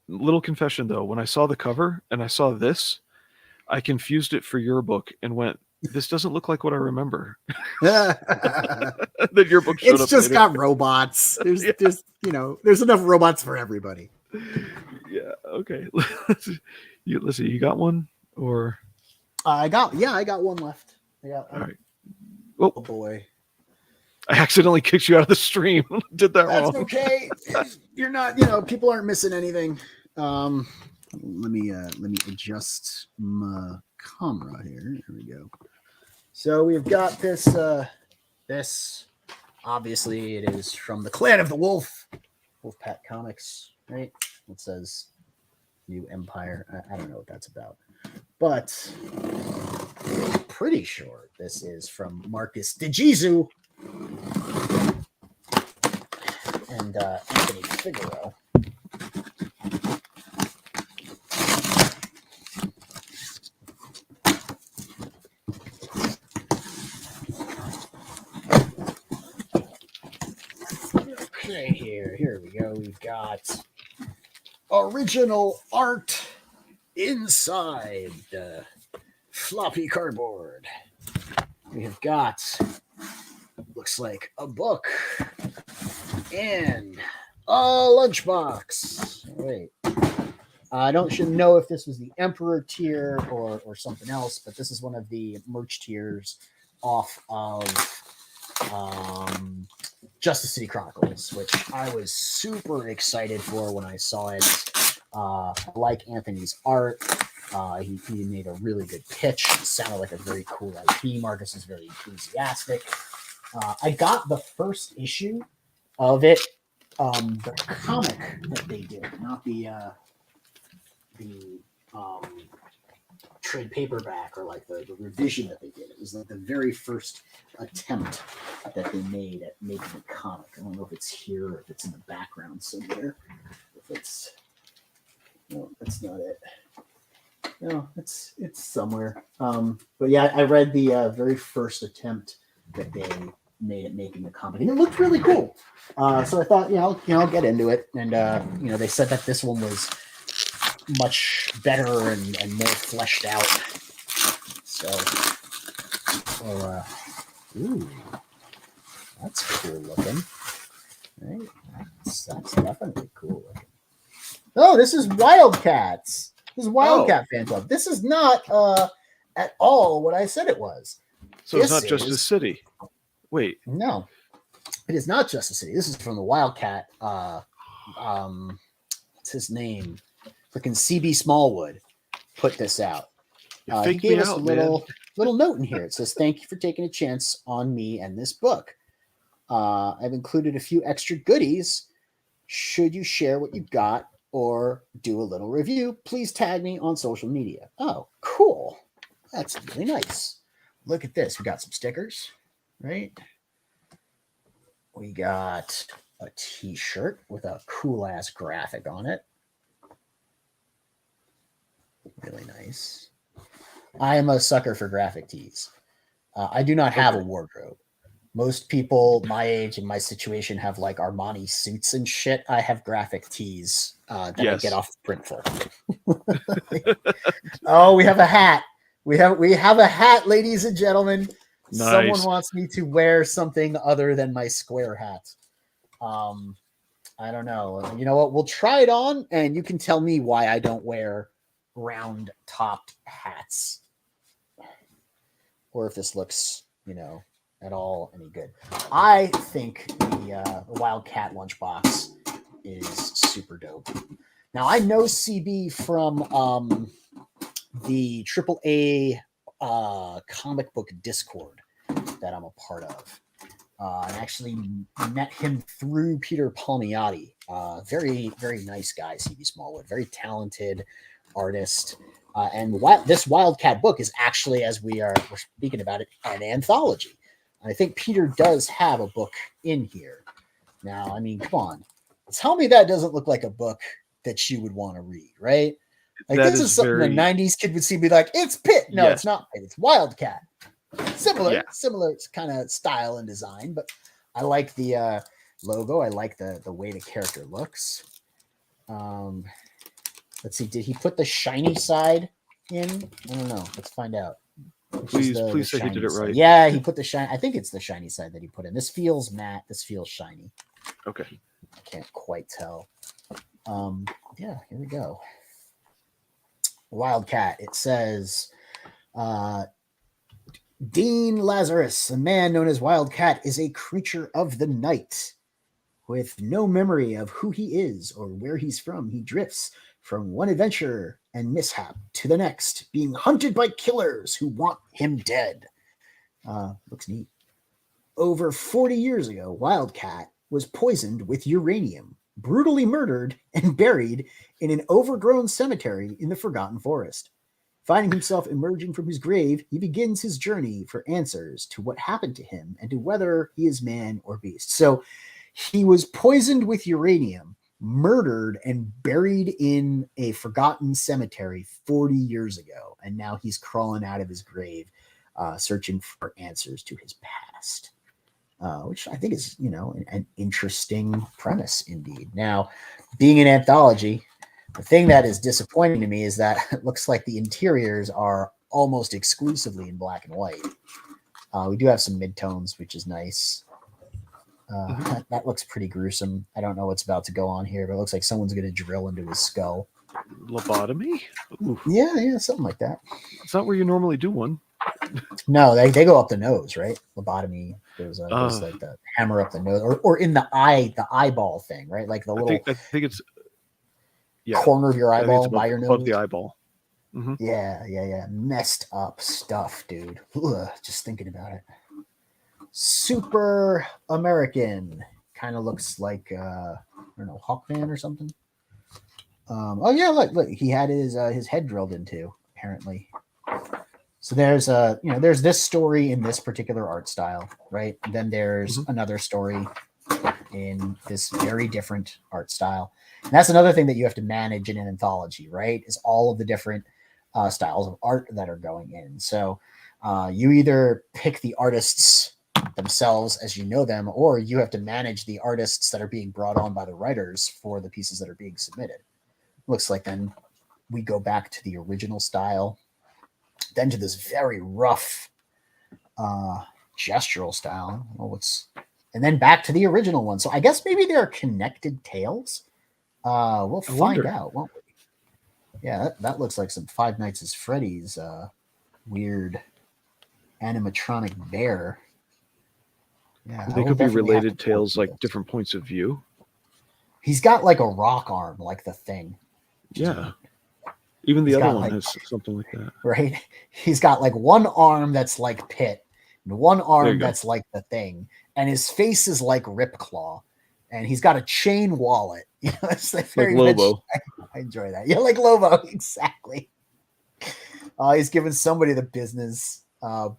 Little confession though. When I saw the cover and I saw this, I confused it for your book and went, this doesn't look like what I remember. That your book showed up. It's just got robots. There's there's enough robots for everybody. Yeah. Okay. Let's see. You got one or? I got one left. I got one. All right. Oh boy. I accidentally kicked you out of the stream. Did that wrong. That's okay. You're not. People aren't missing anything. Let me adjust my camera here. Here we go. So we've got this. This obviously it is from the Clan of the Wolf, Wolfpack Comics, right? It says New Empire. I don't know what that's about, but I'm pretty sure this is from Marcus DeJesus and Anthony Figueroa. Okay, here we go. We've got original art inside the floppy cardboard. We have got, looks like a book and a lunchbox. Wait, I don't know if this was the Emperor tier or something else, but this is one of the merch tiers off of Justice City Chronicles, which I was super excited for when I saw it. I like Anthony's art. He made a really good pitch. It sounded like a very cool IP. Marcus is very enthusiastic. I got the first issue of it, the comic that they did, not the trade paperback or like the revision that they did. It was like the very first attempt that they made at making a comic. I don't know if it's here or if it's in the background somewhere. If it's no, that's not it. No, it's somewhere. But yeah, I read the very first attempt that they made it making the comic, and it looked really cool. So I thought, I'll get into it, and they said that this one was much better and more fleshed out. So, ooh, that's cool looking. Right, that's definitely cool looking. Oh, this is Wildcats. This is Wildcat Fan Club. This is not at all what I said it was. So it's not Justice City. Wait. No, it is not Justice City. This is from the Wildcat. What's his name? Freaking CB Smallwood put this out. He gave us a little note in here. It says, "Thank you for taking a chance on me and this book. I've included a few extra goodies. Should you share what you've got or do a little review, please tag me on social media." Oh, cool. That's really nice. Look at this. We got some stickers, right? We got a t-shirt with a cool ass graphic on it. Really nice. I am a sucker for graphic tees. I do not have a wardrobe. Most people my age and my situation have like Armani suits and shit. I have graphic tees that I get off Printful. Oh, we have a hat. We have a hat, ladies and gentlemen. Nice. Someone wants me to wear something other than my square hat. I don't know. You know what? We'll try it on, and you can tell me why I don't wear round-topped hats, or if this looks, at all any good. I think the Wildcat lunchbox is super dope. Now, I know CB from the AAA comic book Discord that I'm a part of. I actually met him through Peter Palmiotti. Very, very nice guy, CB Smallwood. Very talented artist. And this Wildcat book is actually, as we're speaking about it, an anthology. I think Peter does have a book in here. Now, I mean, come on. Tell me that doesn't look like a book that you would want to read, right? Like, this is something a 90s kid would see and be like, it's Pitt. No, it's not Pitt. It's Wildcat. Similar kind of style and design, but I like the logo. I like the way the character looks. Let's see. Did he put the shiny side in? I don't know. Let's find out. Please say he did it right. Yeah, he put the shiny. I think it's the shiny side that he put in. This feels matte. This feels shiny. Okay. I can't quite tell. Yeah, here we go. Wildcat. It says, Dean Lazarus, a man known as Wildcat, is a creature of the night. With no memory of who he is or where he's from, he drifts from one adventure and mishap to the next, being hunted by killers who want him dead. Looks neat. Over 40 years ago, Wildcat was poisoned with uranium, brutally murdered, and buried in an overgrown cemetery in the Forgotten Forest. Finding himself emerging from his grave, he begins his journey for answers to what happened to him and to whether he is man or beast. So he was poisoned with uranium, murdered, and buried in a forgotten cemetery 40 years ago. And now he's crawling out of his grave, searching for answers to his past, which I think is, an interesting premise indeed. Now, being an anthology, the thing that is disappointing to me is that it looks like the interiors are almost exclusively in black and white. We do have some midtones, which is nice. That looks pretty gruesome. I don't know what's about to go on here, but it looks like someone's going to drill into his skull. Lobotomy? Ooh. Yeah, something like that. It's not where you normally do one. No, they go up the nose, right? Lobotomy. There's like the hammer up the nose, or in the eyeball thing, right? Like the little. I think it's corner of your eyeball by your nose. Above the eyeball. Mm-hmm. Yeah. Messed up stuff, dude. Ugh, just thinking about it. Super American. Kind of looks like I don't know, Hawkman or something. Look, he had his head drilled into, apparently. So there's there's this story in this particular art style, right? And then there's another story in this very different art style. And that's another thing that you have to manage in an anthology, right? Is all of the different styles of art that are going in. So you either pick the artist's themselves as you know them, or you have to manage the artists that are being brought on by the writers for the pieces that are being submitted. Looks like then we go back to the original style, then to this very rough gestural style. And then back to the original one. So I guess maybe they're connected tales. We'll find out, won't we? Yeah, that looks like some Five Nights at Freddy's weird animatronic bear. Yeah, They could be related tales, like different points of view. He's got like a rock arm, like the Thing. Yeah. Even the other one has something like that. Right? He's got like one arm that's like Pit, and one arm that's like the Thing, and his face is like Ripclaw, and he's got a chain wallet. You know, it's like very Lobo. I enjoy that. Yeah, like Lobo, exactly. He's giving somebody the business,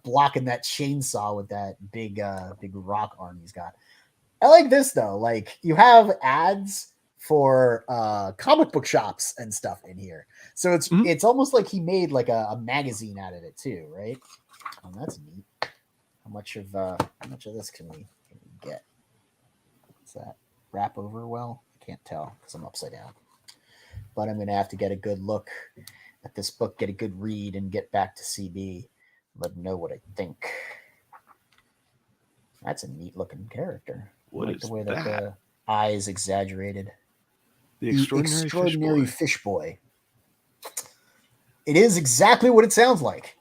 blocking that chainsaw with that big rock arm he's got. I like this though. Like you have ads for comic book shops and stuff in here, so it's almost like he made like a magazine out of it too, right? Oh, that's neat. How much of this can we get? Is that wrap over well? I can't tell because I'm upside down. But I'm gonna have to get a good look at this book, get a good read, and get back to CB. Let him know what I think. That's a neat looking character. What is the way that? The eyes exaggerated. The Extraordinary Fish Boy. It is exactly what it sounds like.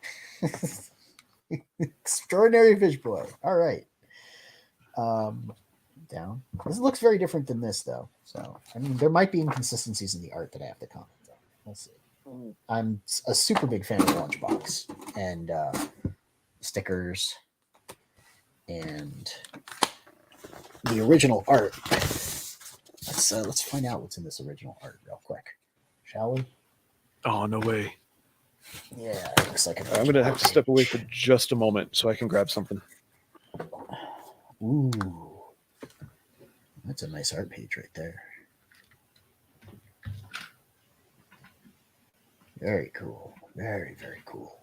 Extraordinary Fish Boy. All right. Down. This looks very different than this, though. So, I mean, there might be inconsistencies in the art that I have to comment on. We'll see. I'm a super big fan of Lunchbox and stickers and the original art. Let's find out what's in this original art real quick, shall we? Oh, no way. Yeah, it looks like I'm gonna have to step away for just a moment so I can grab something. Ooh, that's a nice art page right there. Very cool. Very, very cool.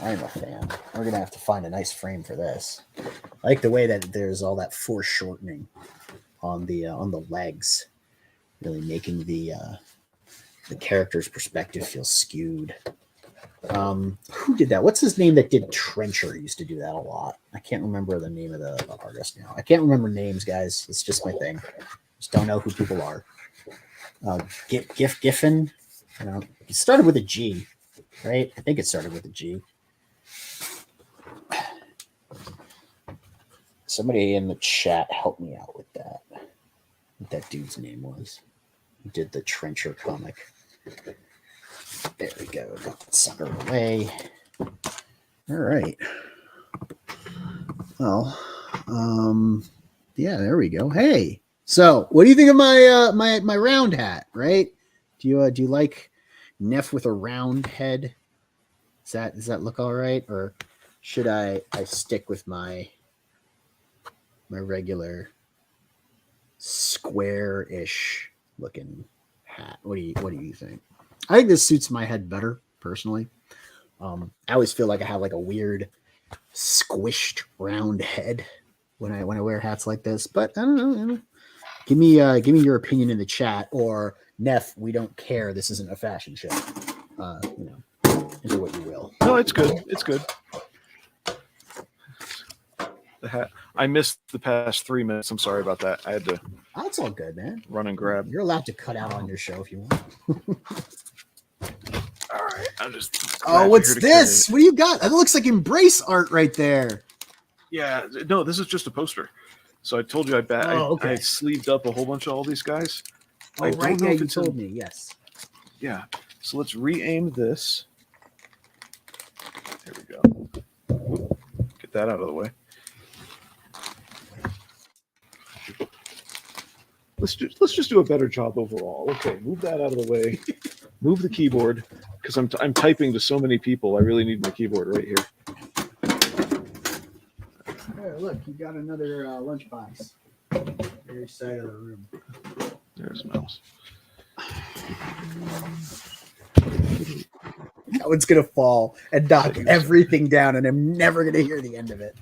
I'm a fan. We're going to have to find a nice frame for this. I like the way that there's all that foreshortening on the legs, really making the character's perspective feel skewed. Who did that? What's his name that did Trencher? Used to do that a lot. I can't remember the name of the artist now. I can't remember names, guys. It's just my thing. Just don't know who people are. Giffen. It started with a G, right? I think it started with a G. Somebody in the chat help me out with that. What that dude's name was. He did the Trencher comic. There we go. Got that sucker away. All right. Well, yeah, there we go. Hey. So, what do you think of my my round hat? Right? Do you like Neff with a round head? Does that look all right, or should I stick with my regular square-ish looking hat? What do you think? I think this suits my head better personally. I always feel like I have like a weird squished round head when I wear hats like this, but I don't know. Give me your opinion in the chat, or Neff, we don't care. This isn't a fashion show. Do what you will. No, it's good. It's good. The hat. I missed the past 3 minutes. I'm sorry about that. I had to. That's all good, man. Run and grab. You're allowed to cut out on your show if you want. All right. I'm just. Oh, what's this? What do you got? That looks like Embrace art right there. Yeah. No, this is just a poster. So I told you I sleeved up a whole bunch of all these guys. Oh, right. Yeah, you told me. Yes. Yeah. So let's re-aim this. There we go. Get that out of the way. Let's just do a better job overall. Okay, move that out of the way. Move the keyboard because I'm typing to so many people. I really need my keyboard right here. Hey, look, you got another lunchbox. Very side of the room. There's a mouse. That one's gonna fall and knock everything down, and I'm never gonna hear the end of it.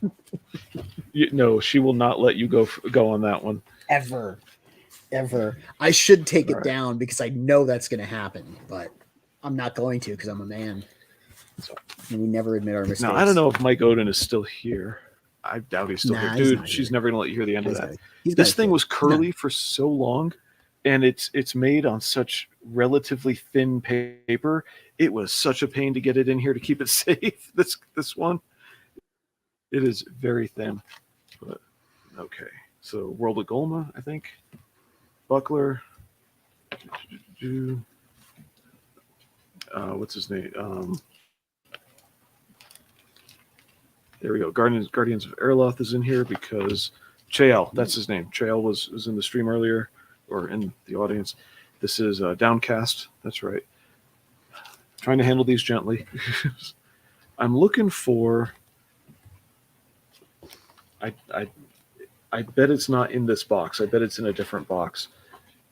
No, she will not let you go on that one. Ever. I should take All it right. down because I know that's gonna happen, but I'm not going to because I'm a man. And we never admit our mistakes. Now, I don't know if Mike Odin is still here. I doubt he's still here. He's Dude, not she's here. never going to let you hear the end of He's that. got- he's This got thing it. was curly for so long, and it's made on such relatively thin paper. It was such a pain to get it in here to keep it safe. This one, it is very thin. But okay, so World of Golma, I think. Buckler. What's his name? There we go. Guardians of Erloth is in here because Chael, that's his name. Chael was in the stream earlier, or in the audience. This is Downcast. That's right. Trying to handle these gently. I'm looking for. I bet it's not in this box. I bet it's in a different box.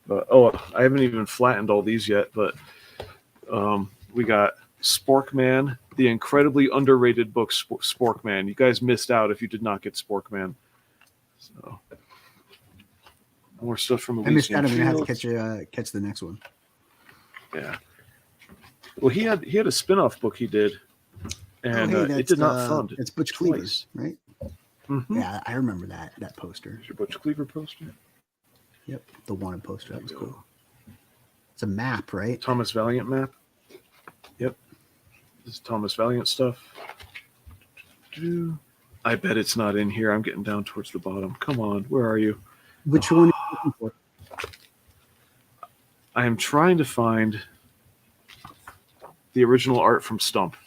But I haven't even flattened all these yet. But we got Sporkman, the incredibly underrated book Sporkman. You guys missed out if you did not get Sporkman. So more stuff from I missed Elysian out. I'm gonna have Fields. to catch the next one. Yeah. Well, he had a spin-off book he did, and it did not fund. It's Butch twice. Cleaver's, right? Mm-hmm. Yeah, I remember that poster. Is your Butch Cleaver poster? Yep, the wanted poster. That was cool. It's a map, right? Thomas Valiant map. Yep. This is Thomas Valiant stuff. I bet it's not in here. I'm getting down towards the bottom. Come on, where are you? Which one are you looking for? I am trying to find the original art from Stump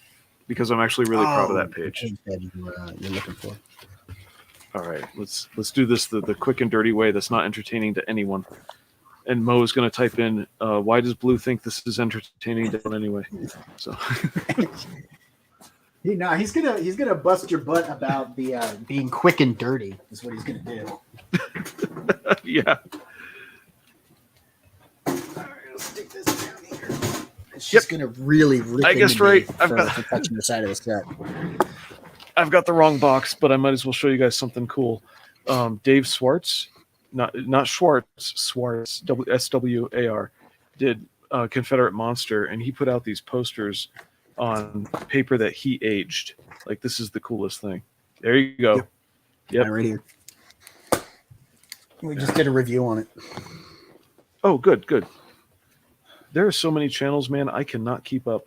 because I'm actually really proud of that page. You're looking for. All right, let's do this the quick and dirty way that's not entertaining to anyone. And Mo is going to type in, why does Blue think this is entertaining to anyone anyway? So he's gonna bust your butt about the being quick and dirty is what he's gonna do. yeah. All right, let's stick this down here. It's just gonna really rip I guess into right. me I've for got touching the side of the set. I've got the wrong box, but I might as well show you guys something cool. Dave Swartz, not Schwartz, Swartz, SWAR, did Confederate Monster, and he put out these posters on paper that he aged. Like, this is the coolest thing. There you go. Yep. Right here. We just did a review on it. Oh, good. There are so many channels, man. I cannot keep up.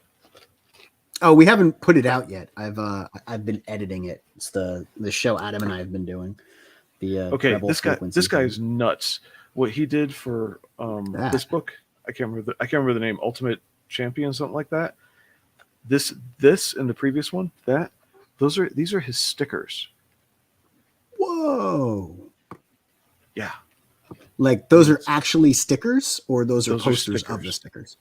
Oh, we haven't put it out yet. I've been editing it. It's the show Adam and I have been doing. Okay, Rebel this Frequency guy is nuts. What he did for this book, I can't remember the name, Ultimate Champion, something like that. This and the previous one, these are his stickers. Whoa. Yeah. Like those are actually stickers, or those are posters stickers. of the stickers?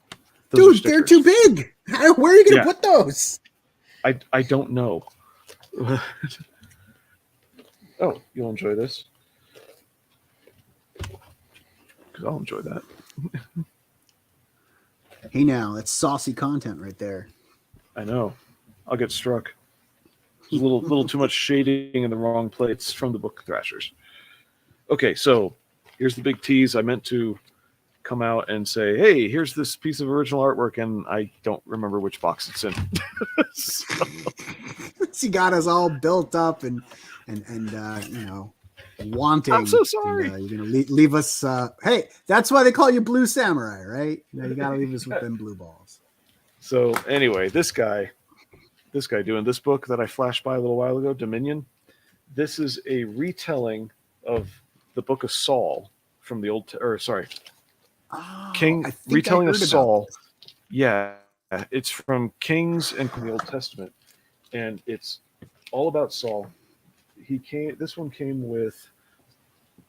Those Dude, they're too big. Where are you gonna put those? I don't know. Oh, you'll enjoy this. Because I'll enjoy that. Hey, now that's saucy content right there. I know. I'll get struck. There's a little too much shading in the wrong place from the Book Thrashers. Okay, so here's the big tease. I meant to come out and say, hey, here's this piece of original artwork, and I don't remember which box it's in. So. She got us all built up and wanting. I'm so sorry. And, you're gonna leave us. Hey, that's why they call you Blue Samurai, right? You gotta leave us with them blue balls. So anyway, this guy doing this book that I flashed by a little while ago, Dominion. This is a retelling of the Book of Saul from the retelling of Saul. Yeah, it's from Kings and from the Old Testament, and it's all about Saul. This one came with.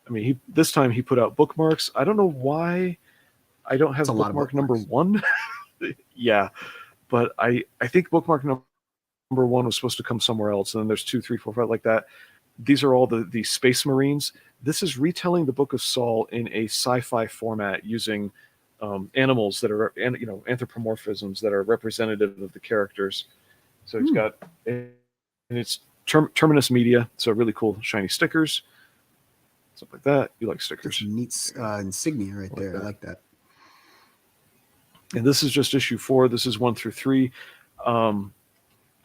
I mean, this time he put out bookmarks. I don't know why I don't have bookmark number 1. Yeah, but I think bookmark number 1 was supposed to come somewhere else, and then there's 2, 3, 4, 5 like that. These are all the Space Marines. This is retelling the Book of Saul in a sci-fi format using animals that are, and anthropomorphisms that are representative of the characters. So he's got, and it's Terminus Media, so really cool shiny stickers, stuff like that. You like stickers? Neat insignia right there. I like that. And this is just issue 4. This is 1 through 3. I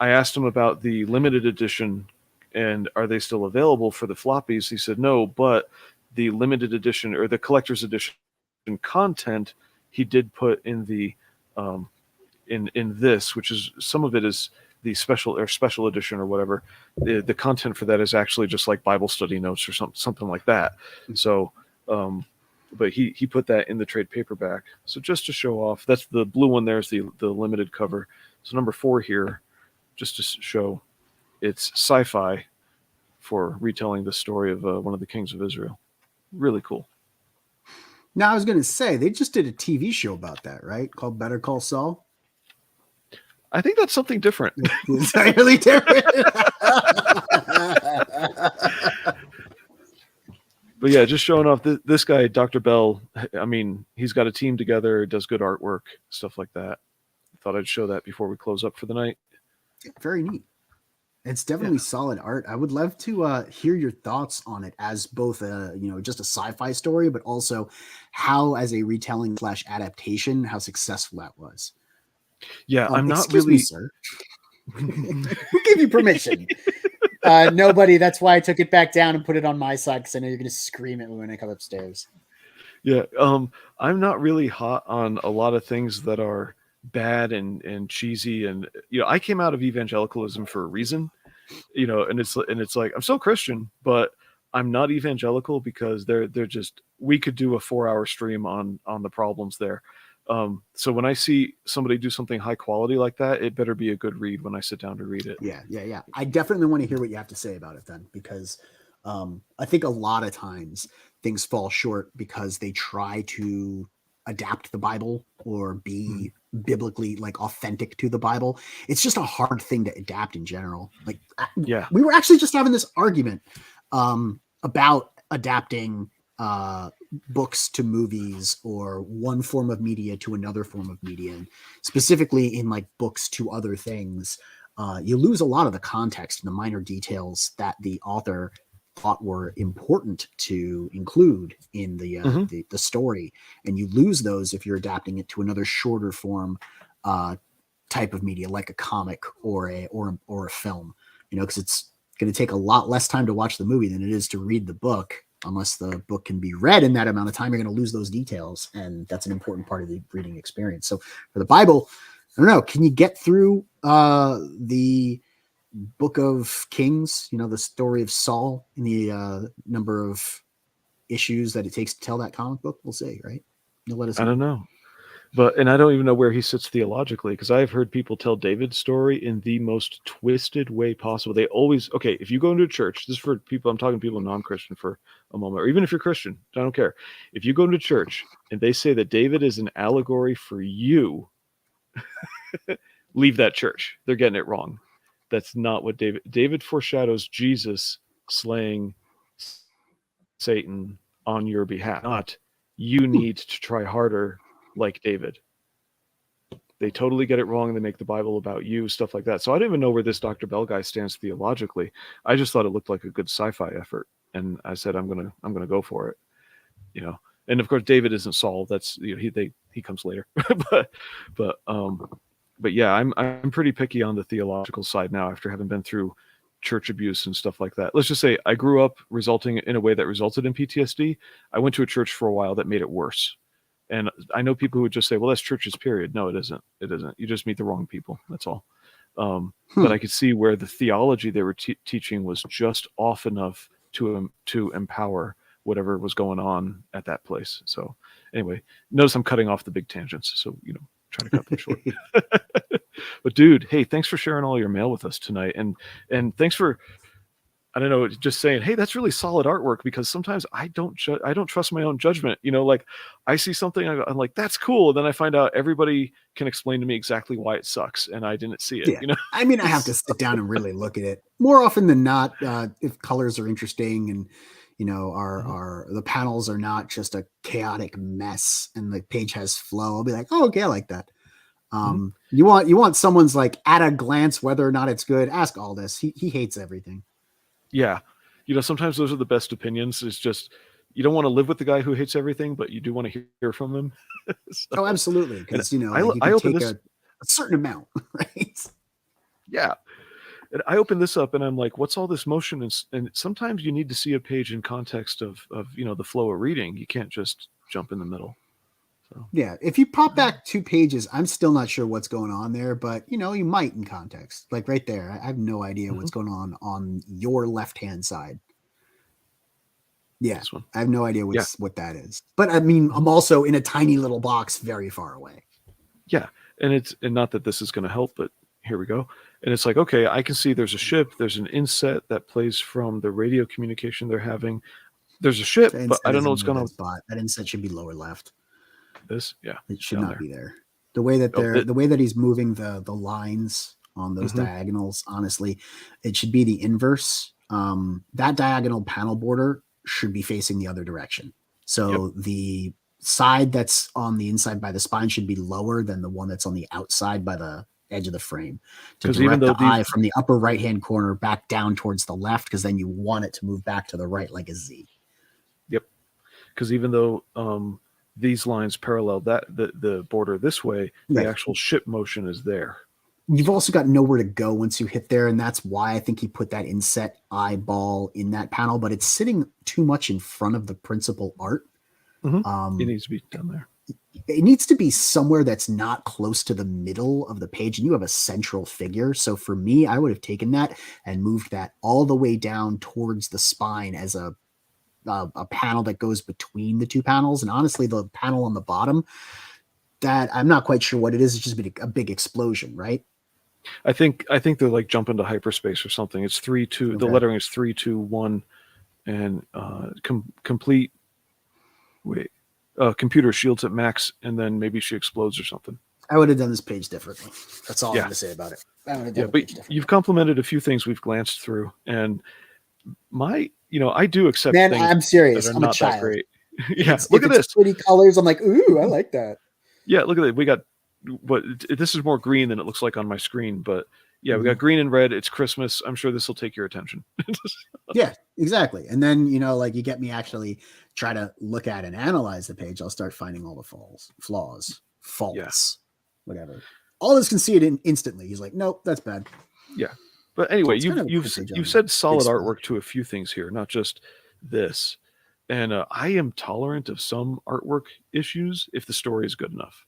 asked him about the limited edition and are they still available for the floppies. He said no, but the limited edition or the collector's edition content he did put in the in this, which is some of it is the special edition or whatever. The content for that is actually just like Bible study notes or something like that. So but he put that in the trade paperback. So just to show off, that's the blue one. There's the limited cover. So number 4 here, just to show it's sci-fi for retelling the story of one of the kings of Israel. Really cool. Now I was going to say they just did a TV show about that, right? Called Better Call Saul. I think that's something different. It's entirely different. But yeah, just showing off this guy, Dr. Bell. I mean, he's got a team together, does good artwork, stuff like that. Thought I'd show that before we close up for the night. Very neat. It's definitely solid art. I would love to hear your thoughts on it as both just a sci-fi story, but also how as a retelling / adaptation, how successful that was. Yeah, I'm not excuse really. me, sir. Who gave you permission? Nobody. That's why I took it back down and put it on my side because I know you're going to scream at me when I come upstairs. Yeah, I'm not really hot on a lot of things that are bad and cheesy, and I came out of evangelicalism for a reason, and it's like I'm still Christian, but I'm not evangelical because they're just, we could do a 4-hour stream on the problems there. So when I see somebody do something high quality like that, it better be a good read when I sit down to read it. Yeah. I definitely want to hear what you have to say about it then, because I think a lot of times things fall short because they try to adapt the Bible or be biblically like authentic to the Bible. It's just a hard thing to adapt in general. Like, we were actually just having this argument about adapting books to movies or one form of media to another form of media, and specifically in like books to other things. You lose a lot of the context and the minor details that the author thought were important to include in the story, and you lose those if you're adapting it to another shorter form type of media like a comic or a film, because it's going to take a lot less time to watch the movie than it is to read the book. Unless the book can be read in that amount of time, you're going to lose those details, and that's an important part of the reading experience. So for the Bible, I don't know, can you get through the Book of Kings, the story of Saul in the number of issues that it takes to tell that comic book? We'll see, right? You'll let us know. I don't know. And I don't even know where he sits theologically, because I've heard people tell David's story in the most twisted way possible. They always, if you go into a church, this is for people, I'm talking to people non-Christian for a moment, or even if you're Christian, I don't care. If you go into church and they say that David is an allegory for you, leave that church. They're getting it wrong. That's not what David foreshadows Jesus slaying Satan on your behalf. Not you need to try harder like David. They totally get it wrong, and they make the Bible about you, stuff like that. So I don't even know where this Dr. Bell guy stands theologically. I just thought it looked like a good sci-fi effort, and I said I'm gonna go for it. And of course David isn't Saul. That's he comes later. but yeah, I'm pretty picky on the theological side now after having been through church abuse and stuff like that. Let's just say I grew up resulting in a way that resulted in PTSD. I went to a church for a while that made it worse. And I know people who would just say, well, that's churches, period. No, it isn't. It isn't. You just meet the wrong people. That's all. But I could see where the theology they were teaching was just off enough to empower whatever was going on at that place. So anyway, notice I'm cutting off the big tangents. So, try to cut them short. But dude, hey, thanks for sharing all your mail with us tonight. And thanks for, I don't know, just saying, hey, that's really solid artwork, because sometimes I don't trust my own judgment. Like I see something, I'm like, that's cool. And then I find out everybody can explain to me exactly why it sucks, and I didn't see it. Yeah. I mean, I have to sit down and really look at it more often than not. If colors are interesting and, are the panels are not just a chaotic mess and the page has flow. I'll be like, oh, okay, I like that. You want someone's like at a glance whether or not it's good. Ask Aldous. He hates everything. Yeah. Sometimes those are the best opinions. It's just you don't want to live with the guy who hates everything, but you do want to hear from him. Oh, absolutely. Because you I can open take this, a certain amount, right? yeah. And I open this up and I'm like, what's all this motion? And sometimes you need to see a page in context of the flow of reading. You can't just jump in the middle. So Yeah. If you pop back 2 pages, I'm still not sure what's going on there, but you might in context. Like right there, I have no idea what's going on your left-hand side. Yeah. this one. I have no idea what that is. But I mean, I'm also in a tiny little box very far away. Yeah. And not that this is going to help, but here we go. And it's like, okay, I can see there's a ship. There's an inset that plays from the radio communication they're having. There's a ship, but I don't know what's going on. That inset should be lower left. This, yeah, it should not be there. The way that the way that he's moving the lines on those diagonals, honestly, it should be the inverse. That diagonal panel border should be facing the other direction. So the side that's on the inside by the spine should be lower than the one that's on the outside by the edge of the frame to direct the eye from the upper right hand corner back down towards the left, because then you want it to move back to the right like a Z. Yep. Because even though these lines parallel the border this way, the actual ship motion is there. You've also got nowhere to go once you hit there, and that's why I think he put that inset eyeball in that panel, but it's sitting too much in front of the principal art. It needs to be down there. It needs to be somewhere that's not close to the middle of the page, and you have a central figure. So for me, I would have taken that and moved that all the way down towards the spine as a panel that goes between the 2 panels. And honestly, the panel on the bottom, that I'm not quite sure what it is. It's just a big explosion, right? I think they're like jumping to hyperspace or something. It's 3, 2. Okay. The lettering is 3, 2, 1, and complete. Wait. Computer shields at max, and then maybe she explodes or something. I would have done this page differently. That's all I'm going to say about it. I would have done the page differently. You've complimented a few things we've glanced through, and I do accept. Man, things I'm serious. that are I'm not a child. That great. Yeah, look at this. Pretty colors. I'm like, ooh, I like that. Yeah, look at it. We got this is more green than it looks like on my screen, but yeah, we got green and red. It's Christmas. I'm sure this will take your attention. Yeah, exactly. And then, you get me actually try to look at and analyze the page. I'll start finding all the flaws, faults, whatever. Aldous can see it instantly. He's like, nope, that's bad. Yeah. But anyway, you've said solid artwork to a few things here, not just this. And I am tolerant of some artwork issues if the story is good enough.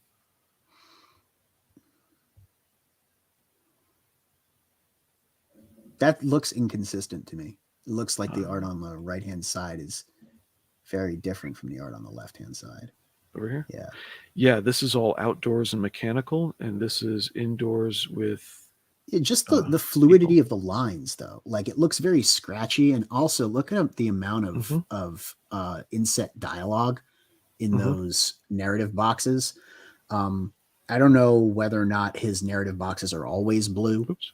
That looks inconsistent to me. It looks like the art on the right-hand side is very different from the art on the left-hand side. Over here? Yeah. Yeah, this is all outdoors and mechanical, and this is indoors with... Yeah, just the fluidity of the lines, though. Like, it looks very scratchy, and also look at the amount of inset dialogue in those narrative boxes. I don't know whether or not his narrative boxes are always blue. Oops.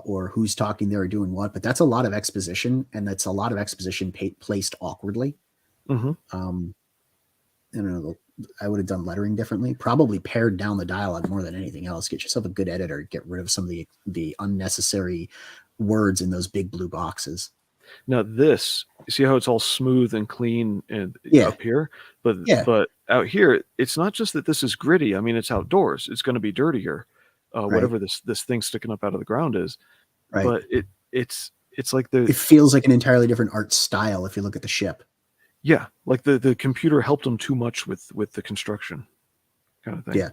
Or who's talking there or doing what, but that's a lot of exposition, and that's a lot of exposition placed awkwardly. I don't know. I would have done lettering differently, probably pared down the dialogue more than anything else. Get yourself a good editor, get rid of some of the unnecessary words in those big blue boxes. Now this, you see how it's all smooth and clean and up here, but out here, it's not just that this is gritty. I mean, it's outdoors. It's going to be dirtier. Whatever this thing sticking up out of the ground is, but it's like it feels like an entirely different art style if you look at the ship. Yeah, like the computer helped them too much with the construction, kind of thing. Yeah,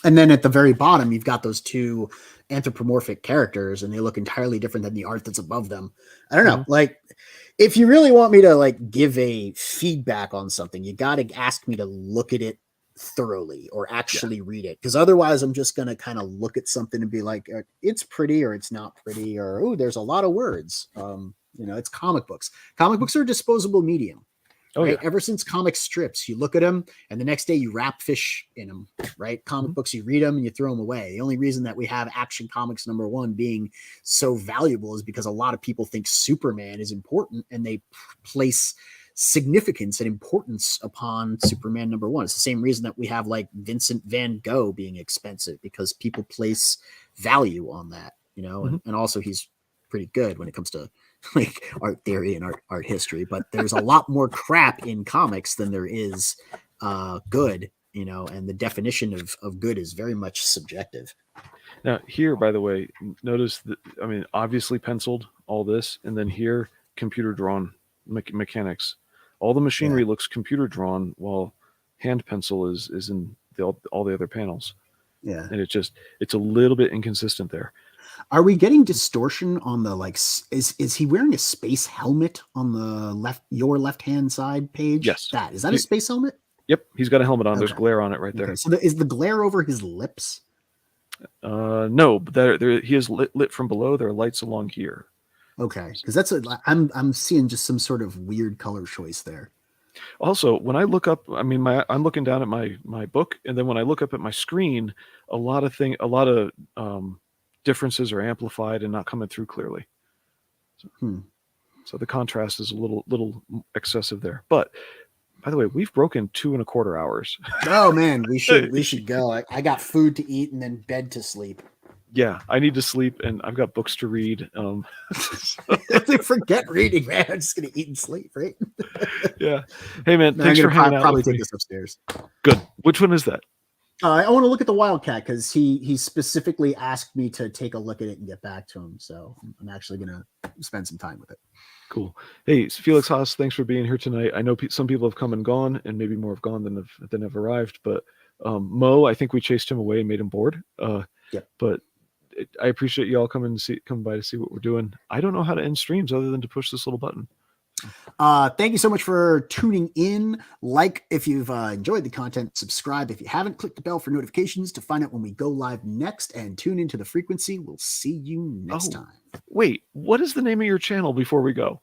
and then at the very bottom, you've got those 2 anthropomorphic characters, and they look entirely different than the art that's above them. I don't know, like if you really want me to give a feedback on something, you got to ask me to look at it thoroughly or actually read it, because otherwise I'm just going to kind of look at something and be like, it's pretty or it's not pretty, or there's a lot of words. It's comic books. Comic books are a disposable medium. Oh right? yeah. Ever since comic strips, you look at them and the next day you wrap fish in them, right? Comic books, you read them and you throw them away. The only reason that we have Action Comics #1 being so valuable is because a lot of people think Superman is important and they place significance and importance upon Superman #1. It's the same reason that we have like Vincent van Gogh being expensive, because people place value on that, you know, and also he's pretty good when it comes to like art theory and art history, but there's a lot more crap in comics than there is good, you know, and the definition of good is very much subjective. Now here, by the way, notice that, I mean, obviously penciled all this, and then here computer drawn mechanics. All the machinery looks computer drawn, while hand pencil is in all the other panels. Yeah, and it's a little bit inconsistent there. are we getting distortion on the like? Is he wearing a space helmet on the your left hand side page? Yes. That is that a space helmet? Yep, he's got a helmet on. Okay. There's glare on it right there. Okay. So is the glare over his lips? No, but there he is lit from below. There are lights along here. Okay, because that's I'm seeing just some sort of weird color choice there. Also, when I look up, I mean, I'm looking down at my book, and then when I look up at my screen, a lot of differences are amplified and not coming through clearly. So the contrast is a little excessive there. But by the way, we've broken 2.25 hours. Oh man, we should go. I got food to eat and then bed to sleep. Yeah, I need to sleep, and I've got books to read. Forget reading, man. I'm just gonna eat and sleep, right? Yeah. Hey, man, thanks for hanging out. Probably take this upstairs. Good. Which one is that? I want to look at the Wildcat because he specifically asked me to take a look at it and get back to him. So I'm actually gonna spend some time with it. Cool. Hey, Felix Haas, thanks for being here tonight. I know some people have come and gone, and maybe more have gone than have arrived. But Mo, I think we chased him away and made him bored. Yep. But I appreciate you all coming by to see what we're doing. I don't know how to end streams other than to push this little button. Thank you so much for tuning in. Like if you've enjoyed the content, subscribe if you haven't, click the bell for notifications to find out when we go live next, and tune into the frequency. We'll see you next time. Wait, what is the name of your channel before we go?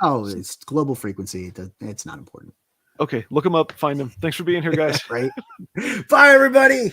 Oh, it's Global Frequency. It's not important. Okay, look them up, find them. Thanks for being here, guys. Right. Bye, everybody.